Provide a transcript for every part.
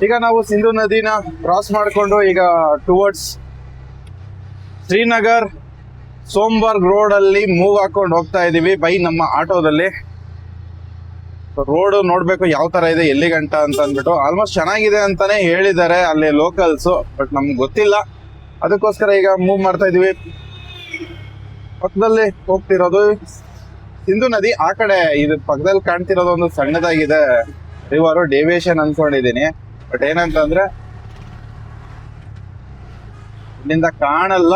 ಈಗ ನಾವು ಸಿಂಧು ನದಿನ ಕ್ರಾಸ್ ಮಾಡಿಕೊಂಡು ಈಗ ಟುವರ್ಡ್ಸ್ ಶ್ರೀನಗರ್ ಸೋಮವಾರ್ಗ್ ರೋಡ್ ಅಲ್ಲಿ ಮೂವ್ ಹಾಕೊಂಡು ಹೋಗ್ತಾ ಇದೀವಿ ಬೈ ನಮ್ಮ ಆಟೋದಲ್ಲಿ. ರೋಡ್ ನೋಡ್ಬೇಕು ಯಾವ ತರ ಇದೆ ಎಲ್ಲಿ ಗಂಟ ಅಂತ ಅಂದ್ಬಿಟ್ಟು. ಆಲ್ಮೋಸ್ಟ್ ಚೆನ್ನಾಗಿದೆ ಅಂತಾನೆ ಹೇಳಿದ್ದಾರೆ ಅಲ್ಲಿ ಲೋಕಲ್ಸ್, ಬಟ್ ನಮ್ಗೆ ಗೊತ್ತಿಲ್ಲ. ಅದಕ್ಕೋಸ್ಕರ ಈಗ ಮೂವ್ ಮಾಡ್ತಾ ಇದೀವಿ. ಪಕ್ಕದಲ್ಲಿ ಹೋಗ್ತಿರೋದು ಸಿಂಧು ನದಿ. ಆ ಕಡೆ ಇದು ಪಕ್ಕದಲ್ಲಿ ಕಾಣ್ತಿರೋದು ಒಂದು ಸಣ್ಣದಾಗಿದೆ ರಿವರ್, ಡೇವಿಯೇಷನ್ ಅನ್ಕೊಂಡಿದೀನಿ. ಬಟ್ ಏನಂತಂದ್ರೆ ಇಲ್ಲಿಂದ ಕಾಣಲ್ಲ.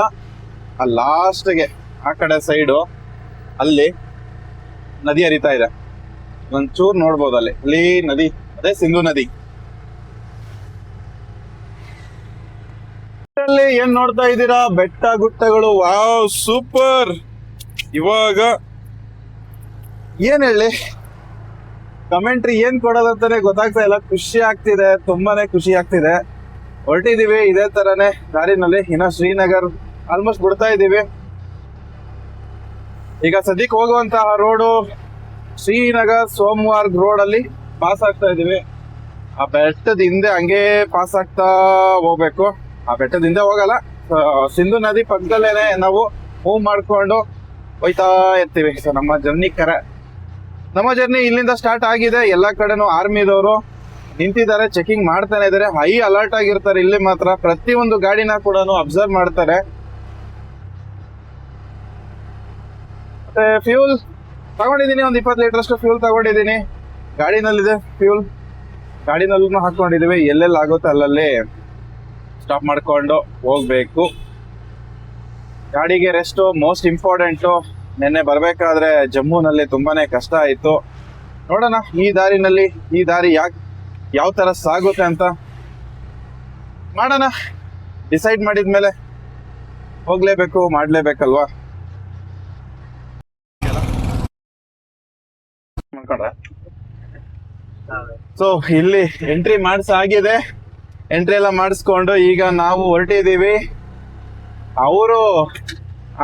ಆ ಲಾಸ್ಟ್ಗೆ ಆ ಕಡೆ ಸೈಡು ಅಲ್ಲಿ ನದಿ ಹರಿತಾ ಇದೆ, ಒಂಚೂರು ನೋಡ್ಬೋದು ಅಲ್ಲಿ ನದಿ, ಅದೇ ಸಿಂಧು ನದಿ. ಏನ್ ನೋಡ್ತಾ ಇದ್ದೀರಾ? ಬೆಟ್ಟ ಗುಟ್ಟಗಳು. Wow, super. ಇವಾಗ ಏನ್ ಹೇಳಿ, ಕಮೆಂಟ್ರಿ ಏನ್ ಕೊಡೋದಂತಾನೆ ಗೊತ್ತಾಗ್ತಾ ಇಲ್ಲ. ಖುಷಿ ಆಗ್ತಿದೆ, ತುಂಬಾನೇ ಖುಷಿ ಆಗ್ತಿದೆ. ಹೊರಟಿದೀವಿ ಇದೇ ತರನೇ ದಾರಿನಲ್ಲಿ. ಇನ್ನ ಶ್ರೀನಗರ್ ಆಲ್ಮೋಸ್ಟ್ ಬಿಡ್ತಾ ಇದೀವಿ. ಈಗ ಸದ್ಯಕ್ಕೆ ಹೋಗುವಂತಹ ರೋಡು ಶ್ರೀನಗರ್ ಸೋಮವಾರ್ಗ್ ರೋಡ್ ಅಲ್ಲಿ ಪಾಸ್ ಆಗ್ತಾ ಇದೀವಿ. ಆ ಬೆಟ್ಟದ ಹಿಂದೆ ಹಂಗೆ ಪಾಸ್ ಆಗ್ತಾ ಹೋಗ್ಬೇಕು. ಆ ಬೆಟ್ಟದ ಹಿಂದೆ ಹೋಗಲ್ಲ, ಸಿಂಧು ನದಿ ಪಕ್ಕದಲ್ಲೇನೆ ನಾವು ಮೂವ್ ಮಾಡ್ಕೊಂಡು ಹೋಯ್ತಾ ಇರ್ತೀವಿ. ಸೊ ನಮ್ಮ ಜರ್ನಿ ಇಲ್ಲಿಂದ ಸ್ಟಾರ್ಟ್ ಆಗಿದೆ. ಎಲ್ಲಾ ಕಡೆನೂ ಆರ್ಮಿದವರು ನಿಂತಿದ್ದಾರೆ, ಚೆಕಿಂಗ್ ಮಾಡ್ತಾನೆ ಇದಾರೆ. ಹೈ ಅಲರ್ಟ್ ಆಗಿರ್ತಾರೆ ಇಲ್ಲಿ ಮಾತ್ರ. ಪ್ರತಿಯೊಂದು ಗಾಡಿನ ಕೂಡ ಅಬ್ಸರ್ವ್ ಮಾಡ್ತಾರೆ. ಮತ್ತೆ ಫ್ಯೂಲ್ ತಗೊಂಡಿದ್ದೀನಿ, ಒಂದು 20 ಲೀಟರ್ ಅಷ್ಟು ಫ್ಯೂಲ್ ತಗೊಂಡಿದ್ದೀನಿ. ಗಾಡಿನಲ್ಲಿದೆ ಫ್ಯೂಲ್, ಗಾಡಿನಲ್ಲೂ ಹಾಕೊಂಡಿದೀವಿ. ಎಲ್ಲೆಲ್ಲಿ ಆಗುತ್ತೆ ಅಲ್ಲಲ್ಲಿ ಸ್ಟಾಪ್ ಮಾಡ್ಕೊಂಡು ಹೋಗ್ಬೇಕು. ಗಾಡಿಗೆ ರೆಸ್ಟ್ ಮೋಸ್ಟ್ ಇಂಪಾರ್ಟೆಂಟು. ನೆನ್ನೆ ಬರ್ಬೇಕಾದ್ರೆ ಜಮ್ಮುನಲ್ಲಿ ತುಂಬಾನೇ ಕಷ್ಟ ಆಯ್ತು. ನೋಡೋಣ ಈ ದಾರಿ ಯಾವ ತರ ಸಾಗುತ್ತೆ ಅಂತ ಮಾಡೋಣ. ಡಿಸೈಡ್ ಮಾಡಿದ್ಮೇಲೆ ಹೋಗ್ಲೇಬೇಕು, ಮಾಡ್ಲೇಬೇಕಲ್ವಾ. ಸೊ ಇಲ್ಲಿ ಎಂಟ್ರಿ ಮಾಡಿಸಾಗಿದೆ. ಎಂಟ್ರಿ ಎಲ್ಲ ಮಾಡಿಸ್ಕೊಂಡು ಈಗ ನಾವು ಹೊರಟಿದೀವಿ. ಅವರು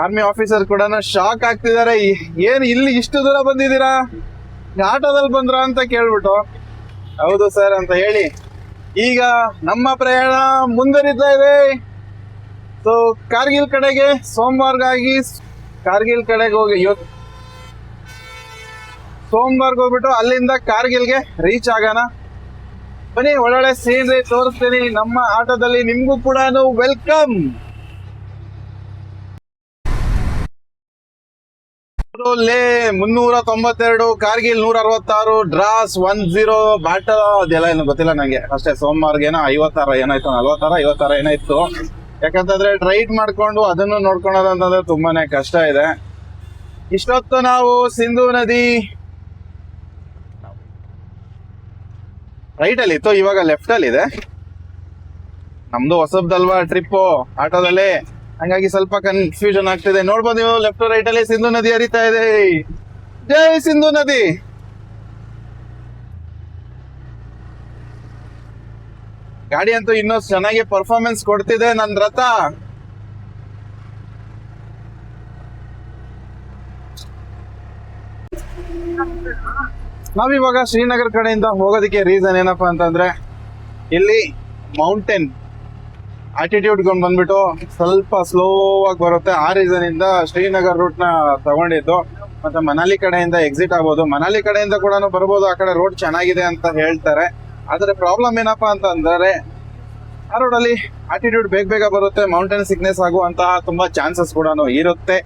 ಆರ್ಮಿ ಆಫೀಸರ್ ಕೂಡ ಶಾಕ್ ಆಗ್ತಿದ್ದಾರೆ. ಏನ್ ಇಲ್ಲಿ ಇಷ್ಟು ದೂರ ಬಂದಿದ್ದೀರಾ, ಆಟೋದಲ್ಲಿ ಬಂದ್ರ ಅಂತ ಕೇಳ್ಬಿಟ್ಟು. ಹೌದು ಸರ್ ಅಂತ ಹೇಳಿ ಈಗ ನಮ್ಮ ಪ್ರಯಾಣ ಮುಂದುವರಿತಾ ಇದೆ. ಸೊ ಕಾರ್ಗಿಲ್ ಕಡೆಗೆ ಸೋಮವಾರ್ಗಾಗಿ ಕಾರ್ಗಿಲ್ ಕಡೆಗೆ ಹೋಗಿ ಇವತ್ತು ಸೋಮವಾರ್ಗ್ ಹೋಗ್ಬಿಟ್ಟು ಅಲ್ಲಿಂದ ಕಾರ್ಗಿಲ್ಗೆ ರೀಚ್ ಆಗೋಣ. ಬನ್ನಿ, ಒಳ್ಳೊಳ್ಳೆ ಸೀನರಿ ತೋರಿಸ್ತೀನಿ ನಮ್ಮ ಆಟೋದಲ್ಲಿ. ನಿಮ್ಗೂ ಕೂಡ ವೆಲ್ಕಮ್. ಲೇ 392, ಕಾರ್ಗಿಲ್ 166, ಡ್ರಾಸ್ 10, ಬ್ಯಾಟಲ್ ಅದೆಲ್ಲ ಏನು ಗೊತ್ತಿಲ್ಲ ನಂಗೆ. ಅಷ್ಟೇ ಸೋಮವಾರ್ಗೆ ಏನೋ 56 ಏನಾಯ್ತು, 46 ಏನಾಯ್ತು. ಯಾಕಂತಂದ್ರೆ ರೈಡ್ ಮಾಡ್ಕೊಂಡು ಅದನ್ನು ನೋಡ್ಕೊಳೋದಂತಂದ್ರೆ ತುಂಬಾನೇ ಕಷ್ಟ ಇದೆ. ಇಷ್ಟೊತ್ತು ನಾವು ಸಿಂಧು ನದಿ ರೈಟ್ ಅಲ್ಲಿ ಇತ್ತು, ಇವಾಗ ಲೆಫ್ಟ್ ಅಲ್ಲಿ ಇದೆ. ನಮ್ದು ಹೊಸಬ್ದಲ್ವಾ ಟ್ರಿಪ್ ಆಟೋದಲ್ಲಿ, ಹಂಗಾಗಿ ಸ್ವಲ್ಪ ಕನ್ಫ್ಯೂಷನ್ ಆಗ್ತಿದೆ. ನೋಡ್ಬೋದು ನೀವು, ಲೆಫ್ಟ್ ರೈಟ್ ಅಲ್ಲಿ ಸಿಂಧು ನದಿ ಹರಿತಾ ಇದೆ. ಜೈ ಸಿಂಧು ನದಿ. ಗಾಡಿ ಅಂತೂ ಇನ್ನೂ ಚೆನ್ನಾಗಿ ಪರ್ಫಾರ್ಮೆನ್ಸ್ ಕೊಡ್ತಿದೆ. ನನ್ ರಥ ನಾವಿವಾಗ ಶ್ರೀನಗರ್ ಕಡೆಯಿಂದ ಹೋಗೋದಕ್ಕೆ ರೀಸನ್ ಏನಪ್ಪಾ ಅಂತಂದ್ರೆ, ಇಲ್ಲಿ ಮೌಂಟೇನ್ ಆಟಿಟ್ಯೂಡ್ ಬಂದ್ಬಿಟ್ಟು ಸ್ವಲ್ಪ ಸ್ಲೋ ಆಗಿ ಬರುತ್ತೆ. ಆ ರೀಸನ್ ಇಂದ ಶ್ರೀನಗರ್ ರೂಟ್ ನ ತಗೊಂಡಿದ್ದು. ಮತ್ತೆ ಮನಾಲಿ ಕಡೆಯಿಂದ ಎಕ್ಸಿಟ್ ಆಗ್ಬೋದು, ಮನಾಲಿ ಕಡೆಯಿಂದ ಕೂಡ ಬರ್ಬೋದು. ಆ ಕಡೆ ರೋಡ್ ಚೆನ್ನಾಗಿದೆ ಅಂತ ಹೇಳ್ತಾರೆ. ಆದ್ರೆ ಪ್ರಾಬ್ಲಮ್ ಏನಪ್ಪಾ ಅಂತಂದ್ರೆ, ಆ ರೋಡ್ ಅಲ್ಲಿ ಆಟಿಟ್ಯೂಡ್ ಬೇಗ ಬರುತ್ತೆ, ಮೌಂಟೇನ್ ಸಿಕ್ನೆಸ್ ಆಗುವಂತಹ ತುಂಬಾ ಚಾನ್ಸಸ್ ಕೂಡ ಇರುತ್ತೆ.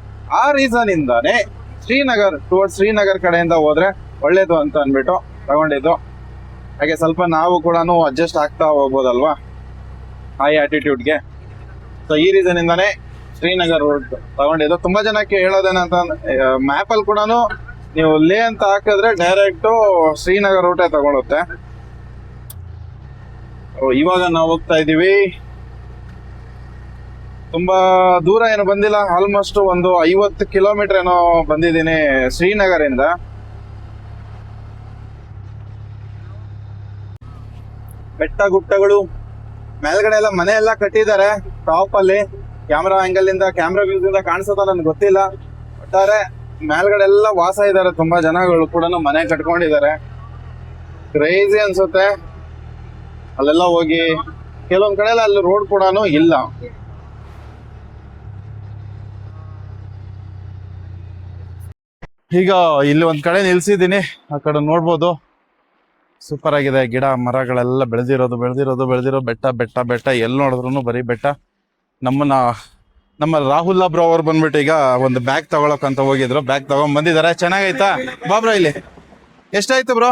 ಆ ರೀಸನ್ ಇಂದಾನೆ ಶ್ರೀನಗರ್ ಕಡೆಯಿಂದ ಹೋದ್ರೆ ಒಳ್ಳೇದು ಅಂತ ಅನ್ಬಿಟ್ಟು ತಗೊಂಡಿದ್ದು. ಹಾಗೆ ಸ್ವಲ್ಪ ನಾವು ಕೂಡ ಅಡ್ಜಸ್ಟ್ ಆಗ್ತಾ ಹೋಗ್ಬೋದಲ್ವಾ ಹೈ ಆಟಿಟ್ಯೂಡ್ಗೆ. ಸೊ ಈ ರೀಸನ್ ಇಂದಾನೆ ಶ್ರೀನಗರ್ ರೂಟ್ ತಗೊಂಡಿದ್ದು. ತುಂಬಾ ಜನಕ್ಕೆ ಹೇಳೋದೇನಂತ, ಮ್ಯಾಪ್ ಅಲ್ಲಿ ಕೂಡ ನೀವು ಲೇ ಅಂತ ಹಾಕಿದ್ರೆ ಡೈರೆಕ್ಟ್ ಶ್ರೀನಗರ್ ರೂಟೇ ತಗೊಳುತ್ತೆ. ಇವಾಗ ನಾವು ಹೋಗ್ತಾ ಇದೀವಿ. ತುಂಬಾ ದೂರ ಏನು ಬಂದಿಲ್ಲ, ಆಲ್ಮೋಸ್ಟ್ ಒಂದು 50 ಕಿಲೋಮೀಟರ್ ಏನೋ ಬಂದಿದ್ದೀನಿ ಶ್ರೀನಗರ್ ಇಂದ. ಬೆಟ್ಟ ಗುಟ್ಟಗಳು, ಮೇಲ್ಗಡೆ ಎಲ್ಲ ಮನೆ ಎಲ್ಲ ಕಟ್ಟಿದ್ದಾರೆ ಟಾಪ್ ಅಲ್ಲಿ. ಕ್ಯಾಮ್ರಾ ಆಂಗಲ್ ಇಂದ, ಕ್ಯಾಮ್ರಾ ವ್ಯೂಸ್ ಇಂದ ಕಾಣಿಸುತ್ತ ನನ್ಗೆ ಗೊತ್ತಿಲ್ಲ. ಒಟ್ಟಾರೆ ಮೇಲ್ಗಡೆ ಎಲ್ಲ ವಾಸ ಇದ್ದಾರೆ, ತುಂಬಾ ಜನಗಳು ಕೂಡ ಮನೆ ಕಟ್ಕೊಂಡಿದ್ದಾರೆ. ಕ್ರೇಜಿ ಅನ್ಸುತ್ತೆ. ಅಲ್ಲೆಲ್ಲ ಹೋಗಿ ಕೆಲವೊಂದ್ ಕಡೆ ಅಲ್ಲಿ ರೋಡ್ ಕೂಡ ಇಲ್ಲ. ಈಗ ಇಲ್ಲಿ ಒಂದ್ ಕಡೆ ನಿಲ್ಸಿದೀನಿ, ಆ ಕಡೆ ನೋಡ್ಬೋದು. ಸೂಪರ್ ಆಗಿದೆ, ಗಿಡ ಮರಗಳೆಲ್ಲ ಬೆಳೆದಿರೋ ಬೆಟ್ಟ ಬೆಟ್ಟ ಬೆಟ್ಟ, ಎಲ್ಲಿ ನೋಡಿದ್ರು ಬರೀ ಬೆಟ್ಟ. ನಮ್ಮ ರಾಹುಲ್ ಬ್ರೋ ಅವ್ರು ಬಂದ್ಬಿಟ್ಟು ಈಗ ಒಂದು ಬ್ಯಾಗ್ ತಗೊಳಕ್ ಹೋಗಿದ್ರು, ಬ್ಯಾಗ್ ತಗೊಂಡ್ ಬಂದಿದ್ದಾರೆ. ಚೆನ್ನಾಗೈತಾ ಬಾಬ್ರೋ? ಇಲ್ಲಿ ಎಷ್ಟಾಯ್ತು ಬ್ರೋ?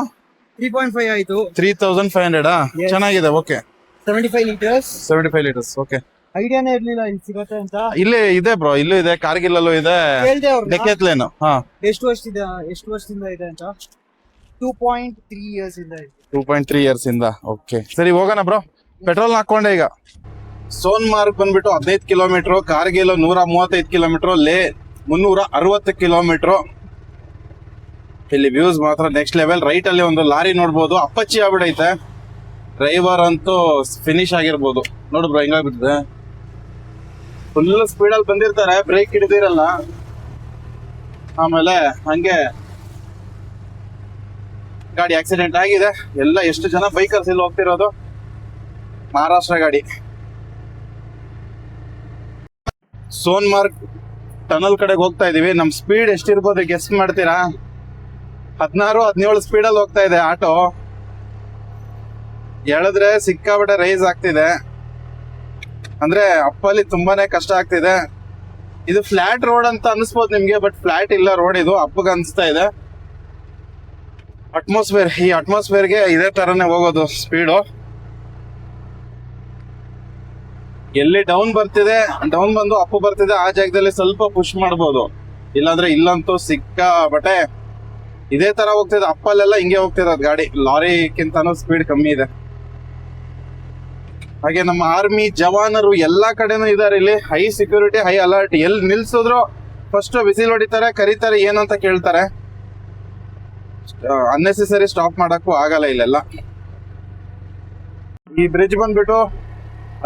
3.5 ಆಯ್ತು. 3500 ಚೆನ್ನಾಗಿದೆ. Okay, 75 litres. 75 ಲೀಟರ್ಸ್. ಓಕೆ, ಐಡಿಯಾನೇ ಇರ್ಲಿಲ್ಲ ಇಲ್ಲಿ ಸಿಗತ್ತೆ ಅಂತ. ಇಲ್ಲಿ ಇದೆ ಬ್ರೋ, ಇಲ್ಲೂ ಇದೆ, ಕಾರ್ಗಿಲ್ ಅಲ್ಲೂ ಇದೆ, ಕೇಳ್ದೆ ಅವ್ರನ್ನ ಡೆಕೆತ್ಲೇನು. ಹಾ, ಎಷ್ಟು ವರ್ಷದಿಂದ ಇದೆ ಅಂತ. 2.3 ಇಯರ್ಸ್ ಇಂದ ಇದೆ. 2.3 ಇಯರ್ಸ್ ಇಂದ. ಓಕೆ, ಸರಿ ಹೋಗೋಣ ಬ್ರೋ. ಪೆಟ್ರೋಲ್ ಹಾಕೊಂಡೆ ಈಗ. ಸೋನ್ಮಾರ್ಗ್ ಬಂದ್ಬಿಟ್ಟು 15 ಕಿಲೋಮೀಟರ್, ಕಾರ್ಗಿಲ್ 135 ಕಿಲೋಮೀಟರ್, ಲೇ 360 ಕಿಲೋಮೀಟರ್. ಇಲ್ಲಿ ವ್ಯೂಸ್ ಮಾತ್ರ ನೆಕ್ಸ್ಟ್ ಲೆವೆಲ್. ರೈಟ್ ಅಲ್ಲಿ ಒಂದು ಲಾರಿ ನೋಡ್ಬೋದು, ಅಪ್ಪಚ್ಚಿ ಆಗ್ಬಿಡೈತೆ. ಡ್ರೈವರ್ ಅಂತೂ ಫಿನಿಶ್ ಆಗಿರ್ಬೋದು. ನೋಡು ಬ್ರೋ ಹೆಂಗಾಗ್ಬಿಟ್ಟಿದೆ, ಫುಲ್ ಸ್ಪೀಡಲ್ಲಿ ಬಂದಿರ್ತಾರೆ, ಬ್ರೇಕ್ ಹಿಡಿದಿರಲ್ಲ. ಆಮೇಲೆ ಹಂಗೆ ಗಾಡಿ ಆಕ್ಸಿಡೆಂಟ್ ಆಗಿದೆ. ಎಲ್ಲ ಎಷ್ಟು ಜನ ಬೈಕರ್ಸ್ ಇಲ್ಲಿ ಹೋಗ್ತಿರೋದು, ಮಹಾರಾಷ್ಟ್ರ ಗಾಡಿ. ಸೋನ್ಮಾರ್ಗ್ ಟನಲ್ ಕಡೆಗೆ ಹೋಗ್ತಾ ಇದೀವಿ. ನಮ್ ಸ್ಪೀಡ್ ಎಷ್ಟಿರ್ಬೋದು ಗೆಸ್ ಮಾಡ್ತೀರಾ? 16-17 ಸ್ಪೀಡಲ್ಲಿ ಹೋಗ್ತಾ ಇದೆ ಆಟೋ. ಎಳೆದ್ರೆ ಸಿಕ್ಕಾಬಿಟ್ಟೆ ರೈಸ್ ಆಗ್ತಿದೆ, ಅಂದ್ರೆ ಅಪ್ಪಲ್ಲಿ ತುಂಬಾನೇ ಕಷ್ಟ ಆಗ್ತಿದೆ. ಇದು ಫ್ಲಾಟ್ ರೋಡ್ ಅಂತ ಅನಿಸ್ಬೋದು ನಿಮ್ಗೆ, ಬಟ್ ಫ್ಲಾಟ್ ಇಲ್ಲ ರೋಡ್, ಇದು ಅಪ್ಪಗೆ ಅನಿಸ್ತಾ ಇದೆ. ಈ ಅಟ್ಮಾಸ್ಫಿಯರ್ಗೆ ಇದೇ ತರನೇ ಹೋಗೋದು ಸ್ಪೀಡು. ಎಲ್ಲಿ ಡೌನ್ ಬರ್ತಿದೆ, ಡೌನ್ ಬಂದು ಅಪ್ ಬರ್ತಿದೆ, ಆ ಜಾಗದಲ್ಲಿ ಸ್ವಲ್ಪ ಪುಷ್ ಮಾಡ್ಬೋದು. ಇಲ್ಲಾಂದ್ರೆ ಇಲ್ಲಂತೂ ಸಿಕ್ಕಾಬಟ್ಟೆ ಇದೇ ತರ ಹೋಗ್ತಿದೆ. ಅಪ್ಪಲ್ಲೆಲ್ಲ ಹಿಂಗೆ ಹೋಗ್ತಿರೋದು ಗಾಡಿ, ಲಾರಿಕ್ಕಿಂತಾನು ಸ್ಪೀಡ್ ಕಮ್ಮಿ ಇದೆ. ಹಾಗೆ ನಮ್ಮ ಆರ್ಮಿ ಜವಾನರು ಎಲ್ಲಾ ಕಡೆನೂ ಇದಾರೆ ಇಲ್ಲಿ. High security, high alert. ಎಲ್ಲಿ ನಿಲ್ಸಿದ್ರು ಫಸ್ಟ್ ವಿಸಿಲ್ ಹೊಡಿತಾರೆ, ಕರೀತಾರೆ, ಏನಂತ ಕೇಳ್ತಾರೆ. ಅನ್ನೆಸೆಸರಿ ಸ್ಟಾಪ್ ಮಾಡಕ್ಕೂ ಆಗಲ್ಲ ಇಲ್ಲೆಲ್ಲ. ಈ ಬ್ರಿಡ್ಜ್ ಬಂದ್ಬಿಟ್ಟು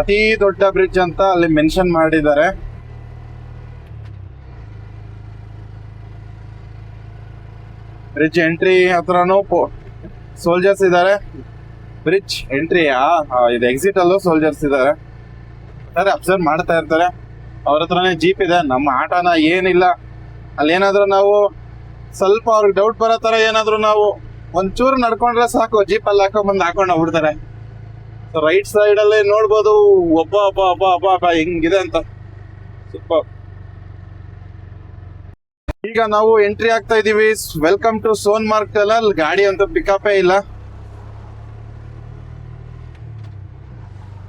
ಅತಿ ದೊಡ್ಡ ಬ್ರಿಡ್ಜ್ ಅಂತ ಅಲ್ಲಿ ಮೆನ್ಷನ್ ಮಾಡಿದ್ದಾರೆ. ಬ್ರಿಡ್ಜ್ ಎಂಟ್ರಿ ಹತ್ರನೂ ಸೋಲ್ಜರ್ಸ್ ಇದ್ದಾರೆ. ಬ್ರಿಡ್ಜ್ ಎಂಟ್ರಿ ಇದು ಎಕ್ಸಿಟ್ ಅಲ್ಲೂ ಸೋಲ್ಜರ್ಸ್ ಇದ್ದಾರೆ. ಅಬ್ಸರ್ವ್ ಮಾಡ್ತಾ ಇರ್ತಾರೆ. ಅವ್ರ ಹತ್ರನೇ ಜೀಪ್ ಇದೆ. ನಮ್ಮ ಆಟನ ಏನಿಲ್ಲ. ಅಲ್ಲಿ ಏನಾದ್ರು ನಾವು ಸ್ವಲ್ಪ ಅವ್ರಿಗೆ ಡೌಟ್ ಬರೋ ತರ ಏನಾದ್ರು ನಾವು ಒಂಚೂರು ನಡ್ಕೊಂಡ್ರೆ ಸಾಕು, ಜೀಪ್ ಅಲ್ಲಿ ಹಾಕೊಂಡ್ ಹಾಕೊಂಡು ಹೋಗ್ಬಿಡ್ತಾರೆ. ರೈಟ್ ಸೈಡ್ ಅಲ್ಲಿ ನೋಡ್ಬೋದು, ಒಬ್ಬ ಹಿಂಗಿದೆ ಅಂತ. ಸೂಪರ್. ಈಗ ನಾವು ಎಂಟ್ರಿ ಆಗ್ತಾ ಇದೀವಿ. Welcome to Sonmarg tunnel. ಗಾಡಿ ಅಂತೂ ಪಿಕಪೇ ಇಲ್ಲ.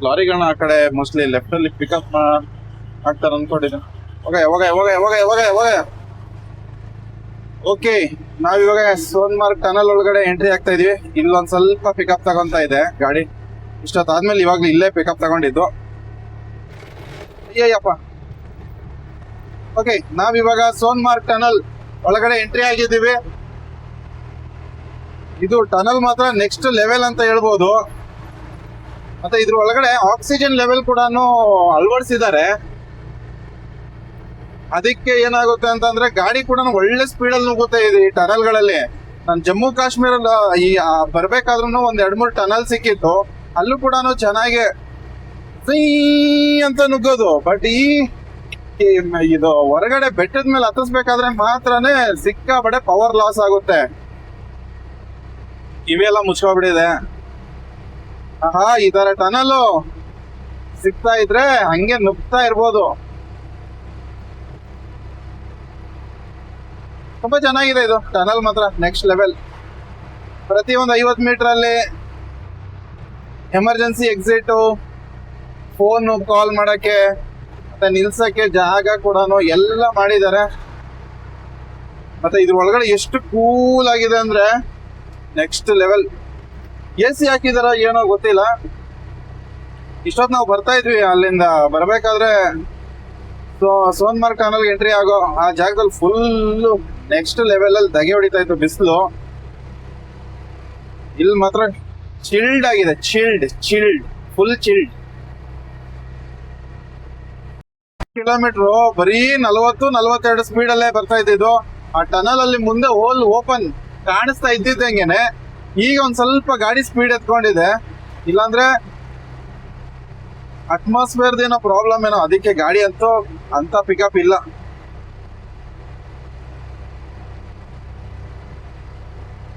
ಲಾರಿಗಳನ್ನ ಆ ಕಡೆ ಮೋಸ್ಟ್ಲಿ ಲೆಫ್ಟ್ ಅಲ್ಲಿ ಪಿಕಪ್ ಆಗ್ತಾರೆ ಅನ್ಕೊಂಡಿದ್ದೀನಿ. ಓಕೆ, ನಾವಿವಾಗ ಸೋನ್ಮಾರ್ಗ್ ಟನಲ್ ಒಳಗಡೆ ಎಂಟ್ರಿ ಆಗ್ತಾ ಇದೀವಿ. ಇಲ್ಲೊಂದ್ ಸ್ವಲ್ಪ ಪಿಕಪ್ ತಗೊಂತ ಇದೆ ಗಾಡಿ. ಇಷ್ಟೊತ್ತಾದ್ಮೇಲೆ ಇವಾಗ್ಲೂ ಇಲ್ಲೇ ಪಿಕಪ್ ತಗೊಂಡಿದ್ದು. ಅಯ್ಯಪ್ಪ. ಓಕೆ, ನಾವಿವಾಗ ಸೋನ್ಮಾರ್ಗ್ ಟನಲ್ ಒಳಗಡೆ ಎಂಟ್ರಿ ಆಗಿದ್ದೀವಿ. ಇದು ಟನಲ್ ಮಾತ್ರ ನೆಕ್ಸ್ಟ್ ಲೆವೆಲ್ ಅಂತ ಹೇಳ್ಬೋದು. ಮತ್ತೆ ಇದ್ರ ಒಳಗಡೆ ಆಕ್ಸಿಜನ್ ಲೆವೆಲ್ ಕೂಡ ಅಳವಡಿಸಿದ್ದಾರೆ. ಅದಕ್ಕೆ ಏನಾಗುತ್ತೆ ಅಂತಂದ್ರೆ ಗಾಡಿ ಕೂಡ ಒಳ್ಳೆ ಸ್ಪೀಡಲ್ಲಿ ನುಗ್ಗುತ್ತೆ ಈ ಟನಲ್ಗಳಲ್ಲಿ. ನಾನು ಜಮ್ಮು ಕಾಶ್ಮೀರ ಈ ಬರ್ಬೇಕಾದ್ರೂ ಒಂದ್ 2-3 ಟನಲ್ ಸಿಕ್ಕಿತ್ತು. ಅಲ್ಲೂ ಕೂಡ ಚೆನ್ನಾಗಿ ಅಂತ ನುಗ್ಗೋದು. ಬಟ್ ಇದು ಹೊರಗಡೆ ಬೆಟ್ಟದ ಮೇಲೆ ಹತ್ತಿಸ್ಬೇಕಾದ್ರೆ ಮಾತ್ರನೇ ಸಿಕ್ಕಾಬಡೆ ಪವರ್ ಲಾಸ್ ಆಗುತ್ತೆ. ಕಿವಿಯೆಲ್ಲ ಮುಚ್ಕೊಬಿಟ್ಟಿದೆ. ಈ ತರ ಟನಲ್ ಸಿಗ್ತಾ ಇದ್ರೆ ಹಂಗೆ ನುಗ್ತಾ ಇರ್ಬೋದು. ತುಂಬಾ ಚೆನ್ನಾಗಿದೆ ಇದು ಟನಲ್ ಮಾತ್ರ ನೆಕ್ಸ್ಟ್ ಲೆವೆಲ್. ಪ್ರತಿ ಒಂದು 50 ಮೀಟರ್ ಅಲ್ಲಿ ಎಮರ್ಜೆನ್ಸಿ ಎಕ್ಸಿಟ್, ಫೋನ್ ಕಾಲ್ ಮಾಡಕ್ಕೆ, ಮತ್ತೆ ನಿಲ್ಸಕ್ಕೆ ಜಾಗ ಕೂಡ ಎಲ್ಲ ಮಾಡಿದ್ದಾರೆ. ಮತ್ತೆ ಇದ್ರ ಒಳಗಡೆ ಎಷ್ಟು ಕೂಲ್ ಆಗಿದೆ ಅಂದ್ರೆ ನೆಕ್ಸ್ಟ್ ಲೆವೆಲ್. AC ಹಾಕಿದಾರ ಏನೋ ಗೊತ್ತಿಲ್ಲ. ಇಷ್ಟೊತ್ತು ನಾವು ಬರ್ತಾ ಇದ್ವಿ, ಅಲ್ಲಿಂದ ಬರ್ಬೇಕಾದ್ರೆ ಸೋನ್ಮಾರ್ಗ್ ಟನಲ್ ಎಂಟ್ರಿ ಆಗೋ ಆ ಜಾಗದಲ್ಲಿ ಫುಲ್ ನೆಕ್ಸ್ಟ್ ಲೆವೆಲ್ ಅಲ್ಲಿ ಧಗೆ ಹೊಡಿತಾ ಇತ್ತು ಬಿಸಿಲು. ಇಲ್ಲಿ ಮಾತ್ರ ಚಿಲ್ಡ್ ಆಗಿದೆ, ಫುಲ್ ಚಿಲ್ಡ್. ಕಿಲೋಮೀಟರ್ ಬರೀ 40-42 ಸ್ಪೀಡ್ ಅಲ್ಲೇ ಬರ್ತಾ ಇದ್ದಿದ್ದು. ಆ ಟನಲ್ ಅಲ್ಲಿ ಮುಂದೆ ಹೋಲ್ ಓಪನ್ ಕಾಣಿಸ್ತಾ ಇದ್ದಿದ್ದಂಗೆನೆ ಈಗ ಒಂದ್ ಸ್ವಲ್ಪ ಗಾಡಿ ಸ್ಪೀಡ್ ಎತ್ಕೊಂಡಿದೆ. ಇಲ್ಲಾಂದ್ರೆ ಅಟ್ಮಾಸ್ಫಿಯರ್ ಏನೋ ಪ್ರಾಬ್ಲಮ್ ಏನೋ, ಅದಕ್ಕೆ ಗಾಡಿ ಅಂತೂ ಅಂತ ಪಿಕಪ್ ಇಲ್ಲ.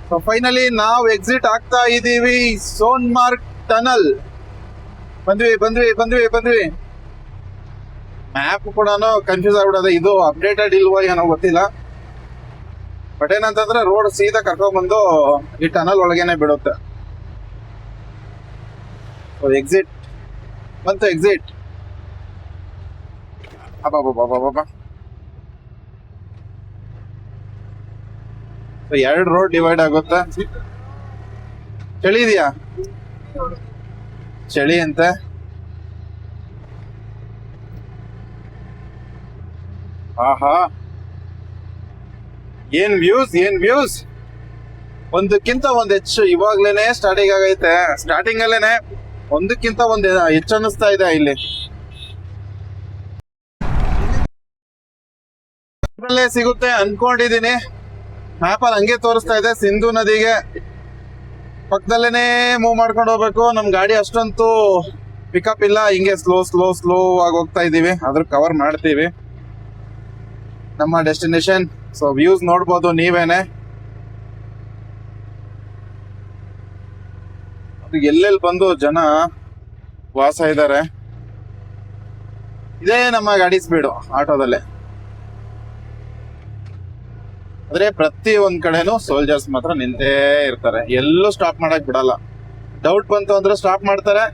ಸೊ ಫೈನಲಿ ನಾವು ಎಕ್ಸಿಟ್ ಆಗ್ತಾ ಇದೀವಿ ಸೋನ್ಮಾರ್ಗ್ ಟನಲ್. ಬಂದ್ವಿ. ಮ್ಯಾಪ್ ಕೂಡ ಕನ್ಫ್ಯೂಸ್ ಆಗ್ಬಿಡೋದು, ಇದು ಅಪ್ಡೇಟೆಡ್ ಇಲ್ವೋ ಏನೋ ಗೊತ್ತಿಲ್ಲ. ಬಟ್ ಏನಂತಂದ್ರೆ ರೋಡ್ ಸೀದಾ ಕರ್ಕೊಂಡ್ ಬಂದು ಈ ಟನಲ್ ಒಳಗೇನೆ ಬಿಡುತ್ತೆ. ಎಕ್ಸಿಟ್ ಬಂತು, ಎಕ್ಸಿಟ್. ಅಬ್ಬಾ, ಎರಡು ರೋಡ್ ಡಿವೈಡ್ ಆಗುತ್ತೆ. ಚಳಿ ಇದೆಯಾ? ಚಳಿ ಅಂತೆ. ಆಹಾ, ಏನ್ ವ್ಯೂಸ್ ಒಂದಕ್ಕಿಂತ ಒಂದ್ ಹೆಚ್ಚು. ಇವಾಗ್ಲೇನೆ ಸ್ಟಾರ್ಟಿಂಗ್ ಆಗೈತೆ, ಸ್ಟಾರ್ಟಿಂಗ್ ಅಲ್ಲೇನೆ ಒಂದಕ್ಕಿಂತ ಒಂದ್ ಹೆಚ್ಚು ಅನ್ನಿಸ್ತಾ ಇದೆ ಇಲ್ಲಿ. ಸಿಗುತ್ತೆ ಅನ್ಕೊಂಡಿದೀನಿ, ಮ್ಯಾಪ್ ಅಲ್ಲಿ ಹಂಗೆ ತೋರಿಸ್ತಾ ಇದೆ. ಸಿಂಧು ನದಿಗೆ ಪಕ್ಕದಲ್ಲೇನೆ ಮೂವ್ ಮಾಡ್ಕೊಂಡು ಹೋಗ್ಬೇಕು. ನಮ್ ಗಾಡಿ ಅಷ್ಟಂತೂ ಪಿಕಪ್ ಇಲ್ಲ, ಹಿಂಗೆ ಸ್ಲೋ ಆಗಿ ಹೋಗ್ತಾ ಇದೀವಿ. ಅದ್ರ ಕವರ್ ಮಾಡ್ತೀವಿ ನಮ್ಮ ಡೆಸ್ಟಿನೇಷನ್. ಸೊ ವ್ಯೂಸ್ ನೋಡ್ಬೋದು ನೀವೇನೆ. ಎಲ್ಲೆಲ್ಲಿ ಬಂದು ಜನ ವಾಸ ಇದ್ದಾರೆ. ಇದೇ ನಮ್ಮ ಗಾಡಿ ಸ್ಪೀಡು ಆಟೋದಲ್ಲೇ. ಆದ್ರೆ ಪ್ರತಿ ಒಂದ್ ಕಡೆನೂ ಸೋಲ್ಜರ್ಸ್ ಮಾತ್ರ ನಿಂತೇ ಇರ್ತಾರೆ, ಎಲ್ಲೂ ಸ್ಟಾಪ್ ಮಾಡಕ್ ಬಿಡಲ್ಲ. ಡೌಟ್ ಬಂತು ಅಂದ್ರೆ ಸ್ಟಾಪ್ ಮಾಡ್ತಾರೆ,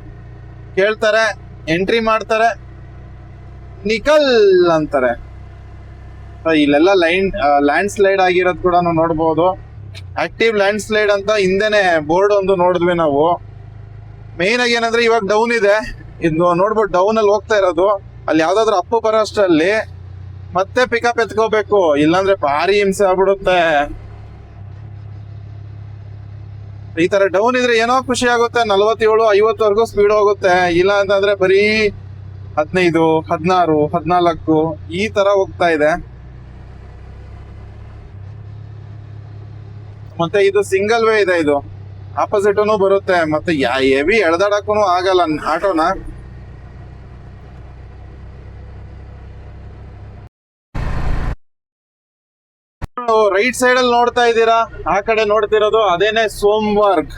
ಕೇಳ್ತಾರೆ, ಎಂಟ್ರಿ ಮಾಡ್ತಾರೆ, ನಿಕಲ್ ಅಂತಾರೆ. ಇಲ್ಲೆಲ್ಲ ಲ್ಯಾಂಡ್ ಸ್ಲೈಡ್ ಆಗಿರೋದು ಕೂಡ ನೋಡ್ಬೋದು. ಆಕ್ಟಿವ್ ಲ್ಯಾಂಡ್ ಸ್ಲೈಡ್ ಅಂತ ಹಿಂದೆನೆ ಬೋರ್ಡ್ ಒಂದು ನೋಡಿದ್ವಿ ನಾವು. ಮೇನ್ ಆಗಿ ಏನಂದ್ರೆ ಇವಾಗ ಡೌನ್ ಇದೆ, ಇದು ನೋಡ್ಬೋದು ಡೌನ್ ಅಲ್ಲಿ ಹೋಗ್ತಾ ಇರೋದು. ಅಲ್ಲಿ ಯಾವ್ದಾದ್ರು ಅಪ್ಪು ಬರೋ ಅಷ್ಟರಲ್ಲಿ ಮತ್ತೆ ಪಿಕಪ್ ಎತ್ಕೋಬೇಕು, ಇಲ್ಲಾಂದ್ರೆ ಭಾರಿ ಹಿಂಸೆ ಆಗ್ಬಿಡುತ್ತೆ. ಈ ತರ ಡೌನ್ ಇದ್ರೆ ಏನೋ ಖುಷಿ ಆಗುತ್ತೆ, 47-50 ಸ್ಪೀಡ್ ಹೋಗುತ್ತೆ. ಇಲ್ಲ ಅಂತಂದ್ರೆ ಬರೀ 15, 16, 14 ಈ ತರ ಹೋಗ್ತಾ ಇದೆ. ಮತ್ತೆ ಇದು ಸಿಂಗಲ್ ವೇ ಇದೆ, ಇದು ಆಪೋಸಿಟ್ ಬರುತ್ತೆ. ಮತ್ತೆ ಹೆವಿ ಎಳ್ದಾಡಕ್ಕೂ ಆಗಲ್ಲ ಆಟೋನ. ರೈಟ್ ಸೈಡ್ ಅಲ್ಲಿ ನೋಡ್ತಾ ಇದ್ದೀರಾ, ಆ ಕಡೆ ನೋಡ್ತಿರೋದು ಅದೇನೆ ಸೋನ್ಮಾರ್ಗ್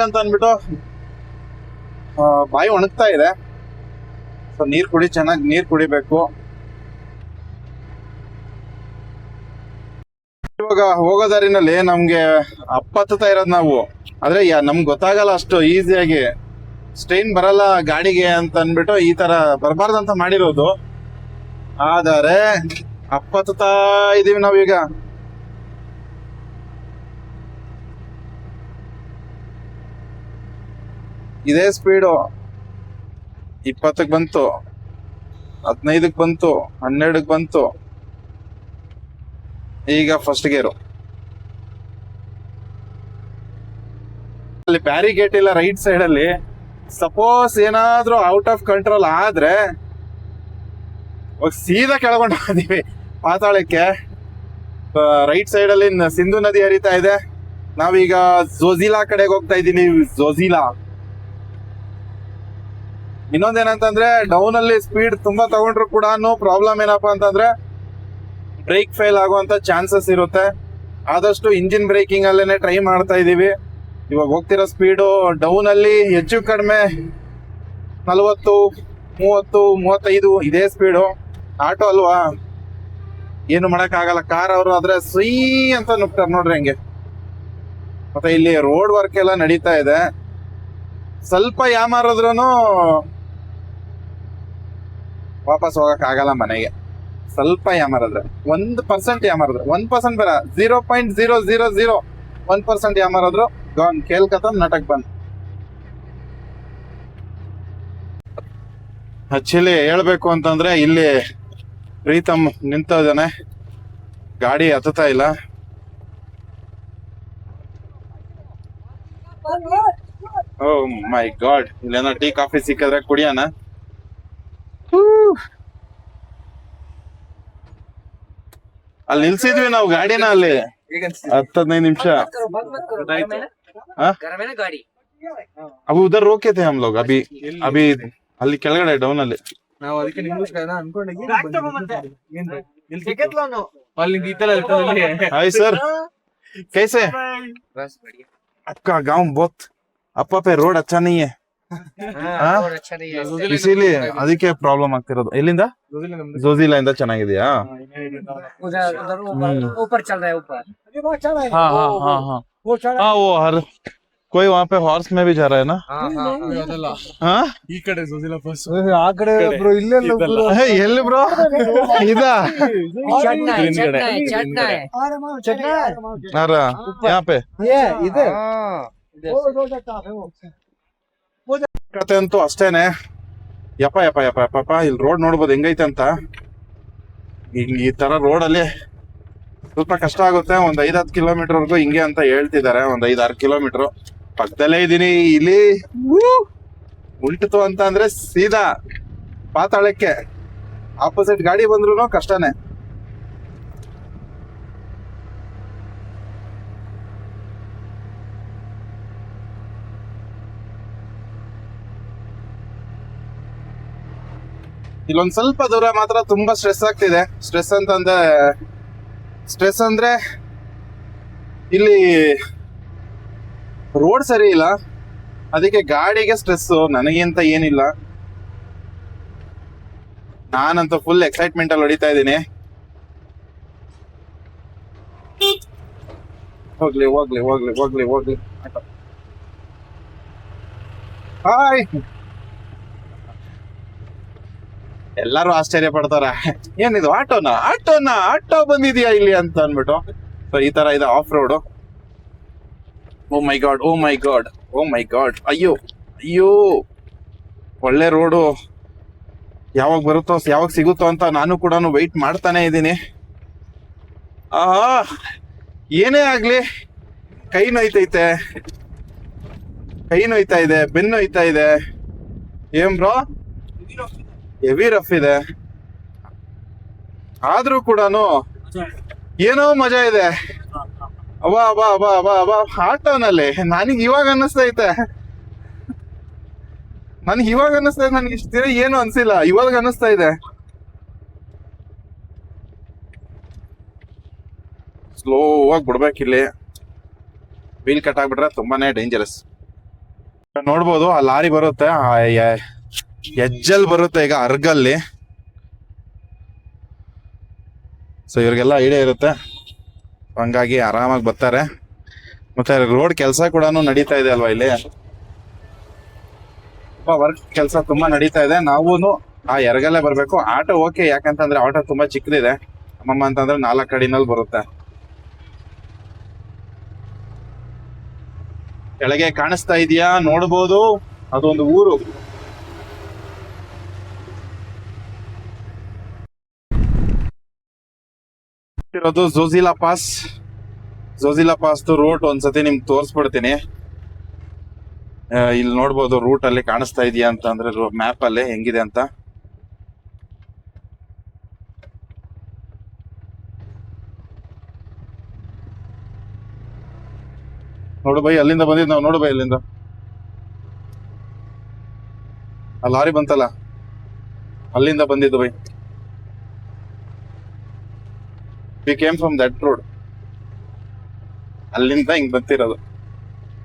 ಅಂತ ಅನ್ಬಿಟ್ಟು ಬಾಯಿ ಒಣಗ್ತಾ ಇದೆ. ಸೊ ಚೆನ್ನಾಗಿ ನೀರ್ ಕುಡಿಬೇಕು. ಇವಾಗ ಹೋಗೋ ದಾರಿನಲ್ಲಿ ನಮ್ಗೆ ಹತ್ತುತ್ತಾ ಇರೋದು ನಾವು, ಆದ್ರೆ ನಮ್ಗೆ ಗೊತ್ತಾಗಲ್ಲ ಅಷ್ಟು ಈಸಿಯಾಗಿ. ಸ್ಟ್ರೈನ್ ಬರಲ್ಲ ಗಾಡಿಗೆ ಅಂತ ಅನ್ಬಿಟ್ಟು ಈ ತರ ಬರಬಾರ್ದಂತ ಮಾಡಿರೋದು. ಆದರೆ ಹತ್ತುತ್ತಾ ಇದೀವಿ ನಾವೀಗ. ಇದೇ ಸ್ಪೀಡು 20ಕ್ಕೆ ಬಂತು, 15ಕ್ಕೆ ಬಂತು, 12ಕ್ಕೆ ಬಂತು. ಈಗ ಫಸ್ಟ್ ಗೇರು. ಅಲ್ಲಿ ಬ್ಯಾರಿಗೇಟ್ ಇಲ್ಲ ರೈಟ್ ಸೈಡ್ ಅಲ್ಲಿ. ಸಪೋಸ್ ಏನಾದ್ರೂ ಔಟ್ ಆಫ್ ಕಂಟ್ರೋಲ್ ಆದ್ರೆ ಸೀದಾ ಕೆಳಗೊಂಡು ಹೋಗಿದೀವಿ ಪಾತಾಳಕ್ಕೆ. ರೈಟ್ ಸೈಡ್ ಅಲ್ಲಿ ಸಿಂಧು ನದಿ ಹರಿತಾ ಇದೆ. ನಾವೀಗ ಝೋಜಿಲಾ ಕಡೆಗೆ ಹೋಗ್ತಾ ಇದ್ದೀನಿ. ಝೋಜಿಲಾ ಇನ್ನೊಂದೇನಂತಂದ್ರೆ ಡೌನ್ ಅಲ್ಲಿ ಸ್ಪೀಡ್ ತುಂಬಾ ತಗೊಂಡ್ರು ಕೂಡ ಪ್ರಾಬ್ಲಮ್ ಏನಪ್ಪಾ ಅಂತಂದ್ರೆ ಬ್ರೇಕ್ ಫೇಲ್ ಆಗುವಂತ ಚಾನ್ಸಸ್ ಇರುತ್ತೆ. ಆದಷ್ಟು ಇಂಜಿನ್ ಬ್ರೇಕಿಂಗ್ ಅಲ್ಲೇನೆ ಟ್ರೈ ಮಾಡ್ತಾ ಇದೀವಿ. ಇವಾಗ ಹೋಗ್ತಿರೋ ಸ್ಪೀಡು ಡೌನ್ ಅಲ್ಲಿ ಹೆಚ್ಚು ಕಡಿಮೆ 40, 30, 35 ಇದೇ ಸ್ಪೀಡು. ಆಟೋ ಅಲ್ವಾ, ಏನು ಮಾಡಕ್ ಆಗಲ್ಲ. ಕಾರ್ ಅವರು ಆದ್ರೆ ಸೈ ಅಂತ ನುಗ್ತಾರೆ ನೋಡ್ರಿ ಹಂಗೆ. ಮತ್ತೆ ಇಲ್ಲಿ ರೋಡ್ ವರ್ಕ್ ಎಲ್ಲ ನಡೀತಾ ಇದೆ. ಸ್ವಲ್ಪ ಯಾಮಾರಿದ್ರೂ ವಾಪಸ್ ಹೋಗಕ್ ಆಗಲ್ಲ ಮನೆಗೆ. ಸ್ವಲ್ಪ ಯಾಮಾರಿದ್ರೆ 1% ಯಾಮಾರಿದ್ರೆ 1% ಬೇಡ, 0.0001% ಯಾಮಾರಿದ್ರು ಗಾನ್, ಕೇಲ್ಕತ್ತಮ್ ನಾಟಕ್ ಬಂದ್. ಆಕ್ಚುಲಿ ಹೇಳ್ಬೇಕು ಅಂತಂದ್ರೆ ಇಲ್ಲಿ ಪ್ರೀತಮ್ ನಿಂತ ಇದ್ದಾನೆ, ಗಾಡಿ ಹತ್ತುತ್ತಾ ಇಲ್ಲ. ಓ ಮೈ ಗಾಡ್, ಇಲ್ಲೇನೋ ಟೀ ಕಾಫಿ ಸಿಕ್ಕಿದ್ರೆ ಕುಡಿಯೋಣ. ಅಲ್ಲಿ ನಿಲ್ಸಿದ್ವಿ ನಾವು ಗಾಡಿನ ಅಲ್ಲಿ 10-15 ನಿಮಿಷ हाँ? ಗಾಡಿ अभी उधर रोके थे हम लोग अभी अभी ಅಲ್ಲಿ ಕೆಳಗಡೆ ಡೌನ್ ಅಲ್ಲಿ ನಾವು ಅದಕ್ಕೆ ನಿಂದಿಸ್ಕೊಳ್ಳೋಣ ಅನ್ಕೊಂಡಿದ್ವಿ ಅಲ್ಲಿ हाय सर कैसे बस बढ़िया आपका गांव बहुत अप्पा पे रोड अच्छा नहीं है हाँ? और अच्छा नहीं है इसीलिए ಅದಕ್ಕೆ ಪ್ರಾಬ್ಲಮ್ ಆಗ್ತಿರೋದು ಎಲ್ಲಿಂದ ಜೋಜಿಲಾ ಇಂದ ಚೆನ್ನಾಗಿದೆಯಾ उधर उधर ऊपर चल रहा है ऊपर हाँ हाँ हाँ हाँ हाँ वो हर कोई वहाँ पे हॉर्स में भी जा रहा है ना हाँ ಈ ಕಡೆ ಸುಜಿಲ ಬಸ್ ಆ ಕಡೆ ಬ್ರೋ ಇಲ್ಲೆಲ್ಲ हे, ಎಲ್ಲಿ ಬ್ರೋ ಇದಾ चटना है चटना है चटना है चटना है अरे यहाँ पे ये इधर ಕತೆ ಅಂತೂ ಅಷ್ಟೇನೆ ಯಪ್ಪ ಯಪ್ಪ ಯಪ್ಪ ಯಪ್ಪ ಇಲ್ಲಿ ರೋಡ್ ನೋಡ್ಬೋದು ಹೆಂಗೈತೆ ಅಂತ ಹಿಂಗ್ ಈ ತರ ರೋಡ್ ಅಲ್ಲಿ ಸ್ವಲ್ಪ ಕಷ್ಟ ಆಗುತ್ತೆ ಒಂದ್ 5-10 ಕಿಲೋಮೀಟರ್ ವರ್ಗು ಹಿಂಗೆ ಅಂತ ಹೇಳ್ತಿದ್ದಾರೆ ಒಂದ್ 5-6 ಕಿಲೋಮೀಟರ್ ಪಕ್ಕದಲ್ಲೇ ಇದೀನಿ ಇಲ್ಲಿ ಉಲ್ಟಿತು ಅಂತ ಅಂದ್ರೆ ಸೀದಾ ಪಾತಾಳಕ್ಕೆ ಆಪೋಸಿಟ್ ಗಾಡಿ ಬಂದ್ರು ಕಷ್ಟನೇ ಇಲ್ಲೊಂದ್ ಸ್ವಲ್ಪ ದೂರ ಮಾತ್ರ ತುಂಬಾ ಸ್ಟ್ರೆಸ್ ಆಗ್ತಿದೆ ಸ್ಟ್ರೆಸ್ ಅಂದ್ರೆ ಇಲ್ಲಿ ರೋಡ್ ಸರಿ ಇಲ್ಲ ಅದಕ್ಕೆ ಗಾಡಿಗೆ ಸ್ಟ್ರೆಸ್ ನನಗಿಂತ ಏನಿಲ್ಲ ನಾನಂತೂ ಫುಲ್ ಎಕ್ಸೈಟ್ಮೆಂಟ್ ಅಲ್ಲಿ ಹೊಡಿತಾ ಇದ್ದೀನಿ ಹೋಗ್ಲಿ ಹೋಗ್ಲಿ ಹೋಗ್ಲಿ ಹೋಗ್ಲಿ ಹೋಗ್ಲಿ ಹಾಯ್ ಎಲ್ಲಾರು ಆಶ್ಚರ್ಯ ಪಡ್ತಾರ ಏನಿದು ಆಟೋ ಬಂದಿದ್ಯಾ ಇಲ್ಲಿ ಅಂತ ಅನ್ಬಿಟ್ಟು ಸೊ ಈ ತರ ಇದೆ off road oh my god oh my god oh my god ಅಯ್ಯೋ ಅಯ್ಯೋ ಒಳ್ಳೆ ರೋಡು ಯಾವಾಗ ಬರುತ್ತೋ ಯಾವಾಗ ಸಿಗುತ್ತೋ ಅಂತ ನಾನು ಕೂಡ ವೆಯ್ಟ್ ಮಾಡ್ತಾನೆ ಇದ್ದೀನಿ ಏನೇ ಆಗ್ಲಿ ಕೈ ನೋಯ್ತಾ ಇದೆ ಬೆನ್ನು ನೋಯ್ತಾ ಇದೆ ಏನ್ ಬ್ರೋ ಹೆವಿ ರಫ್ ಇದೆ ಆದ್ರೂ ಕೂಡ ಏನೋ ಮಜಾ ಇದೆ ಅವಾ ಅವಾ ಅವಾ ಅವಾ ಅವಾ ಆಟೋನಲ್ಲಿ ನನಗೆ ಇವಾಗ ಅನ್ನಿಸ್ತೈತೆ ನನಗೆ ಇಷ್ಟ ದಿನ ಏನು ಅನ್ಸಿಲ್ಲ ಇವಾಗ ಅನ್ನಿಸ್ತಾ ಇದೆ ಸ್ಲೋ ಆಗಿ ಬಿಡ್ಬೇಕಿಲ್ಲಿ ವೀಲ್ ಕಟ್ ಆಗ್ಬಿಟ್ರೆ ತುಂಬಾನೇ ಡೇಂಜರಸ್ ನೋಡ್ಬೋದು ಆ ಲಾರಿ ಬರುತ್ತೆ ಎಜ್ಜಲ್ ಬರುತ್ತೆ ಈಗ ಅರ್ಗಲ್ಲಿ ಸೊ ಇವ್ರಿಗೆಲ್ಲ ಐಡಿಯಾ ಇರುತ್ತೆ ಹಂಗಾಗಿ ಆರಾಮಾಗಿ ಬರ್ತಾರೆ ಮತ್ತೆ ರೋಡ್ ಕೆಲಸ ಕೂಡ ನಡೀತಾ ಇದೆ ಅಲ್ವಾ ಇಲ್ಲಿ ವರ್ಕ್ ಕೆಲಸ ತುಂಬಾ ನಡೀತಾ ಇದೆ ನಾವು ಆ ಎರ್ಗಲ್ಲೇ ಬರ್ಬೇಕು ಆಟೋ ಓಕೆ ಯಾಕಂತಂದ್ರೆ ಆಟೋ ತುಂಬಾ ಚಿಕ್ಕದಿದೆ ಅಮ್ಮಮ್ಮ ಅಂತಂದ್ರೆ 4 ಅಡಿನಲ್ಲಿ ಬರುತ್ತೆ ಕೆಳಗೆ ಕಾಣಿಸ್ತಾ ಇದೆಯಾ ನೋಡ್ಬೋದು ಅದೊಂದು ಊರು ಇರೋದು ಜೋಜಿಲಾ ಪಾಸ್ ರೂಟ್ ಒಂದ್ಸತಿ ನಿಮ್ಗೆ ತೋರಿಸ್ಬಿಡ್ತೀನಿ ಇಲ್ಲಿ ನೋಡ್ಬೋದು ರೂಟ್ ಅಲ್ಲಿ ಕಾಣಿಸ್ತಾ ಇದೆಯಾ ಅಂತ ಅಂದ್ರೆ ಮ್ಯಾಪ್ ಅಲ್ಲಿ ಹೆಂಗಿದೆ ಅಂತ ನೋಡು ಬೈ ಅಲ್ಲಿಂದ ಬಂದಿದ್ ನಾವು ನೋಡು ಬೈ ಅಲ್ಲಿಂದ ಆ ಲಾರಿ ಬಂತಲ್ಲ ಅಲ್ಲಿಂದ ಬಂದಿದ್ದು by we came from that road ಅಲ್ಲಿಂದ ಹಿಂಗ್ ಬರ್ತಿರೋದು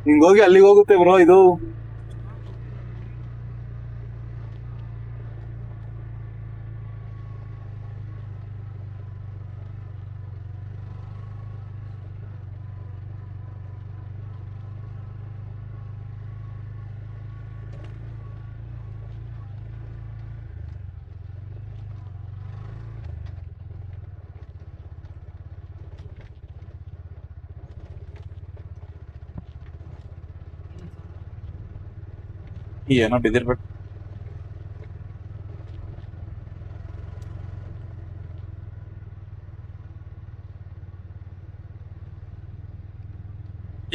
ಹಿಂಗೋಗಿ ಅಲ್ಲಿಗೆ ಹೋಗುತ್ತೆ ಬ್ರೋ ಇದು ಏನೋ ಬಿದ್ದಿರ್ಬೇಕು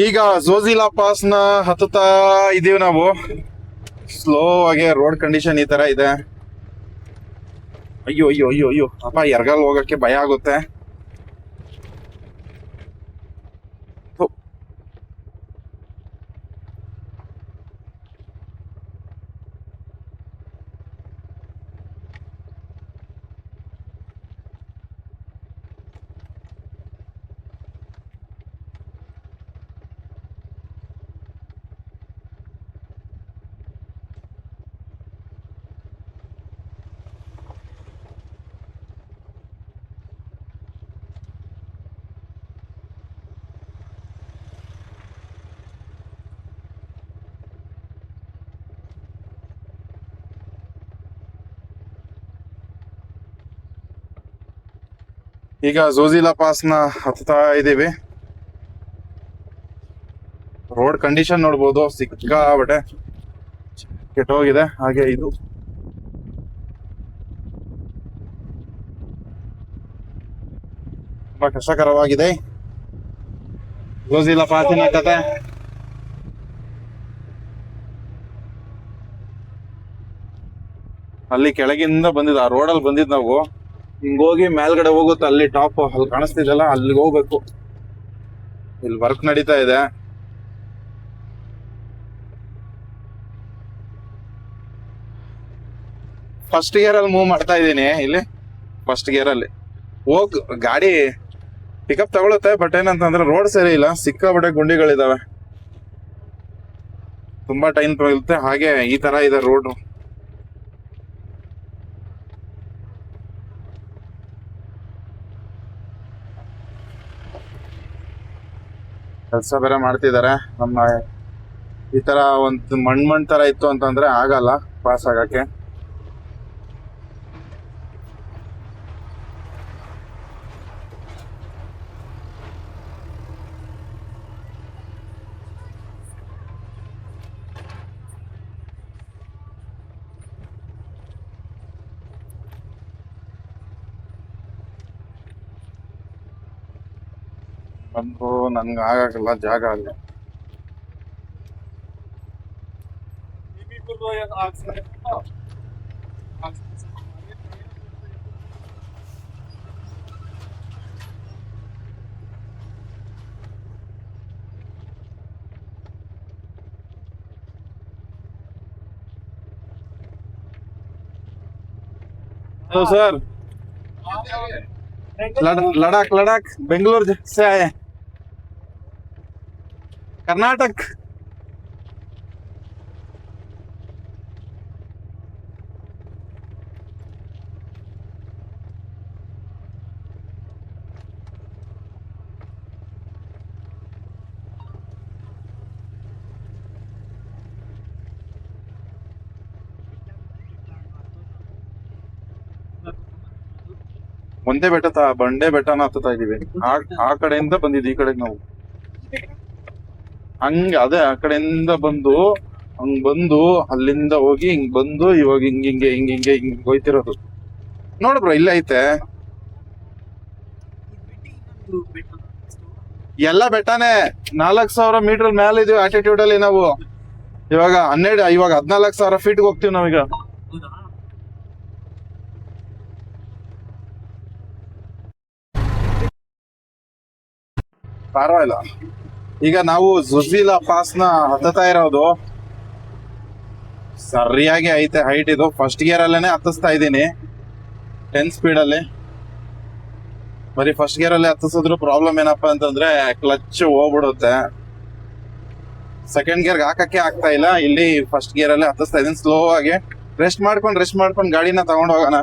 ಈಗ ಜೋಜಿಲಾ ಪಾಸ್ ನ ಹತ್ತುತ್ತಾ ಇದೀವಿ ನಾವು ಸ್ಲೋ ಆಗಿ ರೋಡ್ ಕಂಡೀಷನ್ ಈ ತರ ಇದೆ ಅಯ್ಯೋ ಅಯ್ಯೋ ಅಯ್ಯೋ ಅಯ್ಯೋ ಅಪ್ಪ ಎರ್ಗಲ್ ಹೋಗಕ್ಕೆ ಭಯ ಆಗುತ್ತೆ ಈಗ ಝೋಜಿಲಾ ಪಾಸ್ನ ಹತ್ತಾ ಇದೀವಿ. ರೋಡ್ ಕಂಡೀಷನ್ ನೋಡ್ಬೋದು, ಸಿಕ್ಕಾಬಟ್ಟೆ ಕೆಟ್ಟೋಗಿದೆ. ಹಾಗೆ ಇದು ತುಂಬಾ ಕಷ್ಟಕರವಾಗಿದೆ ಝೋಜಿಲಾ ಪಾಸಿನ ಕತೆ. ಅಲ್ಲಿ ಕೆಳಗಿಂದ ಬಂದಿದ್ದು, ಆ ರೋಡಲ್ಲಿ ಬಂದಿದ್ದು ನಾವು. ಹಿಂಗೋಗಿ ಮೇಲ್ಗಡೆ ಹೋಗುತ್ತೆ, ಅಲ್ಲಿ ಟಾಪ್ ಅಲ್ಲಿ ಕಾಣಿಸ್ತಿದೆಲ್ಲ, ಅಲ್ಲಿಗೆ ಹೋಗ್ಬೇಕು. ಇಲ್ಲಿ ವರ್ಕ್ ನಡೀತಾ ಇದೆ. ಫಸ್ಟ್ ಗೇರ್ ಅಲ್ಲಿ ಮೂವ್ ಮಾಡ್ತಾ ಇದ್ದೀನಿ. ಇಲ್ಲಿ ಫಸ್ಟ್ ಗೇರ್ ಅಲ್ಲಿ ಗಾಡಿ ಪಿಕಪ್ ತಗೊಳುತ್ತೆ, ಬಟ್ ಏನಂತಂದ್ರೆ ರೋಡ್ ಸರಿ ಇಲ್ಲ, ಸಿಕ್ಕಾಪಟ್ಟೆ ಗುಂಡಿಗಳಿದಾವೆ, ತುಂಬಾ ಟೈಮ್ ತಗೊಳುತ್ತೆ. ಹಾಗೆ ಈ ತರ ಇದೆ ರೋಡ್. ಕೆಲಸ ಬೇರೆ ಮಾಡ್ತಿದ್ದಾರೆ. ನಮ್ಮ ಈ ತರ ಒಂದು ಮಣ್ ತರ ಇತ್ತು ಅಂತಂದ್ರೆ ಆಗಲ್ಲ ಪಾಸ್ ಆಗಕ್ಕೆ. ಬಂದು ನನ್ಗೆ ಆಗಲ್ಲ ಜಾಗ ಅಲ್ಲಿ. हेलो सर, लड़ाक लड़ाक बेंगलोर से आए, कर्नाटक। ಒಂದೇ ಬೆಟ್ಟ ಬಂಡೆ ಬೆಟ್ಟನ ಹತ್ತುತ್ತಾ ಇದೀವಿ. ಆ ಕಡೆಯಿಂದ ಬಂದಿದ್ವಿ ಈ ಕಡೆಗೆ ನಾವು. ಹಂಗ ಅದೇ ಆ ಕಡೆಯಿಂದ ಬಂದು ಹಂಗ್ ಬಂದು ಅಲ್ಲಿಂದ ಹೋಗಿ ಹಿಂಗ್ ಬಂದು ಇವಾಗ ಹಿಂಗ್ ಹೋಯ್ತಿರೋದು. ನೋಡು ಬ್ರೋ, ಇಲ್ಲೇ ಐತೆ ಎಲ್ಲ ಬೆಟ್ಟನೇ. 4000 ಮೀಟರ್ ಮೇಲೆ ಇದೀವಿ ಆಟಿಟ್ಯೂಡ್ ಅಲ್ಲಿ ನಾವು. ಇವಾಗ 14,000 ಫೀಟ್ಗೆ ಹೋಗ್ತೀವಿ ನಾವೀಗ. ಪರವಾಗಿಲ್ಲ. ಈಗ ನಾವು ಝೋಜಿಲಾ ಪಾಸ್ನ ಹತ್ತುತ್ತಾ ಇರೋದು. ಸರಿಯಾಗಿ ಐತೆ ಹೈಟ್. ಇದು ಫಸ್ಟ್ ಗೇರ್ ಅಲ್ಲೇನೆ ಹತ್ತಿಸ್ತಾ ಇದ್ದೀನಿ 10 ಸ್ಪೀಡಲ್ಲಿ. ಬರೀ ಫಸ್ಟ್ ಗೇರ್ ಅಲ್ಲಿ ಹತ್ತಿಸಿದ್ರು ಪ್ರಾಬ್ಲಮ್ ಏನಪ್ಪಾ ಅಂತಂದ್ರೆ ಕ್ಲಚ್ ಹೋಗ್ಬಿಡುತ್ತೆ. ಸೆಕೆಂಡ್ ಗೇರ್ಗೆ ಹಾಕಕ್ಕೆ ಆಗ್ತಾ ಇಲ್ಲ. ಇಲ್ಲಿ ಫಸ್ಟ್ ಗೇರ್ ಅಲ್ಲಿ ಹತ್ತಿಸ್ತಾ ಇದೀನಿ ಸ್ಲೋ ಆಗಿ. ರೆಸ್ಟ್ ಮಾಡ್ಕೊಂಡು ಗಾಡಿನ ತಗೊಂಡು ಹೋಗೋಣ.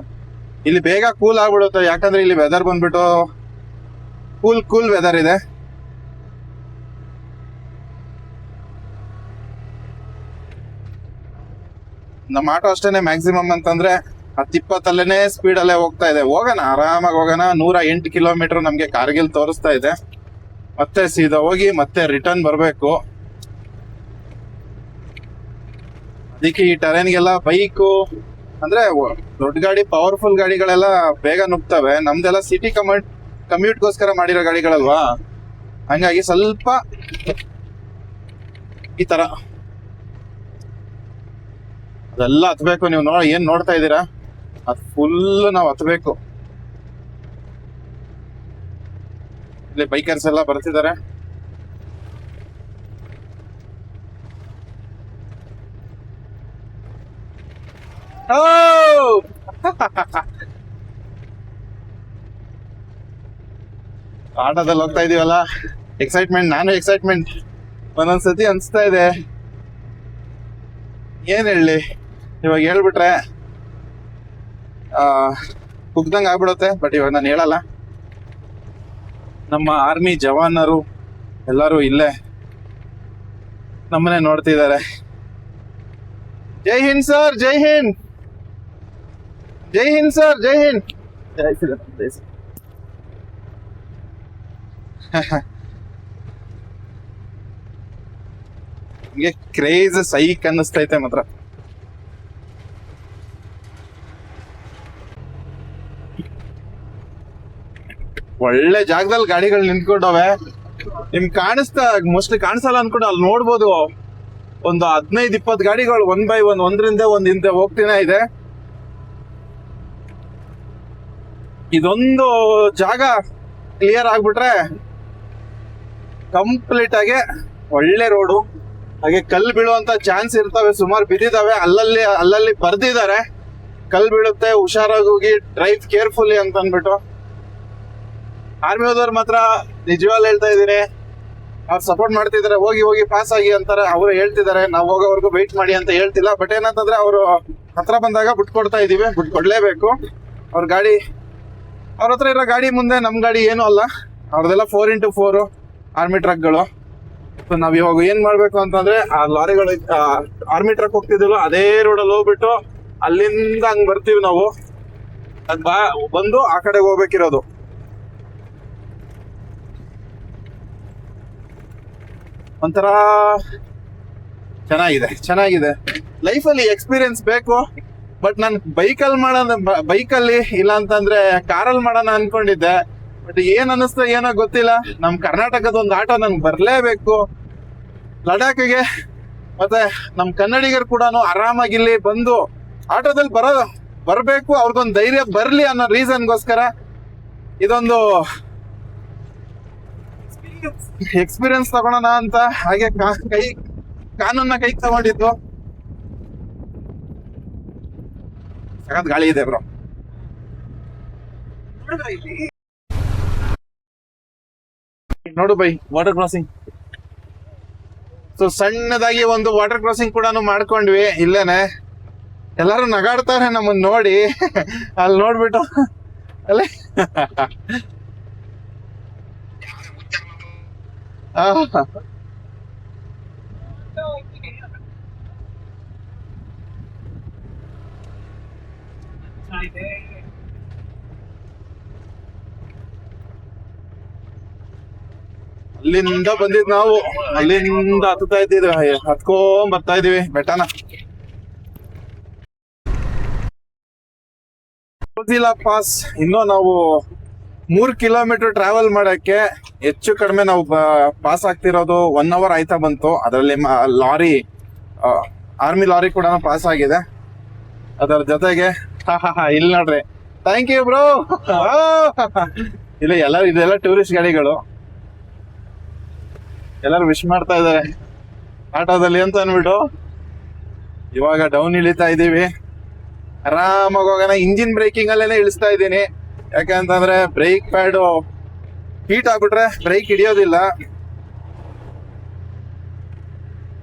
ಇಲ್ಲಿ ಬೇಗ ಕೂಲ್ ಆಗ್ಬಿಡುತ್ತೆ, ಯಾಕಂದ್ರೆ ಇಲ್ಲಿ ವೆದರ್ ಬಂದ್ಬಿಟ್ಟು ಕೂಲ್ ವೆದರ್ ಇದೆ. ನಮ್ಮ ಆಟೋ ಅಷ್ಟೇನೆ ಮ್ಯಾಕ್ಸಿಮಮ್ ಅಂತಂದ್ರೆ 10-20 ಸ್ಪೀಡ್ ಅಲ್ಲೇ ಹೋಗ್ತಾ ಇದೆ. ಹೋಗೋಣ, ಆರಾಮಾಗಿ ಹೋಗೋಣ. 108 ಕಿಲೋಮೀಟರ್ ನಮ್ಗೆ ಕಾರ್ಗಿಲ್ ತೋರಿಸ್ತಾ ಇದೆ. ಮತ್ತೆ ಸೀದಾ ಹೋಗಿ ಮತ್ತೆ ರಿಟರ್ನ್ ಬರ್ಬೇಕು. ಅದಕ್ಕೆ ಈ ಟೆರೇನ್ಗೆಲ್ಲ ಬೈಕು ಅಂದ್ರೆ ದೊಡ್ಡ ಗಾಡಿ, ಪವರ್ಫುಲ್ ಗಾಡಿಗಳೆಲ್ಲ ಬೇಗ ನುಗ್ತವೆ. ನಮ್ದೆಲ್ಲ ಸಿಟಿ ಕಮ್ಯೂಟ್ಗೋಸ್ಕರ ಮಾಡಿರೋ ಗಾಡಿಗಳಲ್ವಾ, ಹಂಗಾಗಿ ಸ್ವಲ್ಪ ಈ ತರ ಅದೆಲ್ಲ ಹತ್ಬೇಕು. ನೀವು ಏನ್ ನೋಡ್ತಾ ಇದ್ದೀರಾ, ಅದು ಫುಲ್ ನಾವು ಹತ್ಬೇಕು. ಇಲ್ಲಿ ಬೈಕರ್ಸ್ ಎಲ್ಲ ಬರ್ತಿದ್ದಾರೆ. ಆಟೋದಲ್ಲಿ ಹೋಗ್ತಾ ಇದೀವಲ್ಲ, ಎಕ್ಸೈಟ್ಮೆಂಟ್. ನಾನು ಎಕ್ಸೈಟ್ಮೆಂಟ್ ಒಂದೊಂದ್ಸತಿ ಅನ್ಸ್ತಾ ಇದೆ, ಏನ್ ಹೇಳಿ, ಇವಾಗ ಹೇಳ್ಬಿಟ್ರೆ ಕುಗ್ದಂಗ್ ಆಗ್ಬಿಡುತ್ತೆ. ಬಟ್ ಇವಾಗ ನಾನು ಹೇಳಲ್ಲ. ನಮ್ಮ ಆರ್ಮಿ ಜವಾನರು ಎಲ್ಲರೂ ಇಲ್ಲೇ ನಮ್ಮನೆ ನೋಡ್ತಿದ್ದಾರೆ. ಜೈ ಹಿಂದ್ ಸರ್, ಜೈ ಹಿಂದ್, ಜೈ ಹಿಂದ್ ಸರ್, ಜೈ ಹಿಂದ್, ಜೈ ಶ್ರೀರಾಮ್, ಜೈ ಶ್ರೀರಾಮ್. ಹಿಂಗೆ ಕ್ರೇಜ್ ಸೈಕ್ ಅನ್ನಿಸ್ತೈತೆ ಮಾತ್ರ. ಒಳ್ಳೆ ಜಾಗದಲ್ಲಿ ಗಾಡಿಗಳು ನಿಂತ್ಕೊಂಡವೆ. ನಿಮ್ಗೆ ಕಾಣಿಸ್ತಾ ಮೋಸ್ಟ್ಲಿ ಕಾಣಿಸಲ್ಲ ಅನ್ಕೊಂಡು ಅಲ್ಲಿ ನೋಡ್ಬೋದು ಒಂದು 15-20 ಗಾಡಿಗಳು 1 by 1 ಒಂದ್ರಿಂದ ಒಂದ್ ಹಿಂದೆ ಹೋಗ್ತಾನೆ ಇದೆ. ಇದೊಂದು ಜಾಗ ಕ್ಲಿಯರ್ ಆಗ್ಬಿಟ್ರೆ ಕಂಪ್ಲೀಟ್ ಆಗಿ ಒಳ್ಳೆ ರೋಡು. ಹಾಗೆ ಕಲ್ಲು ಬೀಳುವಂತ ಚಾನ್ಸ್ ಇರ್ತವೆ, ಸುಮಾರು ಬಿದ್ದಿದಾವೆ, ಅಲ್ಲಲ್ಲಿ ಬರ್ದಿದ್ದಾರೆ ಕಲ್ಲು ಬೀಳುತ್ತೆ ಹುಷಾರಾಗಿ ಹೋಗಿ, ಡ್ರೈವ್ ಕೇರ್ಫುಲಿ ಅಂತ ಅಂದ್ಬಿಟ್ಟು. ಆರ್ಮಿ ಹೋದವ್ರು ಮಾತ್ರ ನಿಜವಾಗ್ಲೂ ಹೇಳ್ತಾ ಇದೀನಿ, ಅವ್ರು ಸಪೋರ್ಟ್ ಮಾಡ್ತಿದ್ದಾರೆ, ಹೋಗಿ ಹೋಗಿ ಪಾಸ್ ಆಗಿ ಅಂತಾರೆ. ಅವರು ಹೇಳ್ತಿದ್ದಾರೆ ನಾವು ಹೋಗೋವರೆಗೂ ವೆಯ್ಟ್ ಮಾಡಿ ಅಂತ ಹೇಳ್ತಿಲ್ಲ. ಬಟ್ ಏನಂತಂದ್ರೆ ಅವರು ಹತ್ರ ಬಂದಾಗ ಬಿಟ್ಕೊಡ್ತಾ ಇದೀವಿ, ಬಿಟ್ಕೊಡ್ಲೇಬೇಕು. ಅವ್ರ ಗಾಡಿ, ಅವ್ರ ಹತ್ರ ಇರೋ ಗಾಡಿ ಮುಂದೆ ನಮ್ ಗಾಡಿ ಏನೂ ಅಲ್ಲ. ಅವ್ರದೆಲ್ಲ 4x4 ಆರ್ಮಿ ಟ್ರಕ್ಗಳು. ಸೊ ನಾವ್ ಇವಾಗ ಏನ್ ಮಾಡ್ಬೇಕು ಅಂತಂದ್ರೆ ಆ ಲಾರಿಗಳು ಆರ್ಮಿ ಟ್ರಕ್ ಹೋಗ್ತಿದ್ವಲ್ಲ ಅದೇ ರೋಡಲ್ಲಿ ಹೋಗ್ಬಿಟ್ಟು ಅಲ್ಲಿಂದ ಹಂಗ್ ಬರ್ತೀವಿ ನಾವು. ಅದ್ ಬಂದು ಆ ಕಡೆ ಹೋಗ್ಬೇಕಿರೋದು. ಒಂಥರ ಚೆನ್ನಾಗಿದೆ. ಲೈಫಲ್ಲಿ ಎಕ್ಸ್ಪೀರಿಯನ್ಸ್ ಬೇಕು. ಬಟ್ ನಾನು ಬೈಕಲ್ಲಿ ಇಲ್ಲ ಅಂತಂದ್ರೆ ಕಾರಲ್ಲಿ ಮಾಡೋಣ ಅನ್ಕೊಂಡಿದ್ದೆ. ಬಟ್ ಏನ್ ಅನ್ನಿಸ್ತಾ ಏನೋ ಗೊತ್ತಿಲ್ಲ, ನಮ್ ಕರ್ನಾಟಕದ ಒಂದು ಆಟೋ ನನ್ಗೆ ಬರ್ಲೇಬೇಕು ಲಡಾಖ್ಗೆ. ಮತ್ತೆ ನಮ್ ಕನ್ನಡಿಗರು ಕೂಡ ಆರಾಮಾಗಿ ಇಲ್ಲಿ ಬಂದು ಆಟೋದಲ್ಲಿ ಬರ್ಬೇಕು, ಅವ್ರಿಗೊಂದು ಧೈರ್ಯ ಬರ್ಲಿ ಅನ್ನೋ ರೀಸನ್ಗೋಸ್ಕರ ಇದೊಂದು ಎಕ್ಸ್ಪೀರಿಯನ್ಸ್ ತಗೊಳೋಣ ಅಂತ ಹಾಗೆ ಕಾನೂನ್ನ ಕೈಗೆ ತಗೊಂಡಿದ್ದು. ಸಖತ್ ಗಾಳಿ ಇದೆ ಬ್ರೋ. ನೋಡು ಬೈ, ವಾಟರ್ ಕ್ರಾಸಿಂಗ್. ಸೊ ಸಣ್ಣದಾಗಿ ಒಂದು ವಾಟರ್ ಕ್ರಾಸಿಂಗ್ ಕೂಡ ಮಾಡ್ಕೊಂಡ್ವಿ ಇಲ್ಲೇನೆ. ಎಲ್ಲಾರು ನಗಾಡ್ತಾರೆ ನಮ್ಮನ್ನ ನೋಡಿ. ಅಲ್ಲಿ ನೋಡ್ಬಿಟ್ಟು ಅಲ್ಲೇ ಅಲ್ಲಿಂದ ಬಂದಿದ್ ನಾವು, ಅಲ್ಲಿಂದ ಹತ್ತಾ ಇದ್ದಿದ್ವಿ, ಹತ್ಕೊಂಡ್ ಬರ್ತಾ ಇದೀವಿ ಬೆಟ್ಟನ. ರೋಸಿಲಾ ಪಾಸ್ ಇನ್ನೂ ನಾವು 3 ಕಿಲೋಮೀಟರ್ ಟ್ರಾವೆಲ್ ಮಾಡಕ್ಕೆ ಹೆಚ್ಚು ಕಡಿಮೆ ನಾವು ಪಾಸ್ ಆಗ್ತಿರೋದು 1 hour ಆಯ್ತಾ ಬಂತು. ಅದರಲ್ಲಿ ಲಾರಿ, ಆರ್ಮಿ ಲಾರಿ ಕೂಡ ಪಾಸ್ ಆಗಿದೆ. ಅದರ ಜೊತೆಗೆ ಇಲ್ಲಿ ನೋಡ್ರಿ, ಥ್ಯಾಂಕ್ ಯು ಬ್ರೋ. ಇದೆಲ್ಲ ಟೂರಿಸ್ಟ್ ಗಾಡಿಗಳು, ಎಲ್ಲರೂ ವಿಶ್ ಮಾಡ್ತಾ ಇದ್ದಾರೆ ಆಟೋದಲ್ಲಿ ಅಂತ ಅನ್ಬಿಟ್ಟು. ಇವಾಗ ಡೌನ್ ಇಳಿತಾ ಇದೀವಿ, ಆರಾಮಾಗಿ ಹೋಗೋಣ. ಇಂಜಿನ್ ಬ್ರೇಕಿಂಗ್ ಅಲ್ಲೇನೆ ಇಳಿಸ್ತಾ ಇದ್ದೀನಿ, ಯಾಕಂತಂದ್ರೆ ಬ್ರೇಕ್ ಪ್ಯಾಡು ಹೀಟ್ ಆಗ್ಬಿಟ್ರೆ ಬ್ರೇಕ್ ಹಿಡಿಯೋದಿಲ್ಲ.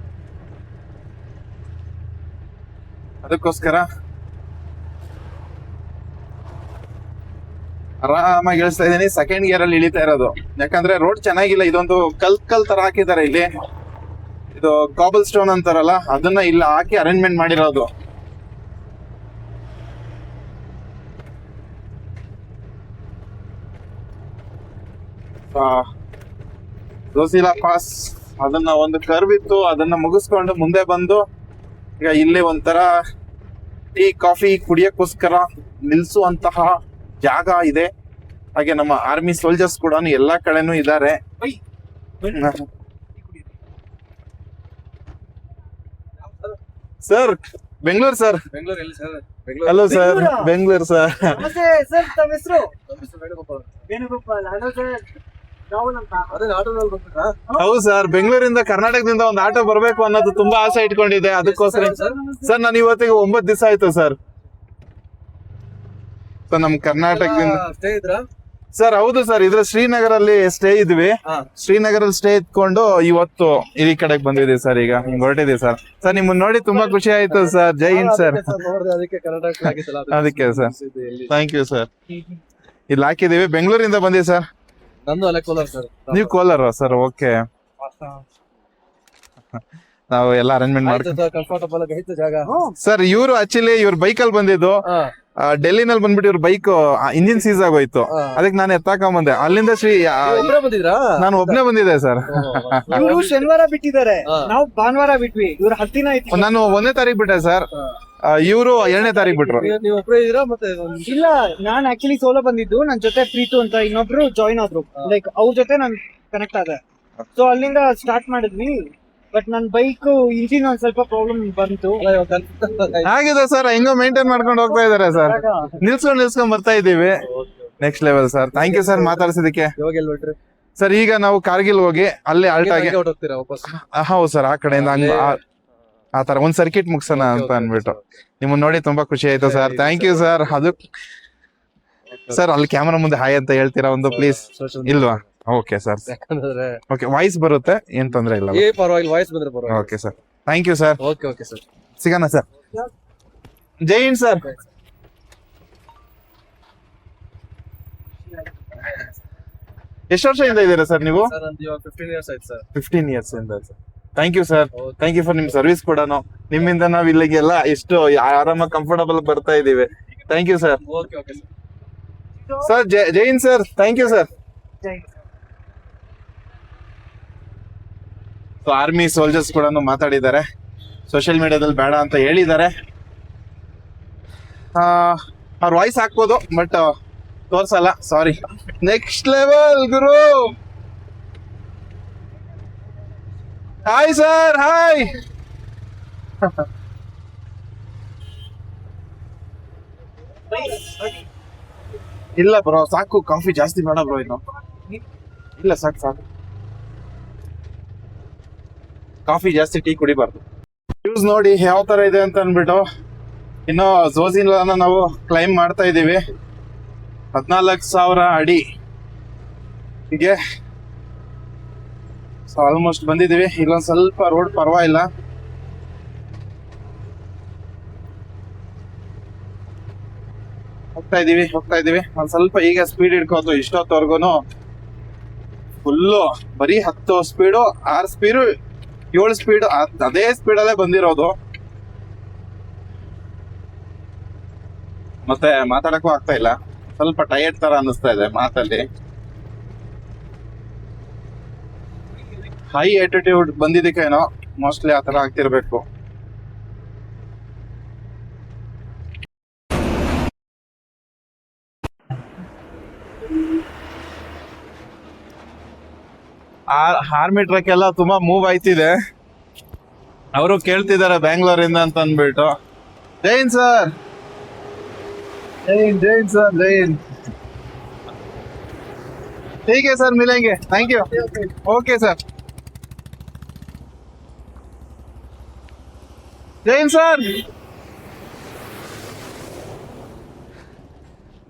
ಅದಕ್ಕೋಸ್ಕರ ಆರಾಮಾಗಿ ಇಳಿಸ್ತಾ ಇದ್ದೀನಿ. ಸೆಕೆಂಡ್ ಗಿಯರ್ ಅಲ್ಲಿ ಇಳಿತಾ ಇರೋದು, ಯಾಕಂದ್ರೆ ರೋಡ್ ಚೆನ್ನಾಗಿಲ್ಲ. ಇದೊಂದು ಕಲ್ ತರ ಹಾಕಿದ್ದಾರೆ ಇಲ್ಲಿ, ಇದು ಕಾಬಲ್ ಸ್ಟೋನ್ ಅಂತಾರಲ್ಲ ಅದನ್ನ ಇಲ್ಲ ಹಾಕಿ ಅರೇಂಜ್ಮೆಂಟ್ ಮಾಡಿರೋದು. ರೋಸಿಲಾ ಪಾಸ್ ಅದನ್ನ ಒಂದು ಕರ್ವ್ ಇತ್ತು, ಅದನ್ನ ಮುಗಿಸ್ಕೊಂಡು ಮುಂದೆ ಬಂದು ಈಗ ಇಲ್ಲಿ ಒಂಥರ ಟೀ ಕಾಫಿ ಕುಡಿಯಕ್ಕೋಸ್ಕರ ನಿಲ್ಸುವಂತಹ ಜಾಗ ಇದೆ. ಹಾಗೆ ನಮ್ಮ ಆರ್ಮಿ ಸೋಲ್ಜರ್ಸ್ ಕೂಡ ಎಲ್ಲಾ ಕಡೆನೂ ಇದ್ದಾರೆ. Sir Bengaluru sir. Hello sir, Bengaluru sir. Sir ತಮ್ಮ ಹೆಸರು? ವೇಣುಗೋಪಾಲ್. ಹಲೋ ಸರ್, ರಾಹುಲ್ ಅಂತ. ಹೌದು ಸರ್, ಬೆಂಗಳೂರಿಂದ ಕರ್ನಾಟಕದಿಂದ ಒಂದು ಆಟೋ ಬರ್ಬೇಕು ಅನ್ನೋದು ತುಂಬಾ ಆಸೆ ಇಟ್ಕೊಂಡಿದ್ದೆ. ಅದಕ್ಕೋಸ್ಕರ ಸರ್ ನಾನು ಇವತ್ತಿಗೆ 9 ದಿವಸ ಆಯ್ತು ಸರ್. ಸರ್ ನಮ್ ಕರ್ನಾಟಕದಿಂದ ಸರ್. ಹೌದು ಸರ್, ಇದ್ರ ಶ್ರೀನಗರಲ್ಲಿ ಸ್ಟೇ ಇದ್ವಿ. ಶ್ರೀನಗರಲ್ಲಿ ಸ್ಟೇ ಇದ್ಕೊಂಡು ಇವತ್ತು ಈ ಕಡೆಗೆ ಬಂದಿದ್ದೀವಿ ಸರ್. ಈಗ ಹೊರಟಿದ್ದೀವಿ ಸರ್. ಸರ್ ನಿಮ್ಮನ್ನ ನೋಡಿ ತುಂಬಾ ಖುಷಿ ಆಯ್ತು ಸರ್. ಜೈ ಹಿಂದ್ ಸರ್. ಅದಕ್ಕೆ ಸರ್, ಥ್ಯಾಂಕ್ ಯು ಸರ್. ಇಲ್ಲಿ ಹಾಕಿದೀವಿ. ಬೆಂಗಳೂರಿಂದ ಬಂದಿವಿ ಸರ್. ನಂದು ಅಲ್ಲೇ ಕೋಲಾರ ಸರ್. ನೀವು ಕೋಲಾರ ಸರ್? ಓಕೆ ನಾವು ಎಲ್ಲ ಅರೇಂಜ್ಮೆಂಟ್ ಮಾಡ್ತೀವಿ ಕಂಫರ್ಟಬಲ್ ಆಗಿ ಜಾಗ. ಸರ್. ಇವರು ಆಕ್ಚುಲಿ ಇವ್ರ ಬೈಕಲ್ಲಿ ಬಂದಿದ್ದು ಡೆಲ್ಲಿನಲ್ಲಿ ಬಂದ್ಬಿಟ್ಟು ಇವ್ರ ಬೈಕ್ ಇಂಜಿನ್ ಸೀಸ್ ಆಗೋಯ್ತು. ಅದಕ್ಕೆ ನಾನು ಎತ್ತಾಕೊಂಡ್ ಬಂದೆ ಅಲ್ಲಿಂದ ನಾನು ಒಬ್ನೇ ಬಂದಿದ್ದೆ ಸರ್. ಇವರು ಶನಿವಾರ ಬಿಟ್ಟಿದ್ದಾರೆ, ನಾವು ಭಾನುವಾರ ಬಿಟ್ವಿ. ಇವ್ರು 10 ದಿನ ಆಯ್ತು. ನಾನು 1ನೇ ತಾರೀಕು ಬಿಟ್ಟೆ ಸರ್, ಇವರು 2ನೇ ತಾರೀಕು ಬಿಟ್ರು. ನೀವು ಒಬ್ಬರೇ ಇದೀರಾ ಮತ್ತೆ? ಇಲ್ಲ, ನಾನ್ ಆಕ್ಚುಲಿ ಸೋಲೋ ಬಂದಿದ್ದು. ನನ್ ಜೊತೆ ಪ್ರೀತು ಅಂತ ಇನ್ನೊಬ್ರು ಜಾಯಿನ್ ಆದ್ರು. ಲೈಕ್ ಅವ್ರ ಜೊತೆ ನಾನು ಕನೆಕ್ಟ್ ಆದೆ. ಸೊ ಅಲ್ಲಿಂದ ಸ್ಟಾರ್ಟ್ ಮಾಡಿದ್ವಿ. ಬಟ್ ನನ್ ಬೈಕ್ ಇಂಜಿನ್ ಒಂದ್ ಸ್ವಲ್ಪ ಪ್ರಾಬ್ಲಮ್ ಬಂತು. ಆಗಿದೆ ಸರ್, ಹೆಂಗೋ ಮೇಂಟೈನ್ ಮಾಡ್ಕೊಂಡು ಹೋಗ್ತಾ ಇದಾರೆ ಸರ್. ನಿಲ್ಸ್ಕೊಂಡ್ ಬರ್ತಾ ಇದೀವಿ. Next level sir. Thank you sir ಮಾತಾಡ್ಸಿದಕ್ಕೆ. ಇವಾಗ ಎಲ್ಲಿ ಹೊರಟ್ರಿ ಸರ್ ಈಗ ನಾವು ಕಾರ್ಗಿಲ್ ಹೋಗಿ ಅಲ್ಲಿ ಆಲ್ಟ್ ಆಗಿ ಹೋಗ್ತೀರಾ ವಾಪಸ್? ಹೌದು ಸರ್, ಆ ಕಡೆಯಿಂದ ಹಂಗ ಆ ತರ ಒಂದ್ ಸರ್ಕಿಟ್ ಮುಗ್ಸೋಣ ಅಂತ ಅನ್ಬಿಟ್ಟು. ನಿಮ್ಮನ್ನ ನೋಡಿ ತುಂಬಾ ಖುಷಿ ಆಯ್ತು ಸರ್. Thank you sir. ಅದು ಸರ್ ಅಲ್ಲಿ ಕ್ಯಾಮರಾ ಮುಂದೆ ಹಾಯ್ ಅಂತ ಹೇಳ್ತೀರಾ ಒಂದು ಪ್ಲೀಸ್? ಇಲ್ವಾ? Okay sir. ಯಾಕಂದ್ರೆ ಓಕೆ, ವಾಯ್ಸ್ ಬರುತ್ತೆ, ಏನ್ ತೊಂದ್ರೆ ಇಲ್ಲ. ಪರವಾಗಿಲ್ಲ, ವಾಯ್ಸ್ ಬಂದ್ರೆ ಪರವಾಗಿಲ್ಲ. Okay sir, thank you sir. Okay sir, ಸಿಗೋಣ ಸರ್. ಜೈ ಹಿಂದ್ ಸರ್. ಎಷ್ಟು ವರ್ಷದಿಂದ ಇದ್ದೀರಾ ಸರ್ ನೀವು? ಸರ್ ನಂದು ಇವಾಗ 15 ಇಯರ್ಸ್ ಆಯ್ತು ಸರ್. 15 ಇಯರ್ಸ್ ಇಂದ sir. Thank you sir. Thank you for ನಿಮ್ ಸರ್ವಿಸ್ ಕೂಡ. ನಿಮ್ಮಿಂದ ನಾವ್ ಇಲ್ಲಿಗೆಲ್ಲ ಎಷ್ಟು ಆರಾಮಾಗಿ ಕಂಫರ್ಟಬಲ್ ಬರ್ತಾ ಇದೀವಿ. Thank you sir. Okay sir. Sir Jai Hind sir. Thank you sir. So army soldiers ಕೂಡ ಮಾತಾಡಿದ್ದಾರೆ. ಸೋಷಿಯಲ್ ಮೀಡಿಯಾದಲ್ಲಿ ಬೇಡ ಅಂತ ಹೇಳಿದ್ದಾರೆ. ಅವ್ರ ವಾಯ್ಸ್ ಹಾಕ್ಬೋದು ಬಟ್ ತೋರ್ಸಲ್ಲ, ಸಾರಿ. ನೆಕ್ಸ್ಟ್ ಲೆವೆಲ್ ಗುರು. Hi sir, hi. ಇಲ್ಲ ಬ್ರೋ, ಸಾಕು. ಕಾಫಿ ಜಾಸ್ತಿ ಬೇಡ ಬ್ರೋ ಇನ್ನು. ಇಲ್ಲ ಸಾಕು ಸಾಕು. ಕಾಫಿ ಜಾಸ್ತಿ, ಟೀ ಕುಡಿಬಾರ್ದು. ನ್ಯೂಸ್ ನೋಡಿ ಯಾವ ತರ ಇದೆ ಅಂತ ಅನ್ಬಿಟ್ಟು ಇನ್ನು ಝೋಜಿಲಾನ ನಾವು ಕ್ಲೈಮ್ ಮಾಡ್ತಾ ಇದೀವಿ. 14,000 ಅಡಿ ಹೀಗೆ ಆಲ್ಮೋಸ್ಟ್ ಬಂದಿದೀವಿ. ಇಲ್ಲೊಂದ್ ಸ್ವಲ್ಪ ರೋಡ್ ಪರವಾಗಿಲ್ಲ. ಹೋಗ್ತಾ ಇದೀವಿ. ಒಂದ್ ಸ್ವಲ್ಪ ಈಗ ಸ್ಪೀಡ್ ಹಿಡ್ಕೋದು. ಇಷ್ಟೊತ್ತವರ್ಗುನು ಫುಲ್ಲು ಬರೀ 10 ಸ್ಪೀಡು, 6 ಸ್ಪೀಡು, 7 ಸ್ಪೀಡ್, ಅದೇ ಸ್ಪೀಡಲ್ಲೇ ಬಂದಿರೋದು. ಮತ್ತೆ ಮಾತಾಡಕ್ಕೂ ಆಗ್ತಾ ಇಲ್ಲ. ಸ್ವಲ್ಪ ಟೈರ್ಡ್ ತರ ಅನ್ನಿಸ್ತಾ ಇದೆ ಮಾತಲ್ಲಿ. ಹೈ ಆಟಿಟ್ಯೂಡ್ ಬಂದಿದ್ದಕ್ಕೇನೋ ಮೋಸ್ಟ್ಲಿ ಆ ತರ ಆಗ್ತಿರ್ಬೇಕು. ಆರ್ಮಿ ಟ್ರಕ್ ಎಲ್ಲ ತುಂಬಾ ಮೂವ್ ಆಯ್ತಿದೆ. ಅವರು ಕೇಳ್ತಿದ್ದಾರೆ ಬ್ಯಾಂಗ್ಳೂರಿಂದ ಅಂತ ಅಂದ್ಬಿಟ್ಟು. ಜೈ ಹಿಂದ್ ಸರ್. ಜೈ ಹಿಂದ್ ಸರ್. ಜೈ ಹಿಂದ್. ठीक है सर, मिलेंगे. Thank you. Okay sir. जय हिंद सर.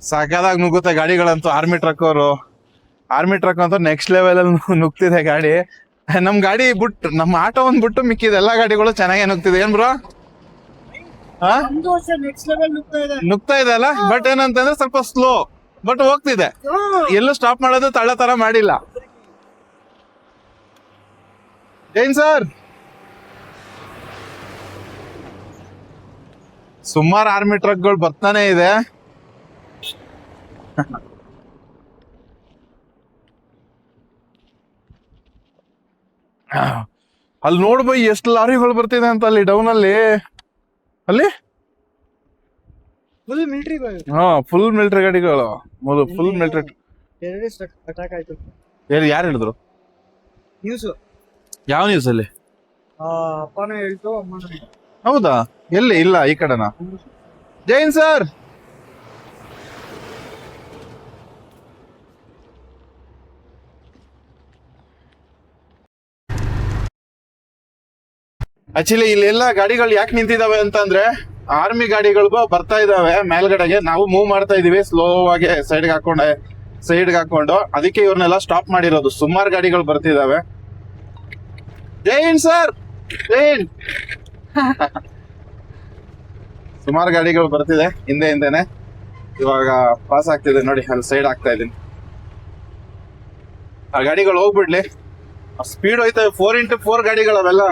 ಸಾಕಾದಾಗ ನುಗ್ಗುತ್ತೆ ಗಾಡಿಗಳಂತೂ. ಆರ್ಮಿ ಟ್ರಕ್ ಅಂತೂ ನೆಕ್ಸ್ಟ್ ಲೆವೆಲ್ ಅಲ್ಲಿ ನುಗ್ತಿದೆ ಗಾಡಿ. ನಮ್ ಗಾಡಿ ಬಿಟ್ಟು, ನಮ್ಮ ಆಟೋ ಒಂದ್ ಬಿಟ್ಟು ಮಿಕ್ಕಿದ ಎಲ್ಲಾ ಗಾಡಿಗಳು ಚೆನ್ನಾಗೇ ನುಗ್ತಿದೆ. ಏನ್ ಬ್ರೋ? ನುಗ್ತಾ ಇದೆ ಅಲ್ಲ. ಬಟ್ ಏನಂತಂದ್ರೆ ಸ್ವಲ್ಪ ಸ್ಲೋ, ಬಟ್ ಹೋಗ್ತಿದೆ. ಎಲ್ಲೂ ಸ್ಟಾಪ್ ಮಾಡೋದು ತಳ್ಳ ತರ ಮಾಡಿಲ್ಲ. ಏನ್ ಸರ್? ಸುಮಾರು ಆರ್ಮಿ ಟ್ರಕ್ಗಳು ಬರ್ತಾನೆ ಇದೆ. ಅಲ್ಲಿ ನೋಡ್ಬೈ ಎಷ್ಟು ಲಾರಿಗಳು ಬರ್ತಿದೆ ಅಂತ ಅಲ್ಲಿ ಡೌನ್ ಅಲ್ಲಿ ಫುಲ್ ಮಿಲಿಟರಿ. ಫುಲ್ ಮಿಲಿಟರಿ ಗಾಡಿಗಳು. Full military. ಟೆರರಿಸ್ಟ್ ಅಟ್ಯಾಕ್ ಆಯ್ತು. ಯಾರು ಹೇಳಿದ್ರು? ನ್ಯೂಸ್. ಯಾವ ನ್ಯೂಸ್ ಅಲ್ಲಿ? ಅಪ್ಪನೂ ಹೇಳ್ತು, ಅಮ್ಮನೂ ಹೇಳ್ತು. ಹೌದಾ? ಎಲ್ಲಿ? ಇಲ್ಲ, ಈ ಕಡೆನಾ? ಜೈನ್ ಸರ್. ಆಕ್ಚುಲಿ ಇಲ್ಲೆಲ್ಲ ಗಾಡಿಗಳು ಯಾಕೆ ನಿಂತಿದಾವೆ ಅಂತಂದ್ರೆ ಆರ್ಮಿ ಗಾಡಿಗಳು ಬರ್ತಾ ಇದಾವೆ ಮೇಲ್ಗಡೆಗೆ. ನಾವು ಮೂವ್ ಮಾಡ್ತಾ ಇದೀವಿ ಸ್ಲೋ ಆಗಿ ಸೈಡ್ಗೆ ಹಾಕೊಂಡು. ಅದಕ್ಕೆ ಇವ್ರನ್ನೆಲ್ಲ ಸ್ಟಾಪ್ ಮಾಡಿರೋದು. ಸುಮಾರು ಗಾಡಿಗಳು ಬರ್ತಿದಾವೆ. ಜೈ ಹಿಂದ್ ಸರ್. ಜೈ ಹಿಂದ್. ಸುಮಾರು ಗಾಡಿಗಳು ಬರ್ತಿದೆ ಹಿಂದೆನೆ. ಇವಾಗ ಪಾಸ್ ಆಗ್ತಿದೆ ನೋಡಿ, ಅಲ್ಲಿ ಸೈಡ್ ಆಗ್ತಾ ಇದೀನಿ. ಆ ಗಾಡಿಗಳು ಹೋಗ್ಬಿಡ್ಲಿ. ಸ್ಪೀಡ್ ಹೋಯ್ತವೆ. 4x4 ಗಾಡಿಗಳು ಅವೆಲ್ಲ.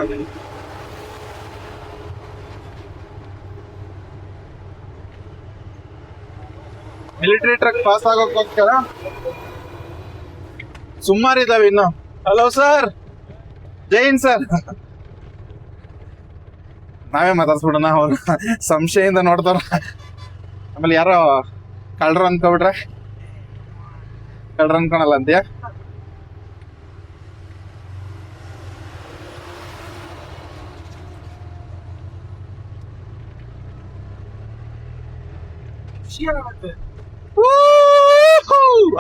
ಮಿಲಿಟರಿ ಟ್ರಕ್ ಪಾಸ್ ಆಗೋಕ್ಕೋಸ್ಕರ ಸುಮಾರಿದಾವೆ ಇನ್ನು. Hello sir, Jain sir. ನಾವೇ ಮಾತಾಡ್ಸ್ಬಿಡೋಣ, ಅವ್ರು ಸಂಶಯದಿಂದ ನೋಡ್ತಾರ. ಆಮೇಲೆ ಯಾರೋ ಕಳ್ರು ಅನ್ಕೊಬಿಟ್ರೆ, ಕಳ್ರು ಅನ್ಕೊಳಲ್ಲ ಅಂತೀಯ?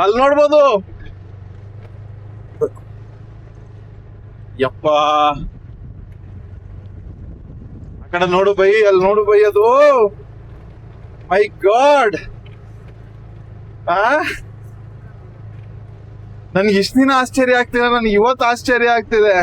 ಅಲ್ಲಿ ನೋಡ್ಬೋದು. ಯಪ್ಪ, ಆ ಕಡೆ ನೋಡು ಬೈ, ಅಲ್ಲಿ ನೋಡು ಬೈ, ಅದು ಮೈ ಗಾಡ್. ನನ್ಗೆ ಇಷ್ಟ ದಿನ ಆಶ್ಚರ್ಯ ಆಗ್ತಿಲ್ಲ, ನನ್ಗೆ ಇವತ್ತು ಆಶ್ಚರ್ಯ ಆಗ್ತಿದೆ.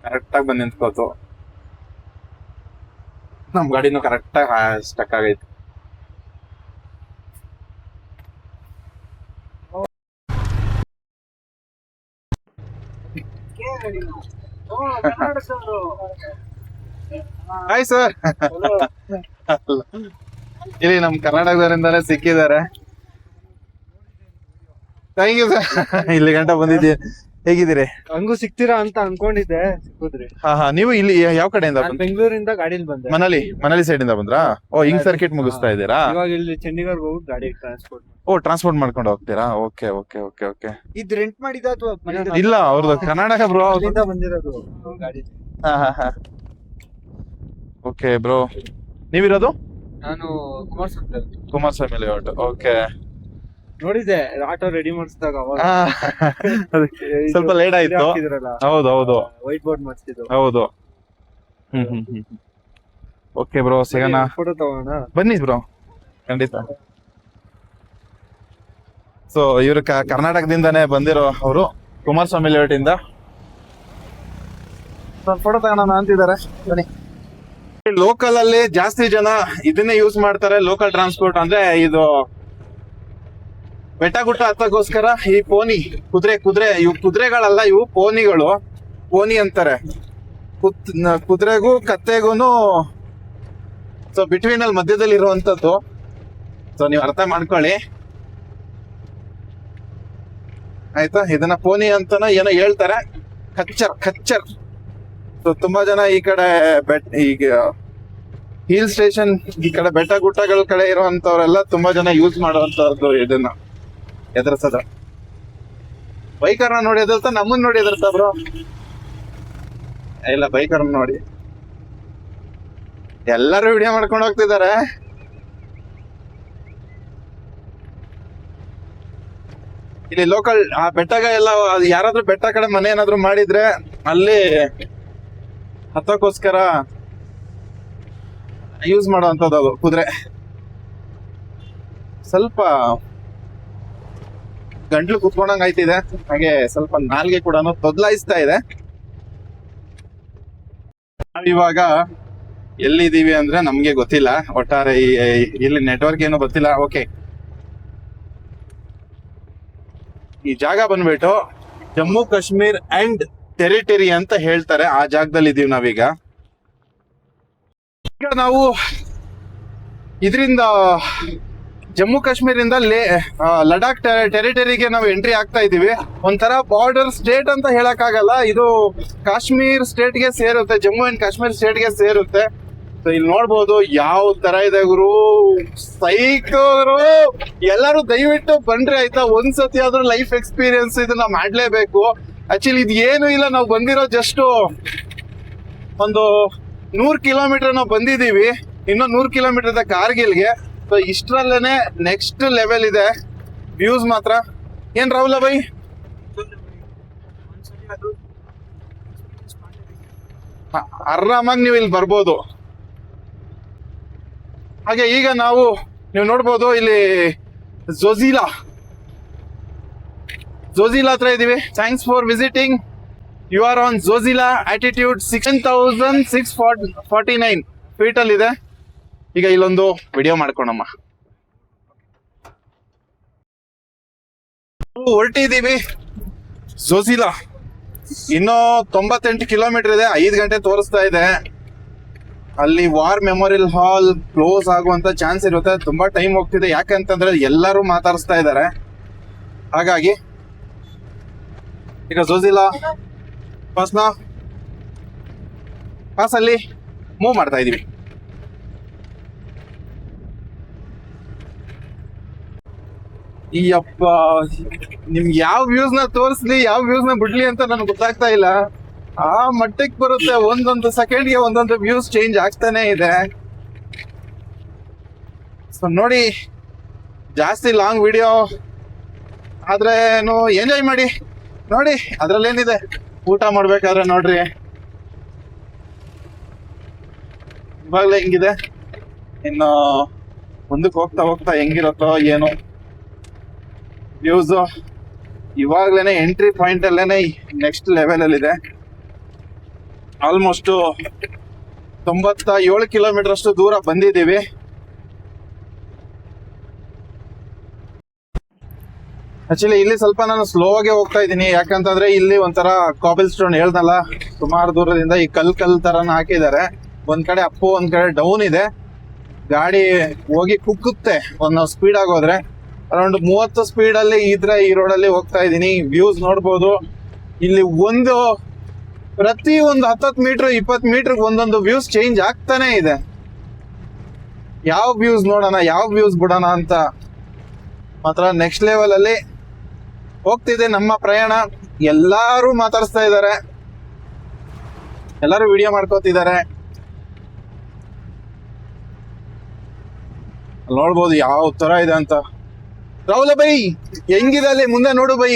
ಕರೆಕ್ಟ್ ಆಗಿ ಬಂದು ನಿಂತ್ಕೋತು. ನಮ್ ಗಾಡಿನೂ ಕರೆಕ್ಟ್ ಆಗಿ ಸ್ಟಕ್ ಆಗೈತಿ. Hi sir. ಇಲ್ಲಿ ನಮ್ ಕರ್ನಾಟಕದವರಿಂದಾನೆ ಸಿಕ್ಕಿದ್ದಾರೆ. Thank you sir. ಇಲ್ಲಿ ಗಂಟ ಬಂದಿದ್ದೀವಿ. ಹೇಗಿದ್ದೀರಿ? ಹಂಗೂ ಸಿಗ್ತೀರಾ ಅಂತ ಅನ್ಕೊಂಡಿದ್ದೆ, ಸಿಕ್ಕುದ್ರಿ. ಹಾ, ನೀವು ಇಲ್ಲಿ ಯಾವ ಕಡೆಯಿಂದ ಬಂದ್ರಿ? ಬೆಂಗಳೂರಿಂದ ಗಾಡಿಲಿ ಬಂದೆ. ಮನಾಲಿ ಸೈಡ್ ಇಂದ ಬಂದ್ರಾ? ಓ, ಹಿಂಗ್ ಸರ್ಕಿಟ್ ಮುಗಿಸ್ತಾ ಇದ್ದೀರಾ? ಇವಾಗ ಇಲ್ಲಿ ಚಂಡೀಗಢ ಹೋಗಿ ಗಾಡಿ ಟ್ರಾನ್ಸ್ಪೋರ್ಟ್. ಓ, ಟ್ರಾನ್ಸ್ಪೋರ್ಟ್ ಮಾಡ್ಕೊಂಡು ಹೋಗ್ತೀರಾ? Okay okay okay okay. ಇದ್ ರೆಂಟ್ ಮಾಡಿದ ಅಥವಾ ಇಲ್ಲ, ಅವ್ರದ್ದು ಕರ್ನಾಟಕ ಬ್ರೋ. ಬಂದಿರೋದು ಗಾಡಿ. ಹಾ. ಓಕೆ ಬ್ರೋ, ನೀವಿರೋದು? ನಾನು ಕುಮಾರಸ್ವಾಮಿ ಲೇಔಟ್. ಓಕೆ. ನೋಡಿದ್ದೆ ಆಟೋ ರೆಡಿ ಮಾಡಿಸಿದಾಗ ಅವಾಗ ಸ್ವಲ್ಪ ಲೇಟ್ ಆಯ್ತು. ಹೌದು ವೈಟ್ ಬೋರ್ಡ್ ಮಾಡಿಸಿದ್ದು. ಹೌದು. ಓಕೆ ಬ್ರೋ, ಸಿಗೋಣ. ಫೋಟೋ ತಗೋಣ ಬನ್ನಿ ಬ್ರೋ, ಖಂಡಿತ. ಸೊ ಇವ್ರು ಕರ್ನಾಟಕದಿಂದಾನೇ ಬಂದಿರೋ ಅವರು, ಕುಮಾರಸ್ವಾಮಿ ಲೇಔಟ್ ಇಂದ. ಫೋಟೋ ತಗೋಣ ಅಂತಿದ್ದಾರೆ. ಬನ್ನಿ. ಲೋಕಲ್ ಅಲ್ಲಿ ಜಾಸ್ತಿ ಜನ ಇದನ್ನೇ ಯೂಸ್ ಮಾಡ್ತಾರೆ, ಲೋಕಲ್ ಟ್ರಾನ್ಸ್ಪೋರ್ಟ್. ಅಂದ್ರೆ ಇದು ಬೆಟ್ಟ ಗುಟ್ಟ ಹತ್ತಕ್ಕೋಸ್ಕರ ಈ ಪೋನಿ, ಇವು ಕುದುರೆಗಳಲ್ಲ, ಇವು ಪೋನಿಗಳು. ಪೋನಿ ಅಂತಾರೆ. ಕುದುರೆಗೂ ಕತ್ತೆಗೂನು ಸೊ ಬಿಟ್ವೀನ್ ಅಲ್ಲಿ ಮಧ್ಯದಲ್ಲಿ ಇರುವಂತದ್ದು. ಸೊ ನೀವು ಅರ್ಥ ಮಾಡ್ಕೊಳ್ಳಿ ಆಯ್ತಾ. ಇದನ್ನ ಪೋನಿ ಅಂತನ ಏನೋ ಹೇಳ್ತಾರೆ. ಖಚ್ಚರ್. ಸೊ ತುಂಬಾ ಜನ ಈ ಕಡೆ ಈಗ ಹಿಲ್ ಸ್ಟೇಷನ್, ಈ ಕಡೆ ಬೆಟ್ಟ ಗುಟ್ಟಗಳ ಕಡೆ ಇರುವಂತವ್ರೆಲ್ಲ ತುಂಬಾ ಜನ ಯೂಸ್ ಮಾಡುವಂತದ್ದು ಇದನ್ನ. ಎದುರಿಸದ ಬೈಕರ್ನ ನೋಡಿ ಎದುರ್ತಾ, ನಮ್ಮನ್ನ ನೋಡಿ ಎದುರ್ತಾ ಬ್ರೋ. ಇಲ್ಲ, ಬೈಕರ್ನ ನೋಡಿ ಎಲ್ಲರೂ ವಿಡಿಯೋ ಮಾಡ್ಕೊಂಡು ಹೋಗ್ತಿದ್ದಾರೆ. ಇಲ್ಲಿ ಲೋಕಲ್ ಆ ಬೆಟ್ಟಗ ಎಲ್ಲ ಯಾರಾದ್ರೂ ಬೆಟ್ಟ ಕಡೆ ಮನೆ ಏನಾದ್ರು ಮಾಡಿದ್ರೆ ಅಲ್ಲಿ ಹತ್ತಕ್ಕೋಸ್ಕರ ಯೂಸ್ ಮಾಡುವಂತದ್ದು ಅದು ಕುದುರೆ. ಸ್ವಲ್ಪ ಗಂಟ್ಲು ಕುತ್ಕೊಂಡಂಗ್ ಆಯ್ತಿದೆ, ಹಾಗೆ ಸ್ವಲ್ಪ ನಾಲ್ಗೆ ಕೂಡ ತೊದ್ಲಾಯಿಸ್ತಾ ಇದೆ. ನಾವಿವಾಗ ಎಲ್ಲಿದ್ದೀವಿ ಅಂದ್ರೆ ನಮ್ಗೆ ಗೊತ್ತಿಲ್ಲ, ಒಟ್ಟಾರೆ ಇಲ್ಲಿ ನೆಟ್ವರ್ಕ್ ಏನು ಗೊತ್ತಿಲ್ಲ. ಓಕೆ, ಈ ಜಾಗ ಬಂದ್ಬಿಟ್ಟು ಜಮ್ಮು ಕಾಶ್ಮೀರ್ ಅಂಡ್ ಟೆರಿಟರಿ ಅಂತ ಹೇಳ್ತಾರೆ. ಆ ಜಾಗದಲ್ಲಿ ಇದೀವಿ ನಾವೀಗ. ಈಗ ನಾವು ಇದರಿಂದ ಜಮ್ಮು ಕಾಶ್ಮೀರಿಂದ ಲಡಾಖ್ ಟೆರಿಟರಿಗೆ ನಾವು ಎಂಟ್ರಿ ಆಗ್ತಾ ಇದೀವಿ. ಒಂಥರ ಬಾರ್ಡರ್ ಸ್ಟೇಟ್ ಅಂತ ಹೇಳಕ್ ಆಗಲ್ಲ, ಇದು ಕಾಶ್ಮೀರ್ ಸ್ಟೇಟ್ಗೆ ಸೇರುತ್ತೆ, ಜಮ್ಮು ಅಂಡ್ ಕಾಶ್ಮೀರ್ ಸ್ಟೇಟ್ಗೆ ಸೇರುತ್ತೆ. ಸೊ ಇಲ್ಲಿ ನೋಡ್ಬೋದು ಯಾವ ತರ ಇದೆ ಗುರು, ಸೈಕರು. ಎಲ್ಲರೂ ದಯವಿಟ್ಟು ಬನ್ರಿ ಆಯ್ತಾ, ಒಂದ್ಸತಿ ಆದ್ರೂ ಲೈಫ್ ಎಕ್ಸ್ಪೀರಿಯನ್ಸ್ ಇದನ್ನ ಮಾಡ್ಲೇಬೇಕು. ಆಕ್ಚುಲಿ ಇದು ಏನು ಇಲ್ಲ, ನಾವು ಬಂದಿರೋ ಜಸ್ಟ್ ಒಂದು 100 ಕಿಲೋಮೀಟರ್ ನಾವು ಬಂದಿದೀವಿ, ಇನ್ನೂ 100 ಕಿಲೋಮೀಟರ್ ಇದೆ ಕಾರ್ಗಿಲ್ಗೆ. ಸೊ ಇಷ್ಟರಲ್ಲೇನೆ ನೆಕ್ಸ್ಟ್ ಲೆವೆಲ್ ಇದೆ ವ್ಯೂಸ್ ಮಾತ್ರ. ಏನ್ ರಾಹುಲ ಬೈ, ಆರಾಮಾಗಿ ನೀವು ಇಲ್ಲಿ ಬರ್ಬೋದು. ಹಾಗೆ ಈಗ ನಾವು ನೀವು ನೋಡ್ಬೋದು ಇಲ್ಲಿ ಝೋಜಿಲಾ ಹತ್ರ ಇದೀವಿ. Thanks for visiting. You are on Zojila altitude 6649 feet ಅಲ್ಲಿ ಇದೆ. ಈಗ ಇಲ್ಲೊಂದು ವಿಡಿಯೋ ಮಾಡ್ಕೊಳಮ್ಮ. ಹೊರಟಿದೀವಿ ಝೋಜಿಲಾ. ಇನ್ನೂ 98 ಕಿಲೋಮೀಟರ್ ಇದೆ. 5 ಗಂಟೆ ತೋರಿಸ್ತಾ ಇದೆ. ಅಲ್ಲಿ ವಾರ್ ಮೆಮೋರಿಯಲ್ ಹಾಲ್ ಕ್ಲೋಸ್ ಆಗುವಂತ ಚಾನ್ಸ್ ಇರುತ್ತೆ. ತುಂಬಾ ಟೈಮ್ ಹೋಗ್ತಿದೆ, ಯಾಕಂತಂದ್ರೆ ಎಲ್ಲರೂ ಮಾತಾಡಿಸ್ತಾ ಇದ್ದಾರೆ. ಹಾಗಾಗಿ ಈಗ ಝೋಜಿಲಾ ಪಾಸಲ್ಲಿ ಮೂವ್ ಮಾಡ್ತಾ ಇದೀವಿ. ಈಯಪ್ಪ, ನಿಮ್ಗೆ ಯಾವ ವ್ಯೂಸ್ ನ ತೋರಿಸ್ಲಿ, ಯಾವ ವ್ಯೂಸ್ ನ ಬಿಡ್ಲಿ ಅಂತ ನನಗೆ ಗೊತ್ತಾಗ್ತಾ ಇಲ್ಲ. ಆ ಮಟ್ಟಕ್ಕೆ ಬರುತ್ತೆ. ಒಂದೊಂದು ಸೆಕೆಂಡ್ಗೆ ಒಂದೊಂದು ವ್ಯೂಸ್ ಚೇಂಜ್ ಆಗ್ತಾನೆ ಇದೆ. ಸೊ ನೋಡಿ, ಜಾಸ್ತಿ ಲಾಂಗ್ ವಿಡಿಯೋ ಆದ್ರೆ ಎಂಜಾಯ್ ಮಾಡಿ ನೋಡಿ. ಅದ್ರಲ್ಲೇನಿದೆ, ಊಟ ಮಾಡ್ಬೇಕಾದ್ರೆ ನೋಡ್ರಿ ಇವಾಗ್ಲೇ ಹೆಂಗಿದೆ, ಇನ್ನು ಮುಂದಕ್ಕೆ ಹೋಗ್ತಾ ಹೋಗ್ತಾ ಹೆಂಗಿರುತ್ತೋ ಏನೋ ವ್ಯೂಸ್. ಇವಾಗ್ಲೇನೆ ಎಂಟ್ರಿ ಪಾಯಿಂಟ್ ಅಲ್ಲೇನೆ ನೆಕ್ಸ್ಟ್ ಲೆವೆಲ್ ಅಲ್ಲಿ ಇದೆ. ಆಲ್ಮೋಸ್ಟ್ 97 ಕಿಲೋಮೀಟರ್ ಅಷ್ಟು ದೂರ ಬಂದಿದ್ದೀವಿ. ಆಕ್ಚುಲಿ ಇಲ್ಲಿ ಸ್ವಲ್ಪ ನಾನು ಸ್ಲೋ ಆಗಿ ಹೋಗ್ತಾ ಇದ್ದೀನಿ, ಯಾಕಂತಂದ್ರೆ ಇಲ್ಲಿ ಒಂಥರ ಕಾಬಲ್ ಸ್ಟೋನ್ ಹೇಳ್ದಲ್ಲ, ಸುಮಾರು ದೂರದಿಂದ ಈ ಕಲ್ ತರನ ಹಾಕಿದ್ದಾರೆ. ಒಂದ್ ಕಡೆ ಅಪ್ಪು, ಒಂದ್ ಕಡೆ ಡೌನ್ ಇದೆ. ಗಾಡಿ ಹೋಗಿ ಕುಕ್ಕುತ್ತೆ ಒಂದು ಸ್ಪೀಡ್ ಆಗೋದ್ರೆ. ಅರೌಂಡ್ 30 ಸ್ಪೀಡ್ ಅಲ್ಲಿ ಈ ರೋಡ್ ಅಲ್ಲಿ ಹೋಗ್ತಾ ಇದ್ದೀನಿ. ವ್ಯೂಸ್ ನೋಡ್ಬೋದು. ಇಲ್ಲಿ ಪ್ರತಿ ಒಂದು 10 ಮೀಟರ್ 20 ಮೀಟರ್ ಒಂದೊಂದು ವ್ಯೂಸ್ ಚೇಂಜ್ ಆಗ್ತಾನೆ ಇದೆ. ಯಾವ ವ್ಯೂಸ್ ನೋಡೋಣ, ಯಾವ ವ್ಯೂಸ್ ಬಿಡೋಣ ಅಂತ ಮಾತ್ರ ನೆಕ್ಸ್ಟ್ ಲೆವೆಲ್ ಅಲ್ಲಿ ಹೋಗ್ತಿದೆ ನಮ್ಮ ಪ್ರಯಾಣ. ಎಲ್ಲಾರು ಮಾತಾಡಿಸ್ತಾ ಇದ್ದಾರೆ, ಎಲ್ಲರೂ ವಿಡಿಯೋ ಮಾಡ್ಕೋತಿದ್ದಾರೆ. ನೋಡ್ಬೋದು ಯಾವ ತರ ಇದೆ ಅಂತ. ರಾಹುಲ ಬೈ ಹೆಂಗಿದೆ ಅಲ್ಲಿ ಮುಂದೆ ನೋಡು ಬೈ.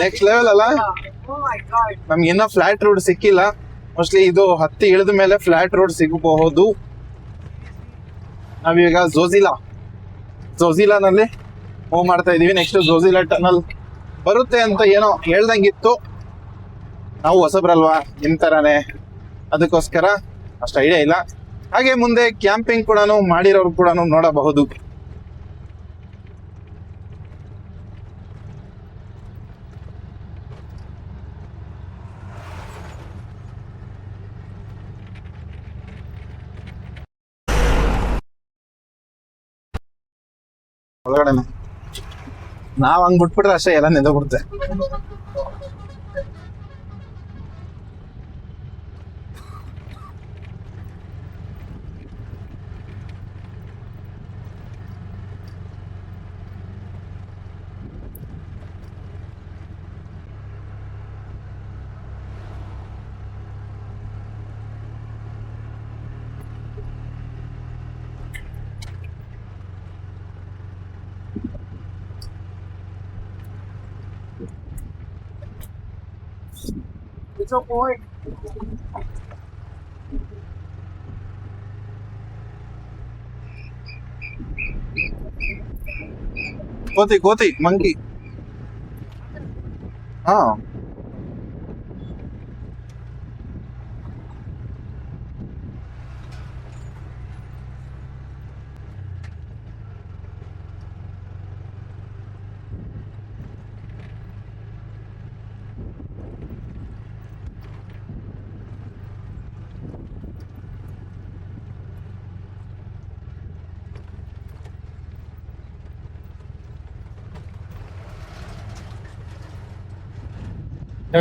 ನೆಕ್ಸ್ಟ್ ಲೆವೆಲ್ ಅಲ್ಲ. ನಮ್ಗೆ ಇನ್ನೂ ಫ್ಲಾಟ್ ರೋಡ್ ಸಿಕ್ಕಿಲ್ಲ. ಮೋಸ್ಟ್ಲಿ ಇದು ಹತ್ತಿ ಇಳಿದ ಮೇಲೆ ಫ್ಲಾಟ್ ರೋಡ್ ಸಿಗಬಹುದು. ನಾವೀಗ ಝೋಜಿಲಾನಲ್ಲಿ ಮೂವ್ ಮಾಡ್ತಾ ಇದೀವಿ. ನೆಕ್ಸ್ಟ್ ಝೋಜಿಲಾ ಟನಲ್ ಬರುತ್ತೆ ಅಂತ ಏನೋ ಹೇಳ್ದಂಗಿತ್ತು. ನಾವು ಹೊಸಬ್ರಲ್ವಾ, ನಿಮ್ ತರಾನೇ, ಅದಕ್ಕೋಸ್ಕರ ಅಷ್ಟು ಐಡಿಯಾ ಇಲ್ಲ. ಹಾಗೆ ಮುಂದೆ ಕ್ಯಾಂಪಿಂಗ್ ಕೂಡ ಮಾಡಿರೋರು ಕೂಡ ನೋಡಬಹುದು. ಒಳಗಡೆ ನಾವ್ ಹಂಗ್ ಬಿಟ್ಬಿಟ್ರೆ ಅಷ್ಟೇ, ಎಲ್ಲ ನೆಂದೋಗ್ಬಿಡುತ್ತೆ. ಕೋತಿ ಮಂಕಿ. ಹಾ,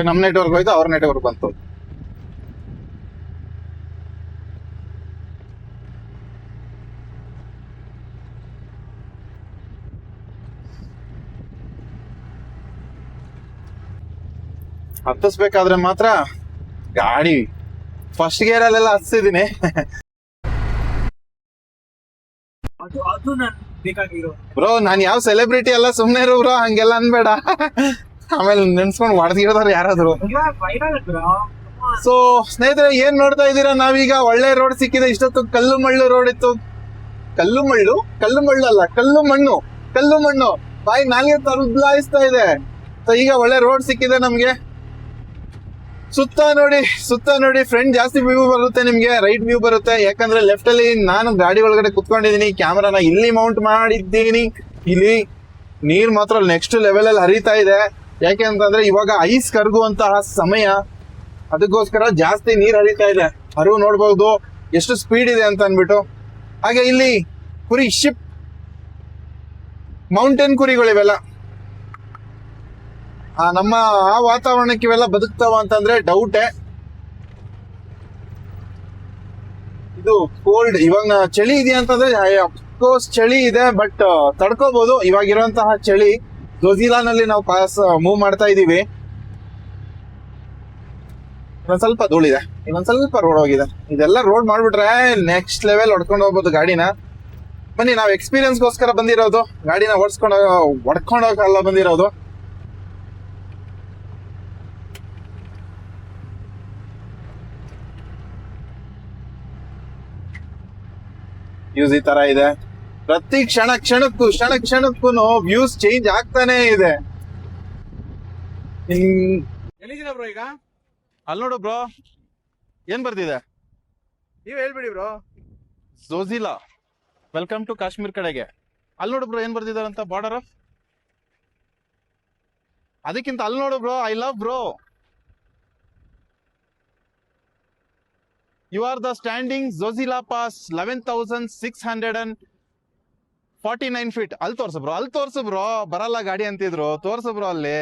ನಮ್ ನೆಟ್ವರ್ಕ್ ಹೋಯ್ತು, ಅವ್ರ ನೆಟ್ವರ್ಕ್ ಬಂತು. ಹತ್ತಿಸ್ಬೇಕಾದ್ರೆ ಮಾತ್ರ ಗಾಡಿ ಫಸ್ಟ್ ಗೇರ್ ಅಲ್ಲೆಲ್ಲ ಹತ್ತಿಸಿದೀನಿ. ಬ್ರೋ ನಾನ್ ಯಾವ ಸೆಲೆಬ್ರಿಟಿ ಅಲ್ಲ, ಸುಮ್ನೆ ಇರು ಬ್ರೋ, ಹಂಗೆಲ್ಲ ಅನ್ಬೇಡ. ಆಮೇಲೆ ನೆನ್ಸ್ಕೊಂಡು ಹೊಡೆದಿರೋದಾರ ಯಾರಾದ್ರು. ಸೊ ಸ್ನೇಹಿತರೆ ಏನ್ ನೋಡ್ತಾ ಇದ್ದೀರಾ, ನಾವೀಗ ಒಳ್ಳೆ ರೋಡ್ ಸಿಕ್ಕಿದೆ. ಇಷ್ಟೊತ್ತು ಕಲ್ಲು ಮಳ್ಳು ರೋಡ್ ಇತ್ತು. ಕಲ್ಲು ಮಳ್ಳು ಅಲ್ಲ, ಕಲ್ಲು ಮಣ್ಣು ಬಾಯಿ ನಾಲ್ಗೆ ತರಲಾಯಿಸ್ತಾ ಇದೆ. ಸೊ ಈಗ ಒಳ್ಳೆ ರೋಡ್ ಸಿಕ್ಕಿದೆ ನಮ್ಗೆ. ಸುತ್ತ ನೋಡಿ ಫ್ರಂಟ್ ಜಾಸ್ತಿ ವ್ಯೂ ಬರುತ್ತೆ ನಿಮ್ಗೆ, ರೈಟ್ ವ್ಯೂ ಬರುತ್ತೆ. ಯಾಕಂದ್ರೆ ಲೆಫ್ಟ್ ಅಲ್ಲಿ ನಾನು ಗಾಡಿ ಒಳಗಡೆ ಕುತ್ಕೊಂಡಿದ್ದೀನಿ, ಕ್ಯಾಮ್ರಾನ ಇಲ್ಲಿ ಮೌಂಟ್ ಮಾಡಿದ್ದೀನಿ. ಇಲ್ಲಿ ನೀರ್ ಮಾತ್ರ ನೆಕ್ಸ್ಟ್ ಲೆವೆಲ್ ಅಲ್ಲಿ ಹರಿತಾ ಇದೆ. ಯಾಕೆ ಅಂತಂದ್ರೆ ಇವಾಗ ಐಸ್ ಕರಗುವಂತಹ ಸಮಯ, ಅದಕ್ಕೋಸ್ಕರ ಜಾಸ್ತಿ ನೀರ್ ಹರಿತಾ ಇದೆ. ಹರಿವು ನೋಡ್ಬಹುದು ಎಷ್ಟು ಸ್ಪೀಡ್ ಇದೆ ಅಂತ ಅನ್ಬಿಟ್ಟು. ಹಾಗೆ ಇಲ್ಲಿ ಕುರಿ ಶಿಪ್, ಮೌಂಟೇನ್ ಕುರಿಗಳಿವೆಲ್ಲ. ನಮ್ಮ ಆ ವಾತಾವರಣಕ್ಕೆ ಇವೆಲ್ಲ ಬದುಕ್ತಾವ ಅಂತಂದ್ರೆ ಡೌಟೇ. ಇದು ಕೋಲ್ಡ್, ಇವಾಗ ಚಳಿ ಇದೆಯಾ ಅಂತಂದ್ರೆ ಅಫ್ಕೋರ್ಸ್ ಚಳಿ ಇದೆ, ಬಟ್ ತಡ್ಕೋಬಹುದು. ಇವಾಗಿರುವಂತಹ ಚಳಿ ಜೋಜಿಲಾನಲ್ಲಿ ನಾವು ಮೂವ್ ಮಾಡ್ತಾ ಇದೀವಿ. ಇನ್ನೊಂದ್ ಸ್ವಲ್ಪ ಧೂಳಿದೆ, ಇನ್ನೊಂದ್ ಸ್ವಲ್ಪ ರೋಡ್ ಹೋಗಿದೆ. ಇದೆಲ್ಲ ರೋಡ್ ಮಾಡ್ಬಿಟ್ರೆ ನೆಕ್ಸ್ಟ್ ಲೆವೆಲ್ ಹೊಡ್ಕೊಂಡು ಹೋಗ್ಬೋದು ಗಾಡಿನ. ಬನ್ನಿ, ನಾವು ಎಕ್ಸ್ಪೀರಿಯನ್ಸ್ಗೋಸ್ಕರ ಬಂದಿರೋದು, ಗಾಡಿನ ಹೊಡ್ಕೊಂಡು ಹೋಗಲ್ಲ ಬಂದಿರೋದು. ವ್ಯೂಸ್ ಈ ತರ ಇದೆ. ಪ್ರತಿ ಕ್ಷಣಕ್ಕೂ ವ್ಯೂಸ್ ಚೇಂಜ್ ಆಗ್ತಾನೆ ಇದೆ. ಎಲ್ಲಿದ್ದೀರಾ ಬ್ರೋ ಈಗ? ಅಲ್ಲಿ ನೋಡು ಬ್ರೋ, ಏನ್ ಬರ್ತಿದೆ? ನೀವ್ ಹೇಳ್ಬಿಡಿ bro. Zojila welcome to Kashmir ಕಡೆಗೆ. ಅಲ್ಲಿ ನೋಡು ಬ್ರೋ ಏನ್ ಬರ್ತಿದಾರಂತ, ಬಾರ್ಡರ್ ಆಫ್. ಅದಕ್ಕಿಂತ ಅಲ್ಲಿ ನೋಡು bro, I love bro. You are the standing Zojila pass 11,649 feet. ಅಲ್ಲಿ ತೋರ್ಸು ಬ್ರೋ, ಬರಲ್ಲ ಗಾಡಿ ಅಂತಿದ್ರು. ತೋರ್ಸು ಬ್ರೋ ಅಲ್ಲಿ.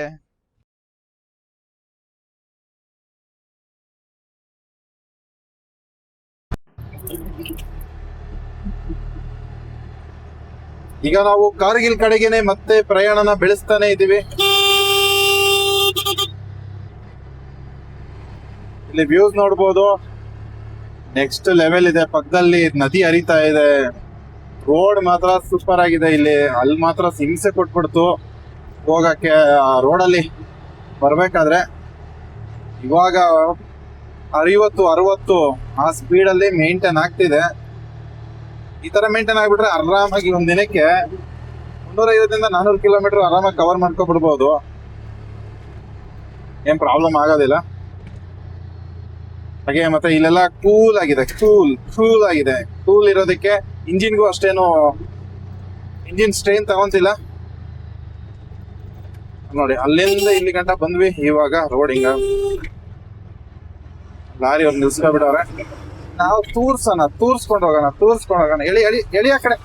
ಈಗ ನಾವು ಕಾರ್ಗಿಲ್ ಕಡೆಗೇನೆ ಮತ್ತೆ ಪ್ರಯಾಣನ ಬೆಳೆಸ್ತಾನೆ ಇದೀವಿ. ಇಲ್ಲಿ ವ್ಯೂಸ್ ನೋಡ್ಬೋದು, ನೆಕ್ಸ್ಟ್ ಲೆವೆಲ್ ಇದೆ. ಪಕ್ಕದಲ್ಲಿ ನದಿ ಹರಿತಾ ಇದೆ. ರೋಡ್ ಮಾತ್ರ ಸೂಪರ್ ಆಗಿದೆ. ಇಲ್ಲಿ ಅಲ್ಲಿ ಮಾತ್ರ ಹಿಂಸೆ ಕೊಟ್ಬಿಡ್ತು ಹೋಗಕ್ಕೆ ರೋಡಲ್ಲಿ ಬರ್ಬೇಕಾದ್ರೆ. ಇವಾಗ 50-60 ಆ ಸ್ಪೀಡಲ್ಲಿ ಮೇಂಟೈನ್ ಆಗ್ತಿದೆ. ಈ ತರ ಮೇಂಟೈನ್ ಆಗ್ಬಿಟ್ರೆ ಆರಾಮಾಗಿ ಒಂದ್ ದಿನಕ್ಕೆ 350-400 ಕಿಲೋಮೀಟರ್ ಆರಾಮಾಗಿ ಕವರ್ ಮಾಡ್ಕೊಬಿಡ್ಬೋದು. ಏನ್ ಪ್ರಾಬ್ಲಮ್ ಆಗೋದಿಲ್ಲ. ಹಾಗೆ ಮತ್ತೆ ಇಲ್ಲೆಲ್ಲ ಕೂಲ್ ಆಗಿದೆ, ಕೂಲ್ ಆಗಿದೆ. ಕೂಲ್ ಇರೋದಕ್ಕೆ ಇಂಜಿನ್ಗೂ ಅಷ್ಟೇನು ಇಂಜಿನ್ ಸ್ಟ್ರೈನ್ ತಗೊಂತಿಲ್ಲ. ನೋಡಿ, ಅಲ್ಲಿಂದ ಇಲ್ಲಿ ಗಂಟ ಬಂದ್ವಿ. ಇವಾಗ ರೋಡ್ ಲಾರಿ ಅವ್ರು ನಿಲ್ಸ್ಕೊಂಡ್ಬಿಡವ್ರೆ. ನಾವು ತೂರ್ಸ್ಕೊಂಡು ಹೋಗೋಣ. ಎಳಿ ಆ ಕಡೆ.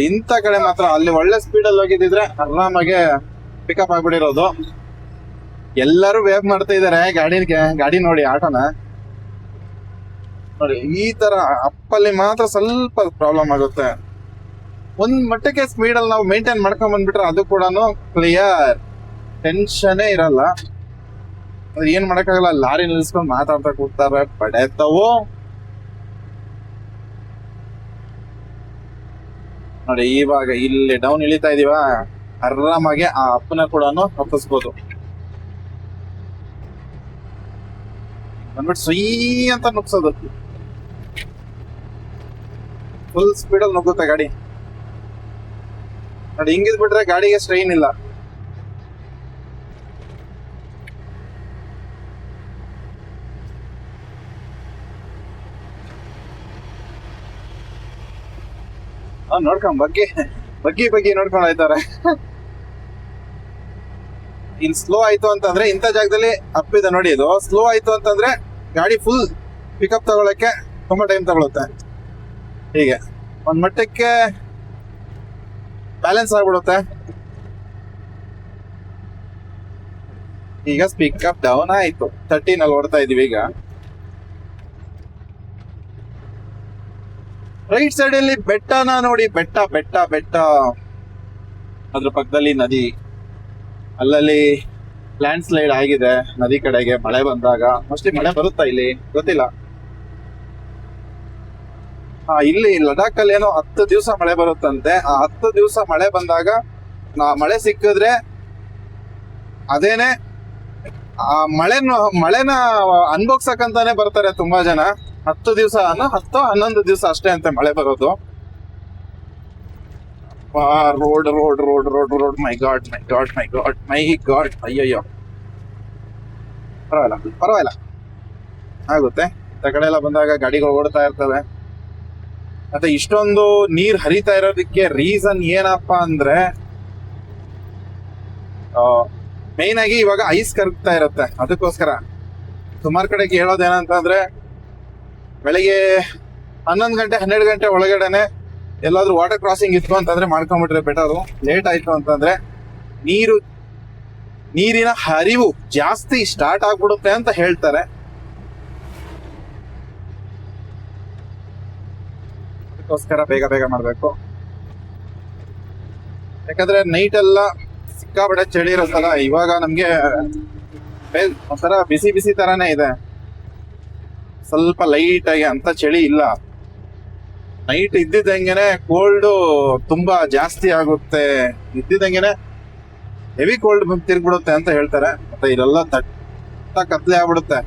ಇಂಥ ಕಡೆ ಮಾತ್ರ ಅಲ್ಲಿ ಒಳ್ಳೆ ಸ್ಪೀಡಲ್ಲಿ ಹೋಗಿದ್ದಿದ್ರೆ ಆರಾಮಾಗೆ ಪಿಕಪ್ ಆಗ್ಬಿಡಿರೋದು. ಎಲ್ಲರೂ ವೇವ್ ಮಾಡ್ತಾ ಇದಾರೆ ಗಾಡಿ ನೋಡಿ, ಆಟೋನ ನೋಡಿ. ಈ ತರ ಅಪ್ಪಲ್ಲಿ ಮಾತ್ರ ಸ್ವಲ್ಪ ಪ್ರಾಬ್ಲಮ್ ಆಗುತ್ತೆ. ಒಂದ್ ಮಟ್ಟಕ್ಕೆ ಸ್ಪೀಡಲ್ಲಿ ನಾವು ಮೇಂಟೈನ್ ಮಾಡ್ಕೊಂಡ್ ಬಂದ್ಬಿಟ್ರೆ ಅದು ಕೂಡ ಕ್ಲಿಯರ್, ಟೆನ್ಷನೇ ಇರಲ್ಲ. ಏನ್ ಮಾಡಕ್ಕಾಗಲ್ಲ, ಲಾರಿ ನಿಲ್ಸ್ಕೊಂಡ್ ಮಾತಾಡ್ತಾ ಕೂತಾರೆ, ಪಡೆತವು ನೋಡಿ. ಇವಾಗ ಇಲ್ಲಿ ಡೌನ್ ಇಳಿತಾ ಇದೀವ, ಆರಾಮಾಗಿ ಆ ಅಪ್ಪನ ಕೂಡ ಹತ್ತಿಸ್ಬೋದು. ಬಂದ್ಬಿಟ್ಟು ಸುಯ್ ಅಂತ ನುಗ್ಸೋದು, ಫುಲ್ ಸ್ಪೀಡಲ್ಲಿ ನುಗ್ಗುತ್ತೆ ಗಾಡಿ ನೋಡಿ. ಹಿಂಗಿದ್ಬಿಟ್ರೆ ಗಾಡಿಗೆ ಸ್ಟ್ರೈನ್ ಇಲ್ಲ. ನೋಡ್ಕೊಂಡ್ ಬಗ್ಗಿ ನೋಡ್ಕೊಂಡು ಹೋಯ್ತಾರೆ. ಇಲ್ಲಿ ಸ್ಲೋ ಆಯ್ತು ಅಂತಂದ್ರೆ, ಇಂಥ ಜಾಗದಲ್ಲಿ ಅಪ್ಪಿದೆ ನೋಡಿ, ಇದು ಸ್ಲೋ ಆಯ್ತು ಅಂತಂದ್ರೆ ಗಾಡಿ ಫುಲ್ ಪಿಕಪ್ ತಗೊಳಕ್ಕೆ ತುಂಬಾ ಟೈಮ್ ತಗೊಳುತ್ತೆ. ಹೀಗೆ ಒಂದ್ ಮಟ್ಟಕ್ಕೆ ಬ್ಯಾಲೆನ್ಸ್ ಆಗ್ಬಿಡುತ್ತೆ. ಈಗ ಪಿಕಪ್ ಡೌನ್ ಆಯ್ತು, 30 ಓಡ್ತಾ ಇದೀವಿ. ಈಗ ರೈಟ್ ಸೈಡ್ ಅಲ್ಲಿ ಬೆಟ್ಟನ ನೋಡಿ, ಬೆಟ್ಟ. ಅದ್ರ ಪಕ್ಕದಲ್ಲಿ ನದಿ, ಅಲ್ಲಲ್ಲಿ ಲ್ಯಾಂಡ್ ಸ್ಲೈಡ್ ಆಗಿದೆ ನದಿ ಕಡೆಗೆ. ಮಳೆ ಬಂದಾಗ ಮೋಸ್ಟ್ಲಿ ಮಳೆ ಬರುತ್ತಾ ಇಲ್ಲಿ ಗೊತ್ತಿಲ್ಲ. ಇಲ್ಲಿ ಲಡಾಖ್ ಅಲ್ಲಿ ಏನೋ 10 ದಿವಸ ಮಳೆ ಬರುತ್ತಂತೆ. ಆ 10 ದಿವಸ ಮಳೆ ಬಂದಾಗ ಮಳೆ ಸಿಕ್ಕಿದ್ರೆ ಅದೇನೆ ಆ ಮಳೆನ ಅನ್ಭೋಗ್ಸಕ್ಕಂತಾನೆ ಬರ್ತಾರೆ ತುಂಬಾ ಜನ. 10 ದಿವಸ 11 ದಿವಸ ಅಷ್ಟೇ ಅಂತೆ ಮಳೆ ಬರೋದು. Road road road road road my god my god my god my god. ಅಯ್ಯಯ್ಯೋ, ಪರವಾಗಿಲ್ಲ ಆಗುತ್ತೆ. ಈ ಕಡೆ ಎಲ್ಲ ಬಂದಾಗ ಗಾಡಿಗಳು ಓಡ್ತಾ ಇರ್ತವೆ. ಮತ್ತೆ ಇಷ್ಟೊಂದು ನೀರ್ ಹರಿತಾ ಇರೋದಕ್ಕೆ ರೀಸನ್ ಏನಪ್ಪಾ ಅಂದ್ರೆ ಮೇನ್ ಆಗಿ ಇವಾಗ ಐಸ್ ಕರಗ್ತಾ ಇರುತ್ತೆ. ಅದಕ್ಕೋಸ್ಕರ ಸುಮಾರು ಕಡೆಗೆ ಹೇಳೋದೇನಂತಂದ್ರೆ ಬೆಳಿಗ್ಗೆ 11 ಗಂಟೆ 12 ಗಂಟೆ ಒಳಗಡೆನೆ ಎಲ್ಲಾದ್ರೂ ವಾಟರ್ ಕ್ರಾಸಿಂಗ್ ಇತ್ತು ಅಂತಂದ್ರೆ ಮಾಡ್ಕೊಂಡ್ಬಿಟ್ರೆ ಬೆಟರು. ಲೇಟ್ ಆಯ್ತು ಅಂತಂದ್ರೆ ನೀರಿನ ಹರಿವು ಜಾಸ್ತಿ ಸ್ಟಾರ್ಟ್ ಆಗ್ಬಿಡುತ್ತೆ ಅಂತ ಹೇಳ್ತಾರೆ. ಅದಕ್ಕೋಸ್ಕರ ಬೇಗ ಬೇಗ ಮಾಡ್ಬೇಕು. ಯಾಕಂದ್ರೆ ನೈಟ್ ಎಲ್ಲ ಸಿಕ್ಕಾಪಟ್ಟೆ ಚಳಿ ಇರುತ್ತಲ್ಲ. ಇವಾಗ ನಮ್ಗೆ ಒಂಥರ ಬಿಸಿ ಬಿಸಿ ತರಾನೇ ಇದೆ, ಸ್ವಲ್ಪ ಲೈಟ್ ಆಗಿ ಅಂತ ಚಳಿ ಇಲ್ಲ. ನೈಟ್ ಇದ್ದಿದ್ದಂಗೆನೆ ಕೋಲ್ಡ್ ತುಂಬಾ ಜಾಸ್ತಿ ಆಗುತ್ತೆ, ಇದ್ದಿದ್ದಂಗೆನೆ ಹೆವಿ ಕೋಲ್ಡ್ ಬಂದು ತಿರ್ಗ್ಬಿಡುತ್ತೆ ಅಂತ ಹೇಳ್ತಾರೆ. ಮತ್ತೆ ಇದೆಲ್ಲ ಕತ್ಲೆ ಆಗ್ಬಿಡುತ್ತೆ.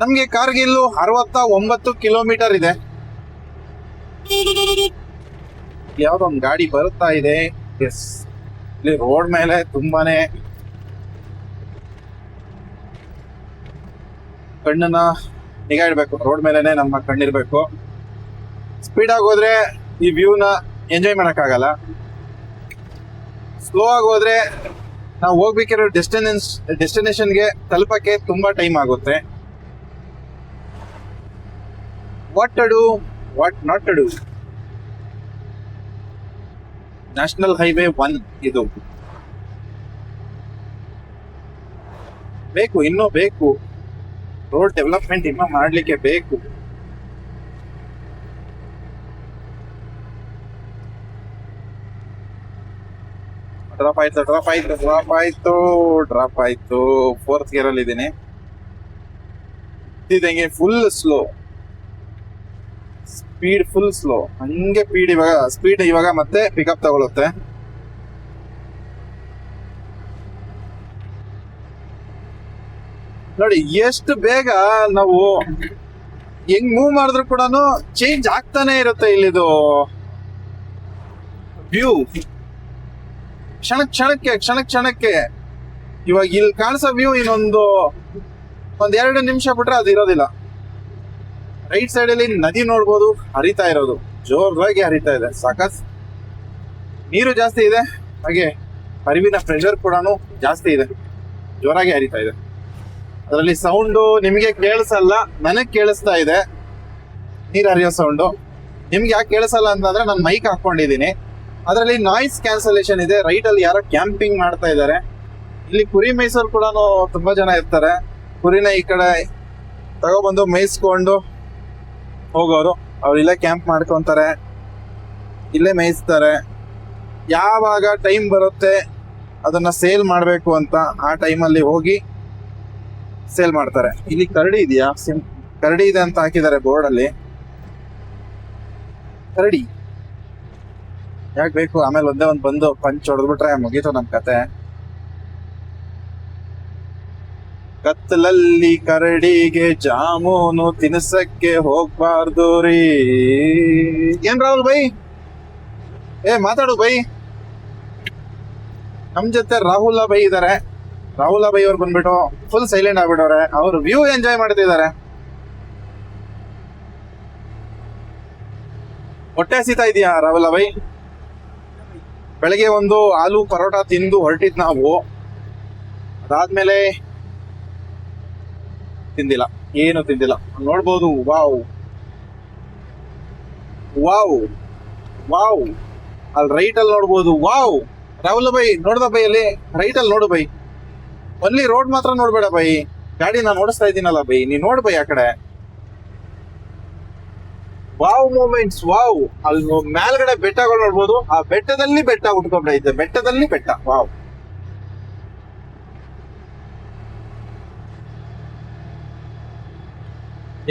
ನಮ್ಗೆ ಕಾರ್ಗಿಲ್ಲು 69 ಕಿಲೋಮೀಟರ್ ಇದೆ. ಯಾವ್ದೋ ಒಂದು ಗಾಡಿ ಬರುತ್ತಾ ಇದೆ. ಎಸ್, ಇಲ್ಲಿ ರೋಡ್ ಮೇಲೆ ತುಂಬಾನೇ ಕಣ್ಣನ್ನ ನಿಗಾ ಇಡ್ಬೇಕು. ರೋಡ್ ಮೇಲೆನೆ ನಮ್ಮ ಕಣ್ಣಿರ್ಬೇಕು. ಸ್ಪೀಡ್ ಆಗಿ ಹೋದ್ರೆ ಈ ವ್ಯೂನ ಎಂಜಾಯ್ ಮಾಡಕ್ಕಾಗಲ್ಲ. ಸ್ಲೋ ಆಗಿ ಹೋದ್ರೆ ನಾವು ಹೋಗ್ಬೇಕಿರೋ ಡೆಸ್ಟಿನೇಷನ್ಗೆ ತಲುಪಕ್ಕೆ ತುಂಬಾ ಟೈಮ್ ಆಗುತ್ತೆ. What to do, what not to do. National highway 1 ಇದು ಬೇಕು, ಇನ್ನೂ ಬೇಕು. ರೋಡ್ ಡೆವಲಪ್ಮೆಂಟ್ ಇನ್ನೂ ಮಾಡ್ಲಿಕ್ಕೆ ಬೇಕು. ಡ್ರಾಪ್ ಆಯ್ತು. 4th ಗೇರ್ ಅಲ್ಲಿ ಇದ್ದೀನಿ. ಇದಂಗೆ full slow, speed full slow. ಹಂಗೆ ಸ್ಪೀಡ್ ಇವಾಗ ಮತ್ತೆ ಪಿಕಪ್ ತಗೊಳುತ್ತೆ. ನೋಡಿ ಎಷ್ಟು ಬೇಗ ನಾವು ಹೆಂಗ್ ಮೂವ್ ಮಾಡಿದ್ರು ಕೂಡ ಚೇಂಜ್ ಆಗ್ತಾನೆ ಇರುತ್ತೆ. ಇಲ್ಲಿದು ವ್ಯೂ ಕ್ಷಣಕ್ಕೆ ಇವಾಗ ಇಲ್ಲಿ ಕಾಣಿಸೋ ವ್ಯೂ ಇನ್ನೊಂದು 2 ನಿಮಿಷ ಬಿಟ್ರೆ ಅದು ಇರೋದಿಲ್ಲ. ರೈಟ್ ಸೈಡ್ ಅಲ್ಲಿ ನದಿ ನೋಡ್ಬೋದು, ಹರಿತಾ ಇರೋದು ಜೋರಾಗಿ ಹರಿತಾ ಇದೆ. ಸಾಕಸ್ ನೀರು ಜಾಸ್ತಿ ಇದೆ, ಹಾಗೆ ಹರಿವಿನ ಪ್ರೆಷರ್ ಕೂಡ ಜಾಸ್ತಿ ಇದೆ, ಜೋರಾಗಿ ಹರಿತಾ ಇದೆ. ಅದರಲ್ಲಿ ಸೌಂಡು ನಿಮಗೆ ಕೇಳಿಸಲ್ಲ, ನನಗ್ ಕೇಳಿಸ್ತಾ ಇದೆ ನೀರ್ ಹರಿಯೋ ಸೌಂಡು. ನಿಮ್ಗೆ ಯಾಕೆ ಕೇಳಿಸಲ್ಲ ಅಂತಂದ್ರೆ ನಾನು ಮೈಕ್ ಹಾಕೊಂಡಿದ್ದೀನಿ, ಅದರಲ್ಲಿ ನಾಯ್ಸ್ ಕ್ಯಾನ್ಸಲೇಷನ್ ಇದೆ. ರೈಟ್ ಅಲ್ಲಿ ಯಾರೋ ಕ್ಯಾಂಪಿಂಗ್ ಮಾಡ್ತಾ ಇದ್ದಾರೆ. ಇಲ್ಲಿ ಕುರಿ ಮೇಯಿಸೋರು ಕೂಡ ತುಂಬಾ ಜನ ಇರ್ತಾರೆ. ಕುರಿನ ಈ ಕಡೆ ತಗೊಬಂದು ಮೇಯಿಸ್ಕೊಂಡು ಹೋಗೋರು. ಅವ್ರು ಇಲ್ಲೇ ಕ್ಯಾಂಪ್ ಮಾಡ್ಕೊಂತಾರೆ, ಇಲ್ಲೇ ಮೇಯಿಸ್ತಾರೆ. ಯಾವಾಗ ಟೈಮ್ ಬರುತ್ತೆ ಅದನ್ನ ಸೇಲ್ ಮಾಡಬೇಕು ಅಂತ ಆ ಟೈಮಲ್ಲಿ ಹೋಗಿ ಸೇಲ್ ಮಾಡ್ತಾರೆ. ಇಲ್ಲಿ ಕರಡಿ ಇದೆಯಾ? ಕರಡಿ ಇದೆ ಅಂತ ಹಾಕಿದ್ದಾರೆ ಬೋರ್ಡ್ ಅಲ್ಲಿ. ಕರಡಿ ಯಾಕೆ ಬೇಕು? ಆಮೇಲೆ ಒಂದೇ ಒಂದು ಬಂದು ಪಂಚ್ ಹೊಡೆದ್ಬಿಟ್ರೆ ಮುಗೀತು ನಮ್ ಕತೆ. ಕತ್ತಲಲ್ಲಿ ಕರಡಿಗೆ ಜಾಮೂನು ತಿನ್ಸಕ್ಕೆ ಹೋಗ್ಬಾರ್ದು ರೀ. ಏನ್ ರಾಹುಲ್ ಬೈ, ಮಾತಾಡು ಬೈ. ನಮ್ ಜೊತೆ ರಾಹುಲ್ ಬೈ ಇದಾರೆ. ರಾಹುಲ್ ಬೈ ಅವ್ರು ಬಂದ್ಬಿಟ್ಟು ಫುಲ್ ಸೈಲೆಂಟ್ ಆಗ್ಬಿಟ್ಟವ್ರೆ. ಅವ್ರು ವ್ಯೂ ಎಂಜಾಯ್ ಮಾಡ್ತಿದ್ದಾರೆ. ಹೊಟ್ಟೆ ಹಸಿತಾ ಇದೆಯಾ ರಾಹುಲ್ ಬೈ? ಬೆಳಗ್ಗೆ ಒಂದು ಆಲೂ ಪರೋಟ ತಿಂದು ಹೊರಟಿದ್ ನಾವು. ಅದಾದ್ಮೇಲೆ ತಿಂದಿಲ್ಲ, ಏನು ತಿಂದಿಲ್ಲ. ನೋಡ್ಬೋದು, ವಾವ್ ವಾವ್ ವಾವ್. ಅಲ್ಲಿ ರೈಟ್ ಅಲ್ಲಿ ನೋಡ್ಬೋದು. ವಾವ್ ರಾಹುಲ್ ಬೈ, ನೋಡ್ದ ಬೈ ಅಲ್ಲಿ ರೈಟ್ ಅಲ್ಲಿ ನೋಡು ಬೈ. ಒನ್ಲಿ ರೋಡ್ ಮಾತ್ರ ನೋಡ್ಬೇಡ ಬೈ, ಗಾಡಿ ನಾನು ಓಡಿಸ್ತಾ ಇದ್ದೀನಲ್ಲ ಬೈ, ನೀನ್ ನೋಡ್ ಬೈ ಆ ಕಡೆ. Wow moments, wow. ಅಲ್ಲಿ ಮೇಲ್ಗಡೆ ಬೆಟ್ಟಗಳು ನೋಡ್ಬೋದು. ಆ ಬೆಟ್ಟದಲ್ಲಿ ಬೆಟ್ಟ ಉಟ್ಕೊಂಡೈತೆ, ಬೆಟ್ಟದಲ್ಲಿ ಬೆಟ್ಟ. ವಾವ್.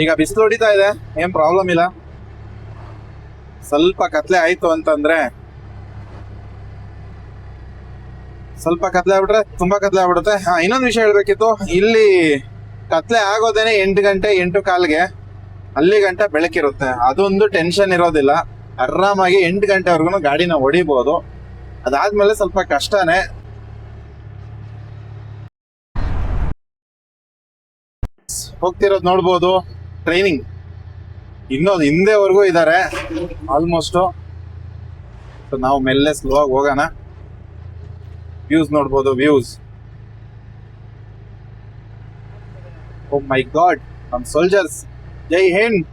ಈಗ ಬಿಸಿಲು ಹೊಡಿತಾ ಇದೆ, ಏನ್ ಪ್ರಾಬ್ಲಮ್ ಇಲ್ಲ. ಸ್ವಲ್ಪ ಕತ್ಲೆ ಆಯ್ತು ಅಂತಂದ್ರೆ ಸ್ವಲ್ಪ ಕತ್ಲೆ ಆಗ್ಬಿಟ್ರೆ ತುಂಬಾ ಕತ್ಲೆ ಆಗ್ಬಿಡುತ್ತೆ. ಇನ್ನೊಂದು ವಿಷಯ ಹೇಳ್ಬೇಕಿತ್ತು, ಇಲ್ಲಿ ಕತ್ಲೆ ಆಗೋದೇನೆ 8 ಗಂಟೆ 8 ಕಾಲ್ಗೆ, ಅಲ್ಲಿ ಗಂಟೆ ಬೆಳಕಿರುತ್ತೆ. ಅದೊಂದು ಟೆನ್ಷನ್ ಇರೋದಿಲ್ಲ. ಆರಾಮಾಗಿ 8 ಗಂಟೆವರೆಗೂ ಗಾಡಿನ ಹೊಡಿಬಹುದು. ಅದಾದ್ಮೇಲೆ ಸ್ವಲ್ಪ ಕಷ್ಟನೇ. ಹೋಗ್ತಿರೋದು ನೋಡ್ಬೋದು, ಟ್ರೈನಿಂಗ್ ಇನ್ನೊಂದು ಹಿಂದೆವರೆಗೂ ಇದ್ದಾರೆ ಆಲ್ಮೋಸ್ಟ್. ನಾವು ಮೆಲ್ಲೆ ಸ್ಲೋ ಆಗಿ ಹೋಗೋಣ. ವ್ಯೂಸ್ ನೋಡ್ಬೋದು, ವ್ಯೂಸ್. ಓ ಮೈ ಗಾಡ್, ನಮ್ ಸೋಲ್ಜರ್ಸ್, ಜೈ ಹಿಂದ್.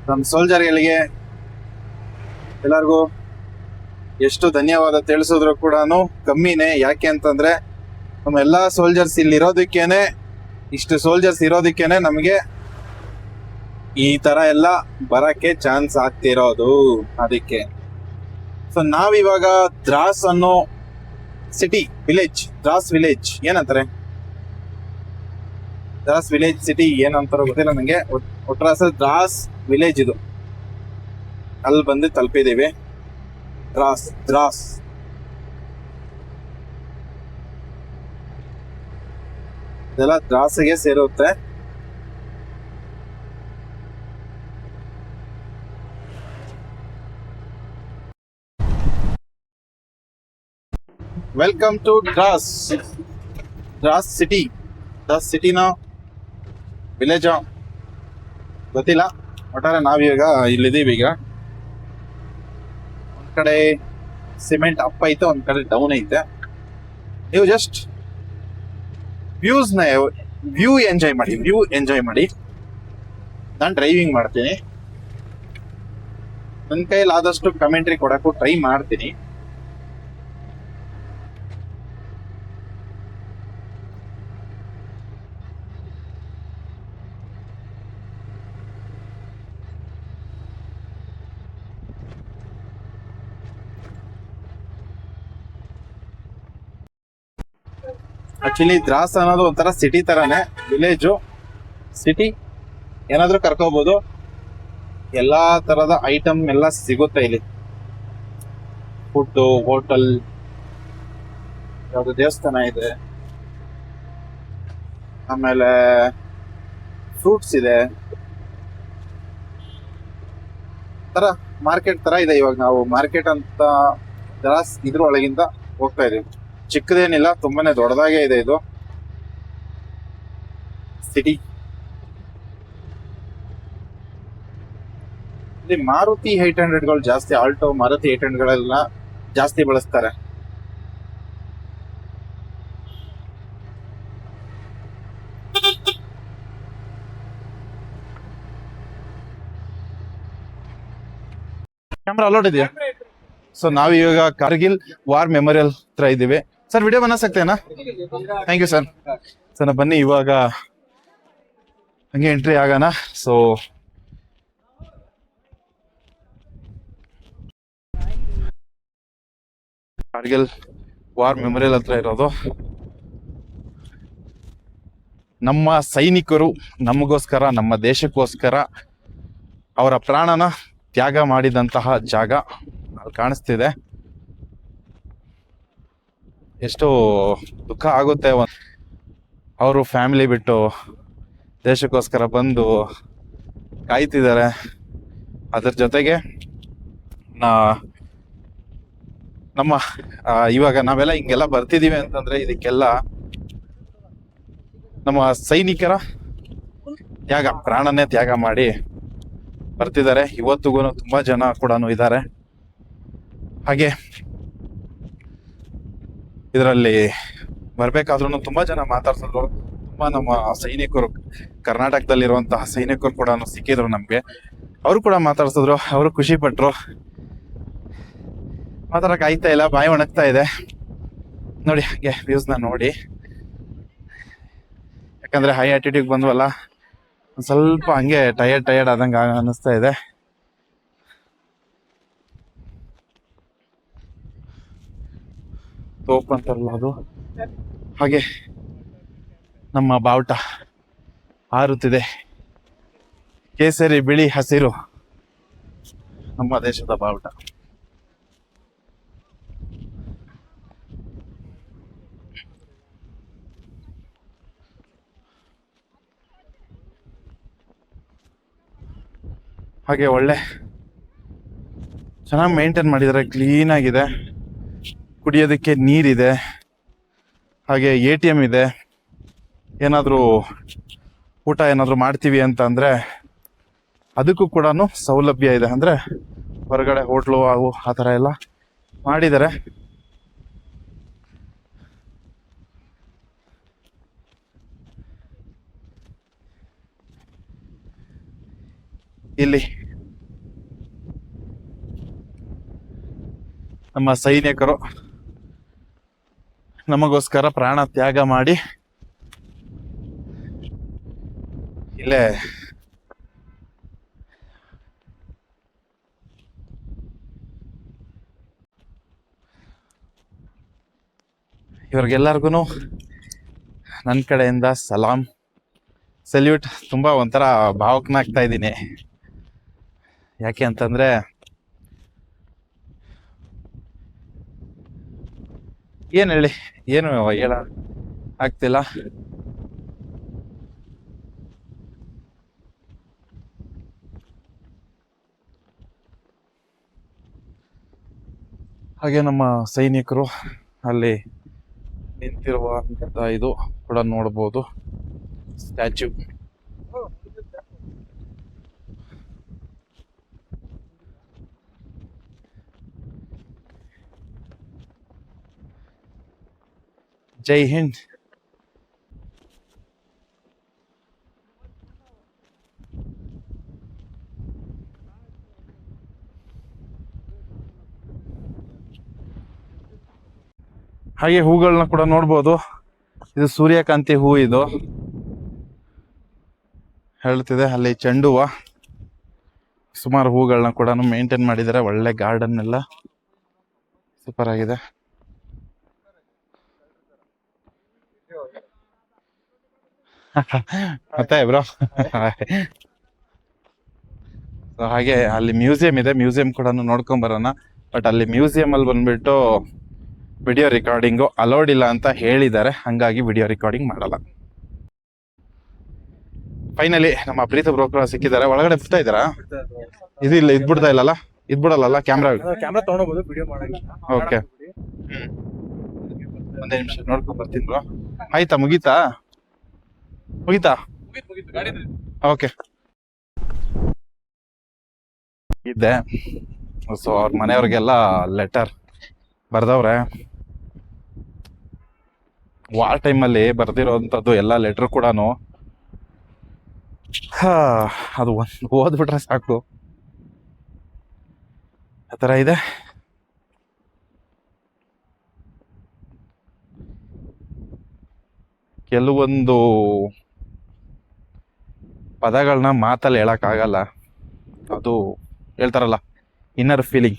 ನಮ್ ಸೋಲ್ಜರ್ಗಳಿಗೆ ಎಲ್ಲರಿಗೂ ಎಷ್ಟು ಧನ್ಯವಾದ ತಿಳಿಸಿದ್ರು ಕೂಡ ಕಮ್ಮಿನೇ. ಯಾಕೆ ಅಂತಂದ್ರೆ ನಮ್ಮ ಎಲ್ಲಾ ಸೋಲ್ಜರ್ಸ್ ಇಲ್ಲಿ ಇರೋದಕ್ಕೇನೆ, ಇಷ್ಟು ಸೋಲ್ಜರ್ಸ್ ಇರೋದಕ್ಕೇನೆ ನಮಗೆ ಈ ತರ ಎಲ್ಲ ಬರಕ್ಕೆ ಚಾನ್ಸ್ ಆಗ್ತಿರೋದು. ಅದಕ್ಕೆ ಸೊ ನಾವಿವಾಗ ದ್ರಾಸ್ ಅನ್ನೋ ಸಿಟಿ, ವಿಲೇಜ್, ದ್ರಾಸ್ ವಿಲೇಜ್ ಏನಂತಾರೆ, ದ್ರಾಸ್ ವಿಲೇಜ್ ಸಿಟಿ ಏನಂತಾರೋ ಗೊತ್ತಿಲ್ಲ ನನಗೆ. ಒಟ್ರಾಸ ದ್ರಾಸ್ ವಿಲೇಜ್ ಇದು. ಅಲ್ಲಿ ಬಂದು ತಲುಪಿದೀವಿ. ದ್ರಾಸ್ ದ್ರಾಸ್ ಇದೆಲ್ಲ ದ್ರಾಸಿಗೆ ಸೇರುತ್ತೆ. Welcome to Dras, Dras city. Dras ಸಿಟಿನ ವಿಲೇಜ್ ಗೊತ್ತಿಲ್ಲ, ಒಟ್ಟಾರೆ ನಾವೀಗ ಇಲ್ಲಿದ್ದೀವಿ. ಈಗ ಒಂದ್ ಕಡೆ ಸಿಮೆಂಟ್ ಅಪ್ ಐತೆ, ಒಂದ್ ಕಡೆ ಡೌನ್ ಐತೆ. ನೀವು ಜಸ್ಟ್ ವ್ಯೂ ಎಂಜಾಯ್ ಮಾಡಿ, ವ್ಯೂ ಎಂಜಾಯ್ ಮಾಡಿ. ನಾನು ಡ್ರೈವಿಂಗ್ ಮಾಡ್ತೀನಿ, ನನ್ನ ಕೈಯಲ್ಲಿ ಆದಷ್ಟು ಕಮೆಂಟ್ರಿ ಕೊಡಕ್ಕೂ ಟ್ರೈ ಮಾಡ್ತೀನಿ. ಆಕ್ಚುಲಿ ದ್ರಾಸ್ ಅನ್ನೋದು ಒಂಥರ ಸಿಟಿ ತರಾನೇ, ವಿಲೇಜು ಸಿಟಿ ಏನಾದ್ರೂ ಕರ್ಕೋಬಹುದು. ಎಲ್ಲಾ ತರದ ಐಟಮ್ ಎಲ್ಲ ಸಿಗುತ್ತೆ ಇಲ್ಲಿ. ಫುಡ್, ಹೋಟೆಲ್, ಯಾವ್ದು ದೇವಸ್ಥಾನ ಇದೆ, ಆಮೇಲೆ ಫ್ರೂಟ್ಸ್ ಇದೆ, ತರ ಮಾರ್ಕೆಟ್ ತರ ಇದೆ. ಇವಾಗ ನಾವು ಮಾರ್ಕೆಟ್ ಅಂತ ದ್ರಾಸ್ ಇದ್ರೊಳಗಿಂದ ಹೋಗ್ತಾ ಇದೀವಿ. ಚಿಕ್ಕದೇನಿಲ್ಲ, ತುಂಬಾನೇ ದೊಡ್ಡದಾಗೇ ಇದೆ ಇದು ಸಿಟಿ. ಇಲ್ಲಿ ಮಾರುತಿ 800ಗಳು ಜಾಸ್ತಿ, ಆಲ್ಟೋ ಮಾರುತಿ 800ಗಳೆಲ್ಲ ಜಾಸ್ತಿ ಬಳಸ್ತಾರೆ. ಕ್ಯಾಮ್ರಾ ಅಲೋಡ್ ಇದೆಯಾ? ಸೊ ನಾವಿವಾಗ ಕಾರ್ಗಿಲ್ ವಾರ್ ಮೆಮೋರಿಯಲ್ ಹತ್ರ ಇದ್ದೀವಿ. ಸರ್ ವಿಡಿಯೋ ಬನ್ನ ಸಕ್ತೇನಾ? Thank you sir. ಸರ್ ಬನ್ನಿ ಇವಾಗ ಹಂಗೆ ಎಂಟ್ರಿ ಆಗೋಣ. ಸೊ ಕಾರ್ಗಿಲ್ ವಾರ್ ಮೆಮೋರಿಯಲ್ ಹತ್ರ ಇರೋದು. ನಮ್ಮ ಸೈನಿಕರು ನಮಗೋಸ್ಕರ, ನಮ್ಮ ದೇಶಕ್ಕೋಸ್ಕರ ಅವರ ಪ್ರಾಣನ ತ್ಯಾಗ ಮಾಡಿದಂತಹ ಜಾಗ ಅಲ್ಲಿ ಕಾಣಿಸ್ತಿದೆ. ಎಷ್ಟು ದುಃಖ ಆಗುತ್ತೆ. ಅವರು ಫ್ಯಾಮಿಲಿ ಬಿಟ್ಟು ದೇಶಕ್ಕೋಸ್ಕರ ಬಂದು ಕಾಯ್ತಿದ್ದಾರೆ. ಅದ್ರ ಜೊತೆಗೆ ನಮ್ಮ ಇವಾಗ ನಾವೆಲ್ಲ ಹಿಂಗೆಲ್ಲ ಬರ್ತಿದೀವಿ ಅಂತಂದ್ರೆ ಇದಕ್ಕೆಲ್ಲ ನಮ್ಮ ಸೈನಿಕರ ತ್ಯಾಗ, ಪ್ರಾಣನೇ ತ್ಯಾಗ ಮಾಡಿ ಬರ್ತಿದ್ದಾರೆ. ಇವತ್ತಿಗೂ ತುಂಬಾ ಜನ ಕೂಡ ಇದ್ದಾರೆ. ಹಾಗೆ ಇದರಲ್ಲಿ ಬರ್ಬೇಕಾದ್ರೂ ತುಂಬಾ ಜನ ಮಾತಾಡ್ಸಿದ್ರು. ತುಂಬಾ ನಮ್ಮ ಸೈನಿಕರು, ಕರ್ನಾಟಕದಲ್ಲಿರುವಂತಹ ಸೈನಿಕರು ಕೂಡ ಸಿಕ್ಕಿದ್ರು ನಮ್ಗೆ. ಅವರು ಕೂಡ ಮಾತಾಡ್ಸಿದ್ರು, ಅವರು ಖುಷಿ ಪಟ್ರು. ಮಾತಾಡಕ್ ಆಯ್ತಾ ಇಲ್ಲ, ಬಾಯಿ ಒಣಗ್ತಾ ಇದೆ. ನೋಡಿ ಹಾಗೆ ವ್ಯೂಸ್ನ ನೋಡಿ. ಯಾಕಂದ್ರೆ ಹೈ ಆಟಿಟ್ಯೂಡ್ ಬಂದ್ವಲ್ಲ, ಒಂದ್ ಸ್ವಲ್ಪ ಹಂಗೆ ಟಯರ್ಡ್ ಆದಂಗೆ ಅನಿಸ್ತಾ ಇದೆ. ತೋಪ್ ಅಂತಾರಲ್ಲ ಅದು. ಹಾಗೆ ನಮ್ಮ ಬಾವುಟ ಹಾರುತ್ತಿದೆ, ಕೇಸರಿ ಬಿಳಿ ಹಸಿರು, ನಮ್ಮ ದೇಶದ ಬಾವುಟ. ಹಾಗೆ ಒಳ್ಳೆ ಚೆನ್ನಾಗಿ ಮೇಂಟೈನ್ ಮಾಡಿದ್ದಾರೆ, ಕ್ಲೀನ್ ಆಗಿದೆ. ಕುಡಿಯೋದಕ್ಕೆ ನೀರಿದೆ, ಹಾಗೆ ATM ಇದೆ. ಏನಾದರೂ ಊಟ ಏನಾದರೂ ಮಾಡ್ತೀವಿ ಅಂತ ಅಂದರೆ ಅದಕ್ಕೂ ಕೂಡ ಸೌಲಭ್ಯ ಇದೆ. ಅಂದರೆ ಹೊರಗಡೆ ಹೋಟ್ಲು ಅವು ಆ ಥರ ಎಲ್ಲ ಮಾಡಿದ್ದಾರೆ. ಇಲ್ಲಿ ನಮ್ಮ ಸೈನಿಕರು ನಮಗೋಸ್ಕರ ಪ್ರಾಣ ತ್ಯಾಗ ಮಾಡಿ ಇಲ್ಲೇ ಇವ್ರಿಗೆಲ್ಲರಿಗೂ ನನ್ನ ಕಡೆಯಿಂದ ಸಲಾಂ, ಸಲ್ಯೂಟ್. ತುಂಬ ಒಂಥರ ಭಾವುಕನಾಗ್ತಾ ಇದ್ದೀನಿ. ಯಾಕೆ ಅಂತಂದರೆ ಏನು ಹೇಳಿ, ಏನು ಹೇಳ ಆಗ್ತಿಲ್ಲ. ಹಾಗೆ ನಮ್ಮ ಸೈನಿಕರು ಅಲ್ಲಿ ನಿಂತಿರುವಂತ ಇದು ಕೂಡ ನೋಡ್ಬೋದು, ಸ್ಟ್ಯಾಚ್ಯೂ. ಜೈ ಹಿಂದ್. ಹಾಗೆ ಹೂಗಳನ್ನ ಕೂಡ ನೋಡ್ಬೋದು. ಇದು ಸೂರ್ಯಕಾಂತಿ ಹೂ, ಇದು ಹೇಳ್ತಿದೆ. ಅಲ್ಲಿ ಚೆಂಡು ಹೂವ, ಸುಮಾರು ಹೂಗಳನ್ನ ಕೂಡ ಮೇಂಟೈನ್ ಮಾಡಿದ್ದಾರೆ. ಒಳ್ಳೆ ಗಾರ್ಡನ್ ಎಲ್ಲ ಸೂಪರ್ ಆಗಿದೆ. ಮತ್ತೆ ಬ್ರೋ ಹಾಗೆ ಅಲ್ಲಿ ಮ್ಯೂಸಿಯಂ ಇದೆ, ಮ್ಯೂಸಿಯಂ ಕೂಡ ನೋಡ್ಕೊಂಡ್ ಬರೋಣ. ಬಟ್ ಅಲ್ಲಿ ಮ್ಯೂಸಿಯಂ ಅಲ್ಲಿ ಬಂದ್ಬಿಟ್ಟು ವಿಡಿಯೋ ರೆಕಾರ್ಡಿಂಗು ಅಲೌಡ್ ಇಲ್ಲ ಅಂತ ಹೇಳಿದ್ದಾರೆ, ಹಂಗಾಗಿ ವಿಡಿಯೋ ರೆಕಾರ್ಡಿಂಗ್ ಮಾಡಲ್ಲ. ಫೈನಲಿ ನಮ್ಮ ಪ್ರೀತ ಬ್ರೋಕರ್ ಸಿಕ್ಕಿದ್ದಾರೆ. ಒಳಗಡೆ ಬಿಡ್ತಾ ಇದ್ದಾರಾ? ಇದಿಲ್ಲ, ಇದ್ ಬಿಡ್ತಾ ಇಲ್ಲಲ್ಲ, ಇದ್ ಬಿಡಲ್ಲ ಕ್ಯಾಮ್ರಾ ತಗೊಂಡೋಗ್ಬೋದು, ವಿಡಿಯೋ ಮಾಡಿ. ಓಕೆ, ಒಂದೇ ನಿಮಿಷ ನೋಡ್ಕೊಂಡ್ ಬರ್ತೀನಿ ಬ್ರೋ. ಆಯ್ತಾ, ಮುಗೀತಾ? ಓಕೆ. ಇದ್ದೆ. ಸೊ ಅವ್ರ ಮನೆಯವ್ರಿಗೆಲ್ಲ ಲೆಟರ್ ಬರ್ದವ್ರೆ. ವಾರ್ ಟೈಮಲ್ಲಿ ಬರ್ದಿರೋಂಥದ್ದು ಎಲ್ಲ ಲೆಟರ್ ಕೂಡ ಅದು ಓದ್ಬಿಟ್ರೆ ಸಾಕು, ಆ ಥರ ಇದೆ. ಕೆಲವೊಂದು ಪದಗಳನ್ನ ಮಾತಲ್ಲಿ ಹೇಳಕ್ಕಾಗಲ್ಲ, ಅದು ಹೇಳ್ತಾರಲ್ಲ ಇನ್ನರ್ ಫೀಲಿಂಗ್,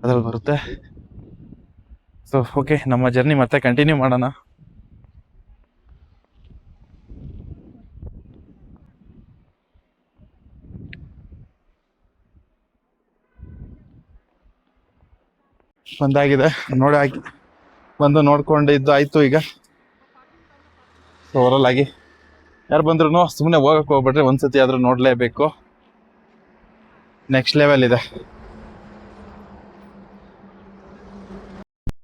ಅದ್ರಲ್ಲಿ ಬರುತ್ತೆ. ಸೊ ಓಕೆ, ನಮ್ಮ ಜರ್ನಿ ಮತ್ತೆ ಕಂಟಿನ್ಯೂ ಮಾಡೋಣ. ಬಂದಾಗಿದೆ, ಬಂದು ನೋಡ್ಕೊಂಡಿದ್ದು ಆಯ್ತು. ಈಗ ಓವರಲ್ ಆಗಿ ಯಾರು ಬಂದ್ರು ಸುಮ್ಮನೆ ಹೋಗಕ್ಕೆ ಹೋಗ್ಬಿಟ್ರೆ ಒಂದ್ಸತಿ ಆದ್ರೂ ನೋಡ್ಲೇಬೇಕು. नेक्स्ट लेवल इधर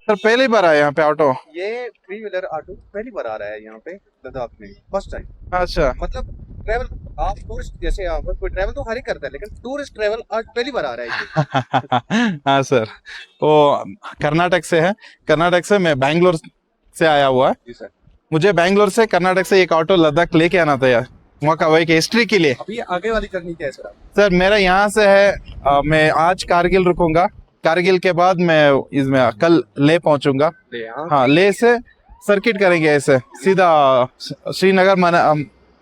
सर पहली बार आया यहाँ पे ऑटो ये 3 व्हीलर ऑटो पहली बार आ रहा है यहाँ पे लद्दाख में, फर्स्ट टाइम। अच्छा मतलब ट्रैवल आप टूरिस्ट जैसे आप कोई ट्रैवल तो हर ही करता है, लेकिन टूरिस्ट ट्रैवल आज पहली बार आ रहा है ये। हाँ सर, वो कर्नाटक से है, कर्नाटक से मैं बैंगलोर से आया हुआ है। जी सर, मुझे बैंगलोर से कर्नाटक से एक ऑटो लद्दाख लेके आना था यार, मौका वही की हिस्ट्री के लिए। अभी आगे वाली जर्नी क्या है सर? सर मेरा यहाँ से है, मैं आज कारगिल रुकूंगा, कारगिल के बाद मैं इसमें कल ले पहुंचूंगा। हाँ, ले से सर्किट करेंगे ऐसे सीधा श्रीनगर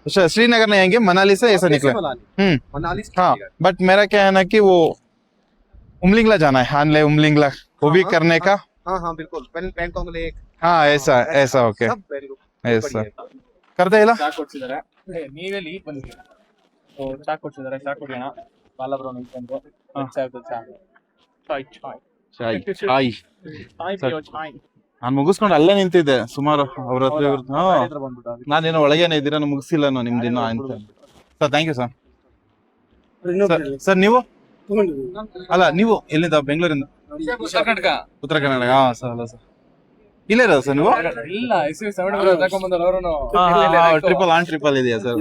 श्रीनगर नहीं आएंगे, मनाली से ऐसा निकले। मनाली से। हाँ, बट मेरा क्या है ना कि वो उमलिंगला जाना है, हानले उमलिंगला वो भी करने का। हाँ हाँ बिल्कुल, बैंकॉक लेक। हाँ ऐसा ऐसा ओके, सब वेरी गुड, ऐसा करते ಇಲ್ಲ ಚಾಕ್ ಕೊಡ್ಸಿದ್ದಾರೆ, ನೀವೇ ಈಗ ಬಂದಿದ್ದೀರಿ. ಸೊ ಚಾಕ್ ಕೊಡ್ಸಿದ್ದಾರೆ, ಚಾಕ್ ಕುಡಿಯೋಣ. ಬಾಲಬ್ರೋ ನಿಂತ್ಕೊಂಡು ಚಾಯ್ ಚಾಯ್ ಚಾಯ್ ಚಾಯ್ ನಾನು ಮುಗಿಸ್ಕೊಂಡು ಅಲ್ಲೇ ನಿಂತಿದ್ದೆ ಸುಮಾರು ಅವ್ರ ಹತ್ರ. ನಾನೇನೋ ಒಳಗೇನೆ ಇದ್ದೀರಾ, ಮುಗಿಸಿಲ್ಲ ನಿಮ್ದಿನ ಅಂತ. Sir thank you sir. Sir ನೀವು ಅಲ್ಲ ನೀವು ಎಲ್ಲಿಂದ ಬೆಂಗಳೂರಿಂದ ಕರ್ನಾಟಕ ಉತ್ತರ ಕನ್ನಡ ಹಾ ಸರ್ ಅಲ್ಲ ಸರ್ ಇಲ್ಲೇ ಇರೋದು ಸರ್ ನೀವು ಇಲ್ಲ ತಗೊಂಬಂದ್ರೆ ಅವರು ಟ್ರಿಪಲ್ ಇದೆಯಾ ಸರ್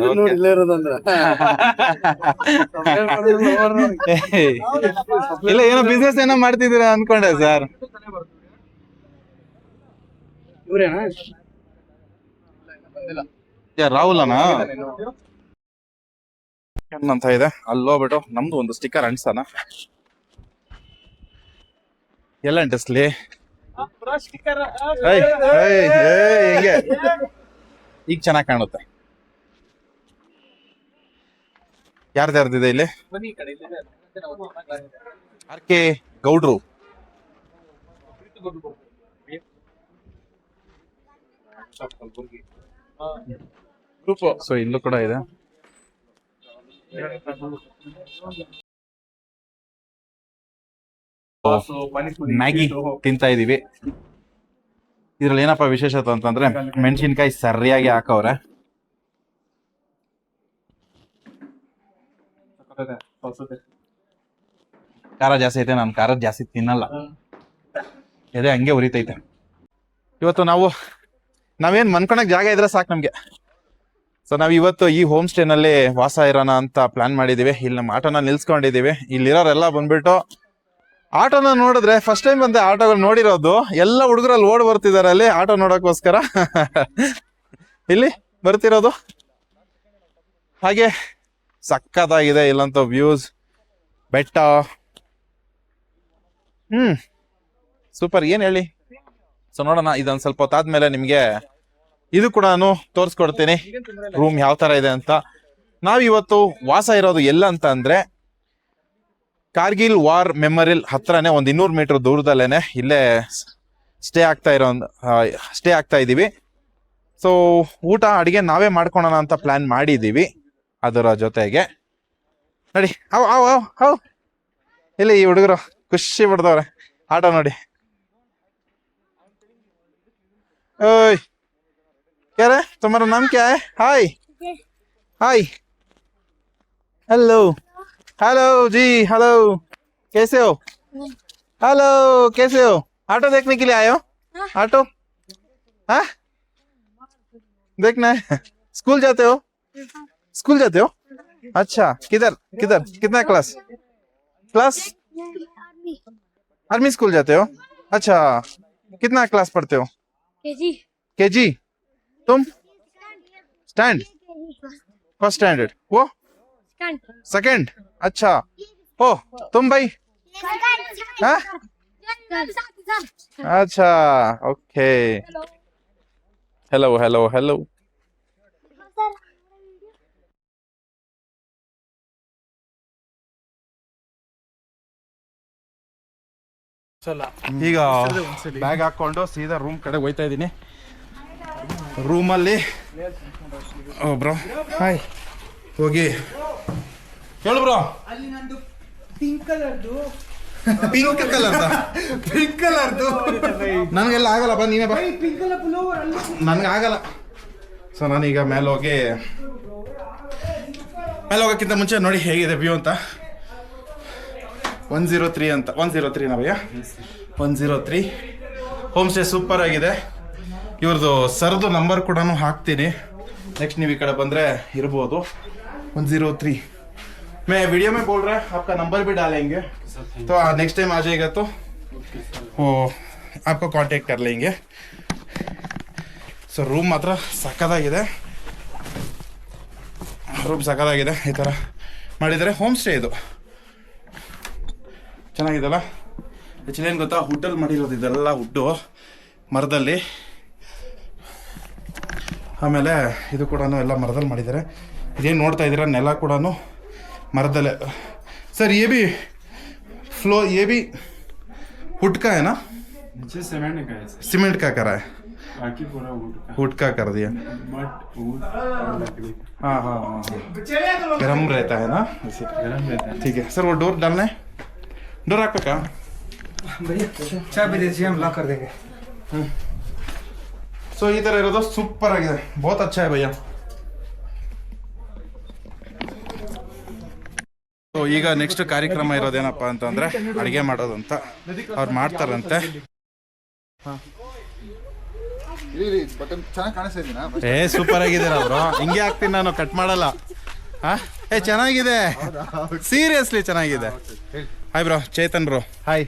ಇಲ್ಲ ಏನೋ ಬಿಸ್ನೆಸ್ ಏನೋ ಮಾಡ್ತಿದ್ದೀರಾ ಅನ್ಕೊಂಡೆ ಸರ್ ರಾಹುಲ್ ಅಣ್ಣ ಅಂತ ಇದೆ ಅಲ್ಲಿ ಹೋಗ್ಬಿಟ್ಟು ನಮ್ದು ಒಂದು ಸ್ಟಿಕ್ಕರ್ ಅಂಟಿಸೋಣ ಎಲ್ಲ ಅಂಟಿಸ್ಲಿ ಹಿಂಗೆ ಈಗ ಚೆನ್ನಾಗಿ ಕಾಣುತ್ತೆ ಯಾರ್ದಿದೆ ಇಲ್ಲಿ ಆರ್ ಕೆ ಗೌಡ್ರು ಸೊ ಇಲ್ಲೂ ಕೂಡ ಇದೆ ಮ್ಯಾಗಿ ತಿಂತಾ ಇದೀವಿ ಇದ್ರಲ್ಲಿ ಏನಪ್ಪಾ ವಿಶೇಷತೆ ಅಂತಂದ್ರೆ ಮೆಣಸಿನ್ಕಾಯಿ ಸರಿಯಾಗಿ ಹಾಕವ್ರೆ ಖಾರ ಜಾಸ್ತಿ ಐತೆ ನಾನು ಖಾರ ಜಾಸ್ತಿ ತಿನ್ನಲ್ಲ ಎದೆ ಹಂಗೆ ಉರಿತೈತೆ ಇವತ್ತು ನಾವೇನ್ ಮನ್ಕೊಳಕ್ ಜಾಗ ಇದ್ರೆ ಸಾಕು ನಮ್ಗೆ ಸೊ ನಾವ್ ಇವತ್ತು ಈ ಹೋಮ್ ಸ್ಟೇ ನಲ್ಲಿ ವಾಸ ಇರೋಣ ಅಂತ ಪ್ಲಾನ್ ಮಾಡಿದೀವಿ ಇಲ್ಲಿ ನಮ್ಮ ಆಟೋನ ನಿಲ್ಸ್ಕೊಂಡಿದೀವಿ ಇಲ್ಲಿರೋರೆಲ್ಲ ಬಂದ್ಬಿಟ್ಟು ಆಟೋನ ನೋಡಿದ್ರೆ ಫಸ್ಟ್ ಟೈಮ್ ಬಂದೆ ಆಟೋಗಳು ನೋಡಿರೋದು ಎಲ್ಲ ಹುಡುಗರಲ್ಲಿ ಓಡ್ ಬರ್ತಿದಾರೆ ಅಲ್ಲಿ ಆಟೋ ನೋಡೋಕ್ಕೋಸ್ಕರ ಇಲ್ಲಿ ಬರ್ತಿರೋದು ಹಾಗೆ ಸಕ್ಕತ್ತಾಗಿದೆ ಇಲ್ಲಂತ ವ್ಯೂಸ್ ಬೆಟ್ಟ ಸೂಪರ್ ಏನ್ ಹೇಳಿ ಸೊ ನೋಡೋಣ ಇದೊಂದ್ ಸ್ವಲ್ಪ ಹೊತ್ತಾದ್ಮೇಲೆ ನಿಮ್ಗೆ ಇದು ಕೂಡ ತೋರಿಸ್ಕೊಡ್ತೀನಿ ರೂಮ್ ಯಾವ ತರ ಇದೆ ಅಂತ ನಾವಿವತ್ತು ವಾಸ ಇರೋದು ಎಲ್ಲ ಅಂತ ಅಂದ್ರೆ ಕಾರ್ಗಿಲ್ ವಾರ್ ಮೆಮೋರಿಯಲ್ ಹತ್ರನೇ ಒಂದ್ 200 ಮೀಟರ್ ದೂರದಲ್ಲೇನೆ ಇಲ್ಲೇ ಸ್ಟೇ ಆಗ್ತಾ ಇದೀವಿ ಸೊ ಊಟ ಅಡಿಗೆ ನಾವೇ ಮಾಡ್ಕೊಳೋಣ ಅಂತ ಪ್ಲಾನ್ ಮಾಡಿದೀವಿ ಅದರ ಜೊತೆಗೆ ನೋಡಿ ಅವ್ ಇಲ್ಲಿ ಈ ಹುಡುಗರು ಖುಷಿ ಪಡ್ದವ್ರೆ ಆಟ ನೋಡಿ ಓಯ್ क्या तुम्हारा नाम क्या है हाय हाय हेलो हेलो जी हेलो कैसे हो हेलो कैसे हो ऑटो देखने के लिए आए हो ऑटो हाँ देखना है स्कूल जाते हो अच्छा किधर किधर कितना क्लास आर्मी स्कूल जाते हो अच्छा कितना क्लास पढ़ते हो केजी तुम स्टैंड फर्स्ट स्टैंडर्ड वो सेकंड अच्छा ओ तुम भाई हाँ अच्छा ओके हेलो हेलो हेलो ಈಗ ಬ್ಯಾಗ್ ಹಾಕೊಂಡು ಸೀದಾ ರೂಮ್ ಕಡೆ ಹೋಯ್ತಾ ಇದ್ದೀನಿ ರೂಮಲ್ಲಿ ಬ್ರೋ ಹಾಯ್ ಹೋಗಿ ಹೇಳು ಬ್ರೋ ಅಲ್ಲಿ ನಂದು ಪಿಂಕ್ ಕಲರ್ದು ನನಗೆಲ್ಲ ಆಗಲ್ಲಪ್ಪ ನೀವೇ ಬಾ ಪಿಂಕ್ ಕಲರ್ ಪುಲೋವರ್ ಅಲ್ಲಿ ನನಗೆ ಆಗಲ್ಲ ಸೊ ನಾನೀಗ ಮೇಲೆ ಹೋಗೋಕ್ಕಿಂತ ಮುಂಚೆ ನೋಡಿ ಹೇಗಿದೆ ವ್ಯೂ ಅಂತ 103 ಅಂತ 103 ಭಯ್ಯ 103 ಹೋಮ್ ಸ್ಟೇ ಸೂಪರ್ ಆಗಿದೆ ಇವ್ರದ್ದು ಸರ್ದು ನಂಬರ್ ಕೂಡ ಹಾಕ್ತೀನಿ नेक्स्ट ನೀವು ಈ ಕಡೆ ಬಂದರೆ ಇರ್ಬೋದು 103 मैं वीडियो में बोल रहा है आपका नंबर भी डालेंगे तो नेक्स्ट टाइम आ जाएगा तो वो आपको कांटेक्ट कर लेंगे ಸೊ ರೂಮ್ ಮಾತ್ರ ಸಕ್ಕತ್ತಾಗಿದೆ ಈ ಥರ ಮಾಡಿದರೆ ಹೋಮ್ ಸ್ಟೇ ಇದು ಚೆನ್ನಾಗಿದೆಲ್ಲ ಆ್ಯಕ್ಚುಲಿ ಏನು ಗೊತ್ತಾ ವುಡ್ಡಲ್ಲಿ ಮಾಡಿರೋದು ಇದೆಲ್ಲ ವುಡ್ಡು ಮರದಲ್ಲಿ ಆಮೇಲೆ ಇದು ಕೂಡ ಎಲ್ಲ ಮರದಲ್ಲಿ ಮಾಡಿದ್ದಾರೆ ಇದೇನು ನೋಡ್ತಾ ಇದ್ದೀರಾ ನೆಲ ಕೂಡ ಮರದಲ್ಲೇ ಸರ್ ये भी फ्लो ये भी वुड का है ना नीचे सीमेंट का है सीमेंट का करा है बाकी पूरा वुड का कर दिया मट वुड और लकड़ी हाँ गरम रहता है ना इसी गरम रहता है ठीक है सर वो डोर डालना है डोर आपका कहाँ भैया चाबी दीजिए हम लॉक कर देंगे ಸೊ ಈ ಥರ ಇರೋದು ಸೂಪರ್ ಆಗಿದೆ ಬಹುತ್ ಅಚ್ಚಾ है भैया तो ಈಗ ನೆಕ್ಸ್ಟ್ ಕಾರ್ಯಕ್ರಮ ಇರೋದೇನಪ್ಪ ಅಂತಂದರೆ ಅಡುಗೆ ಮಾಡೋದಂತ ಅವ್ರು ಮಾಡ್ತಾರಂತೆ. ಚೆನ್ನಾಗಿ ಕಾಣಿಸ್ತಾ ಇದೀನಾ? ಸೂಪರ್ ಆಗಿದ್ದೀರ ಅವರು. ಹಿಂಗೆ ಹಾಕ್ತೀನಿ ನಾನು, ಕಟ್ ಮಾಡಲ್ಲ. ಚೆನ್ನಾಗಿದೆ, ಸೀರಿಯಸ್ಲಿ ಚೆನ್ನಾಗಿದೆ. Hi bro, Chetan bro. Hi,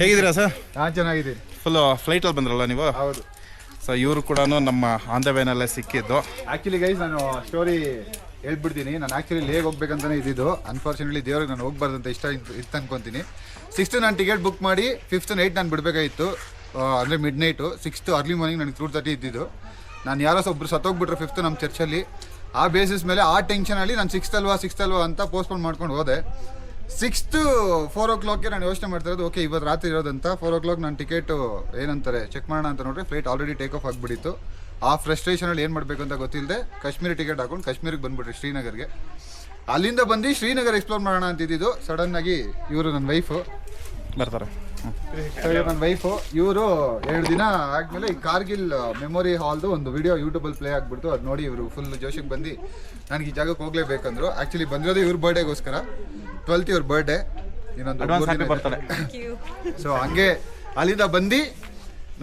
ಹೇಗಿದ್ದೀರಾ ಸರ್? ನಾನು ಚೆನ್ನಾಗಿದ್ದೀನಿ. ಫುಲ್ಲು ಫ್ಲೈಟಲ್ಲಿ ಬಂದ್ರಲ್ಲ ನೀವು? ಹೌದು. ಸೊ ಇವರು ಕೂಡ ನಮ್ಮ ಆನ್ ದ ವೇನಲ್ಲೇ ಸಿಕ್ಕಿದ್ದು. ಆ್ಯಕ್ಚುಲಿ ಗೈಸ್, ನಾನು ಸ್ಟೋರಿ ಹೇಳ್ಬಿಡ್ತೀನಿ. ನಾನು ಆ್ಯಕ್ಚುಲಿ ಲೇಗ್ ಹೋಗ್ಬೇಕಂತಾನೆ ಇದ್ದಿದ್ದು. ಅನ್ಫಾರ್ಚುನೇಟ್ಲಿ ದೇವ್ರಿಗೆ ನಾನು ಹೋಗ್ಬಾರ್ದಂತ ಇತ್ತು ಅನ್ಕೊತೀನಿ. 6th ನಾನು ಟಿಕೆಟ್ ಬುಕ್ ಮಾಡಿ 5th ನೈಟ್ ನಾನು ಬಿಡಬೇಕಾಗಿತ್ತು, ಅಂದರೆ mid night. 6th early morning ನನಗೆ 2:30 ಇದ್ದಿದ್ದು. ನಾನು ಯಾರೋ ಒಬ್ಬರು ಸತ್ತೋಗ್ಬಿಟ್ರೆ 5th ನಮ್ಮ ಚರ್ಚಲ್ಲಿ. ಆ ಬೇಸಿಸ್ ಮೇಲೆ ಆ ಟೆನ್ಷನಲ್ಲಿ ನಾನು 6th ಅಲ್ವಾ ಅಂತ ಪೋಸ್ಟ್ಪೋನ್ ಮಾಡ್ಕೊಂಡು ಹೋದೆ. 6th 4 o'clockಗೆ ನಾನು ಯೋಚನೆ ಮಾಡ್ತಾ ಇರೋದು, ಓಕೆ ಇವತ್ತು ರಾತ್ರಿ ಇರೋದಂತ. 4 o'clock ನಾನು ಟಿಕೆಟು ಏನಂತಾರೆ ಚೆಕ್ ಮಾಡೋಣ ಅಂತ ನೋಡ್ರಿ, ಫ್ಲೈಟ್ ಆಲ್ರೆಡಿ ಟೇಕ್ ಆಫ್ ಆಗಿಬಿಟ್ಟಿತ್ತು. ಆ ಫ್ರಸ್ಟ್ರೇಷನಲ್ಲಿ ಏನು ಮಾಡಬೇಕು ಅಂತ ಗೊತ್ತಿಲ್ಲದೆ ಕಾಶ್ಮೀರಿ ಟಿಕೆಟ್ ಹಾಕೊಂಡು ಕಾಶ್ಮೀರಿಗೆ ಬಂದುಬಿಟ್ರಿ, ಶ್ರೀನಗರ್ಗೆ. ಅಲ್ಲಿಂದ ಬಂದು ಶ್ರೀನಗರ್ ಎಕ್ಸ್ಪ್ಲೋರ್ ಮಾಡೋಣ ಅಂತಿದ್ದು. ಸಡನ್ನಾಗಿ ಇವರು ನನ್ನ ವೈಫು ಬರ್ತಾರೆ. ನನ್ನ ವೈಫು ಇವರು 2 ದಿನ ಆದಮೇಲೆ ಈ ಕಾರ್ಗಿಲ್ ಮೆಮೊರಿ ಹಾಲ್ದು ಒಂದು ವಿಡಿಯೋ ಯೂಟ್ಯೂಬಲ್ಲಿ ಪ್ಲೇ ಆಗಿಬಿಡ್ತು. ಅದು ನೋಡಿ ಇವರು ಫುಲ್ ಜೋಶಿಗೆ ಬಂದು ನನಗೆ ಈ ಜಾಗಕ್ಕೆ ಹೋಗ್ಲೇಬೇಕಂದ್ರು. ಆ್ಯಕ್ಚುಲಿ ಬಂದಿರೋದು ಇವ್ರ ಬರ್ಡೇಗೋಸ್ಕರ. 12th ಇವ್ರ ಬರ್ಡೇ, ಇನ್ನೊಂದು ಬರ್ತಾರೆ. ಸೊ ಹಂಗೆ ಅಲ್ಲಿಂದ ಬಂದು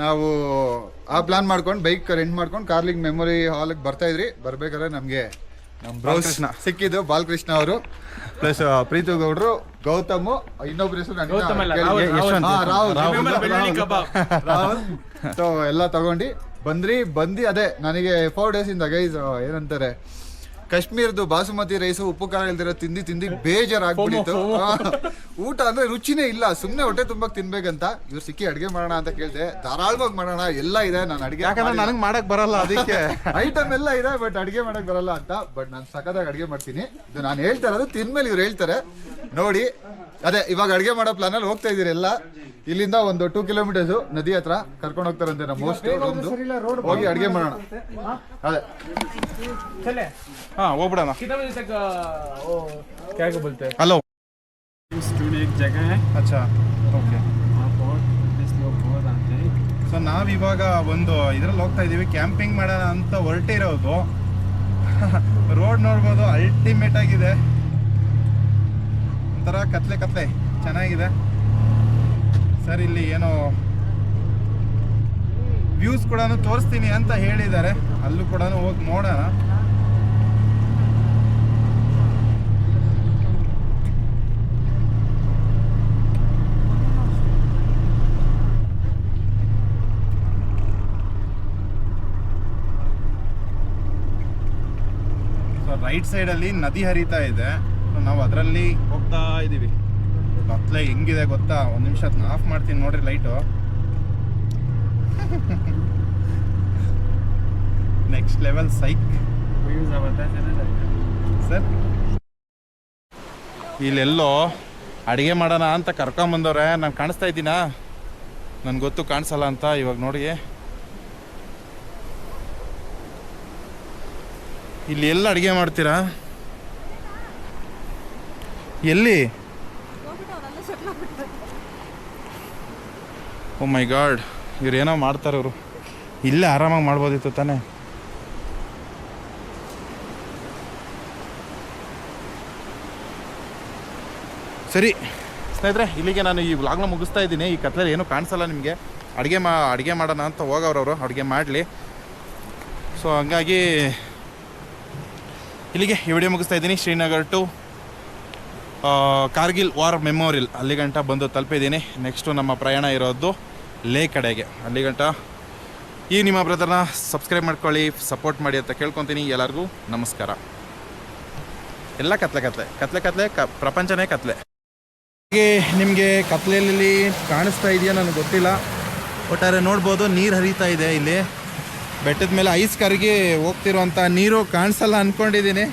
ನಾವು ಆ ಪ್ಲಾನ್ ಮಾಡ್ಕೊಂಡು ಬೈಕ್ ರೆಂಟ್ ಮಾಡ್ಕೊಂಡು ಕಾರ್ಲಿಂಗ್ ಮೆಮೊರಿ ಹಾಲ್ಗೆ ಬರ್ತಾಯಿದ್ರಿ. ಬರ್ಬೇಕಾದ್ರೆ ನಮಗೆ ನಮ್ಮ ಬ್ರೌಸ್ ಸಿಕ್ಕಿದ್ದು ಬಾಲಕೃಷ್ಣ ಅವರು, ಪ್ಲಸ್ ಪ್ರೀತು ಗೌಡ್ರು, ಗೌತಮ್, ಇನ್ನೊಬ್ರು ಹೆಸರು ರಾಹುಲ್. ಸೊ ಎಲ್ಲ ತಗೊಂಡು ಬಂದು ಅದೇ ನನಗೆ 4 days ಇಂದ ಗೈಸ್ ಏನಂತಾರೆ, ಕಾಶ್ಮೀರದ್ದು ಬಾಸುಮತಿ ರೈಸು ಉಪ್ಪು ಖಾರ ಇಲ್ದಿರೋ ತಿಂದು ಬೇಜಾರಾಗ್ಬಿಟ್ಟಿತ್ತು. ಊಟ ಅಂದ್ರೆ ರುಚಿನೇ ಇಲ್ಲ, ಸುಮ್ಮನೆ ಹೊಟ್ಟೆ ತುಂಬಾ ತಿನ್ಬೇಕಂತ ಇವ್ರು ಸಿಕ್ಕಿ ಅಡುಗೆ ಮಾಡೋಣ ಅಂತ ಕೇಳಿದೆ. ಧಾರಾಳವಾಗಿ ಮಾಡೋಣ, ಎಲ್ಲ ಇದೆ. ನಾನು ಅಡುಗೆ ನನಗೆ ಮಾಡಕ್ ಬರಲ್ಲ, ಅದಕ್ಕೆ ಐಟಮ್ ಎಲ್ಲ ಇದೆ, ಬಟ್ ಅಡುಗೆ ಮಾಡಕ್ ಬರಲ್ಲ ಅಂತ. ಬಟ್ ನಾನು ಸಖತ್ತಾಗಿ ಅಡುಗೆ ಮಾಡ್ತೀನಿ. ಇದು ನಾನು ಹೇಳ್ತಾ ಇರೋದು ತಿಂದ್ಮೇಲೆ ಇವ್ರು ಹೇಳ್ತಾರೆ ನೋಡಿ. ಅದೇ ಇವಾಗ ಅಡುಗೆ ಮಾಡೋ ಪ್ಲಾನಲ್ಲಿ ಹೋಗ್ತಾ ಇದೀರಿ ಎಲ್ಲ. ಇಲ್ಲಿಂದ ಒಂದು 2 kilometers ನದಿ ಹತ್ರ ಕರ್ಕೊಂಡು ಹೋಗ್ತಾರಂತೆ ನಮ್ಮ ಹೋಸ್ಟ್. ಹೋಗಿ ಅಡುಗೆ ಮಾಡೋಣ. ಅದೇ ಹೋಗ್ಬಿಡೋಣ. क्या बोलते हैं? ಹಲೋ, स्टूडियो एक जगह है, ಅಚ್ಚಾ, ಓಕೆ. वहाँ बहुत लोग बहुत आते हैं. ಸೊ ನಾವಿವಾಗ ಒಂದು ಇದ್ರಲ್ಲಿ ಹೋಗ್ತಾ ಇದೀವಿ, ಕ್ಯಾಂಪಿಂಗ್ ಮಾಡೋಣ ಅಂತ ಹೊರಟಿರೋದು. ರೋಡ್ ನೋಡ್ಬೋದು, ಅಲ್ಟಿಮೇಟ್ ಆಗಿದೆ. ಒಂಥರ ಕತ್ಲೆ ಚೆನ್ನಾಗಿದೆ ಸರ್. ಇಲ್ಲಿ ಏನೋ ವ್ಯೂಸ್ ಕೂಡ ತೋರಿಸ್ತೀನಿ ಅಂತ ಹೇಳಿದ್ದಾರೆ, ಅಲ್ಲೂ ಕೂಡ ಹೋಗಿ ನೋಡೋಣ. ರೈಟ್ ಸೈಡಲ್ಲಿ ನದಿ ಹರಿತಾ ಇದೆ, ನಾವು ಅದರಲ್ಲಿ ಹೋಗ್ತಾ ಇದ್ದೀವಿ. ಕತ್ಲೆ ಹೆಂಗಿದೆ ಗೊತ್ತಾ? ಒಂದು ನಿಮಿಷ ಆಫ್ ಮಾಡ್ತೀನಿ ನೋಡ್ರಿ light. Next level psych sir. ಇಲ್ಲೆಲ್ಲೋ ಅಡುಗೆ ಮಾಡೋಣ ಅಂತ ಕರ್ಕೊಂಬಂದವ್ರೆ. ನಾನು ಕಾಣಿಸ್ತಾ ಇದ್ದೀನಾ? ನನ್ಗೆ ಗೊತ್ತು ಕಾಣಿಸಲ್ಲ ಅಂತ. ಇವಾಗ ನೋಡಿ, ಇಲ್ಲಿ ಎಲ್ಲ ಅಡುಗೆ ಮಾಡ್ತೀರಾ? ಎಲ್ಲಿ? ಓ ಮೈ ಗಾಡ್, ಇವ್ರು ಏನೋ ಮಾಡ್ತಾರೆ. ಇವರು ಇಲ್ಲೇ ಆರಾಮಾಗಿ ಮಾಡ್ಬೋದಿತ್ತು ತಾನೇ. ಸರಿ ಸ್ನೇಹಿತರೆ, ಇಲ್ಲಿಗೆ ನಾನು ಈ ವ್ಲಾಗ್ನ ಮುಗಿಸ್ತಾ ಇದ್ದೀನಿ. ಈ ಕತ್ಲಲ್ಲಿ ಏನೂ ಕಾಣಿಸಲ್ಲ ನಿಮಗೆ. ಅಡುಗೆ ಮಾಡೋಣ ಅಂತ ಹೋಗೋರವರು ಅಡುಗೆ ಮಾಡಲಿ. ಸೊ ಹಂಗಾಗಿ ಇಲ್ಲಿಗೆ ಈ ವಿಡಿಯೋ ಮುಗಿಸ್ತಾ ಇದ್ದೀನಿ. Srinagar to Kargil war memorial ಅಲ್ಲಿಗಂಟ ಬಂದು ತಲುಪಿದ್ದೀನಿ. ನೆಕ್ಸ್ಟು ನಮ್ಮ ಪ್ರಯಾಣ ಇರೋದು ಲೇ ಕಡೆಗೆ. ಅಲ್ಲಿಗಂಟ ಈ ನಿಮ್ಮ ಬ್ರದರ್ನ ಸಬ್ಸ್ಕ್ರೈಬ್ ಮಾಡ್ಕೊಳ್ಳಿ, ಸಪೋರ್ಟ್ ಮಾಡಿ ಅಂತ ಕೇಳ್ಕೊತೀನಿ. ಎಲ್ಲರಿಗೂ ನಮಸ್ಕಾರ. ಎಲ್ಲ ಕತ್ಲೆ ಪ್ರಪಂಚನೇ ಕತ್ಲೆ. ಹಾಗೆ ನಿಮಗೆ ಕತ್ಲೆಯಲ್ಲಿ ಕಾಣಿಸ್ತಾ ಇದೆಯಾ ನನಗೆ ಗೊತ್ತಿಲ್ಲ. ಒಟ್ಟಾರೆ ನೋಡ್ಬೋದು, ನೀರು ಹರಿತಾ ಇದೆ ಇಲ್ಲಿ ಬೆಟ್ಟದ ಮೇಲೆ. ಐಸ್ ಕರಗಿ ಹೋಗ್ತಿರುವಂಥ ನೀರು ಕಾಣಿಸಲ್ಲ ಅಂದ್ಕೊಂಡಿದ್ದೀನಿ.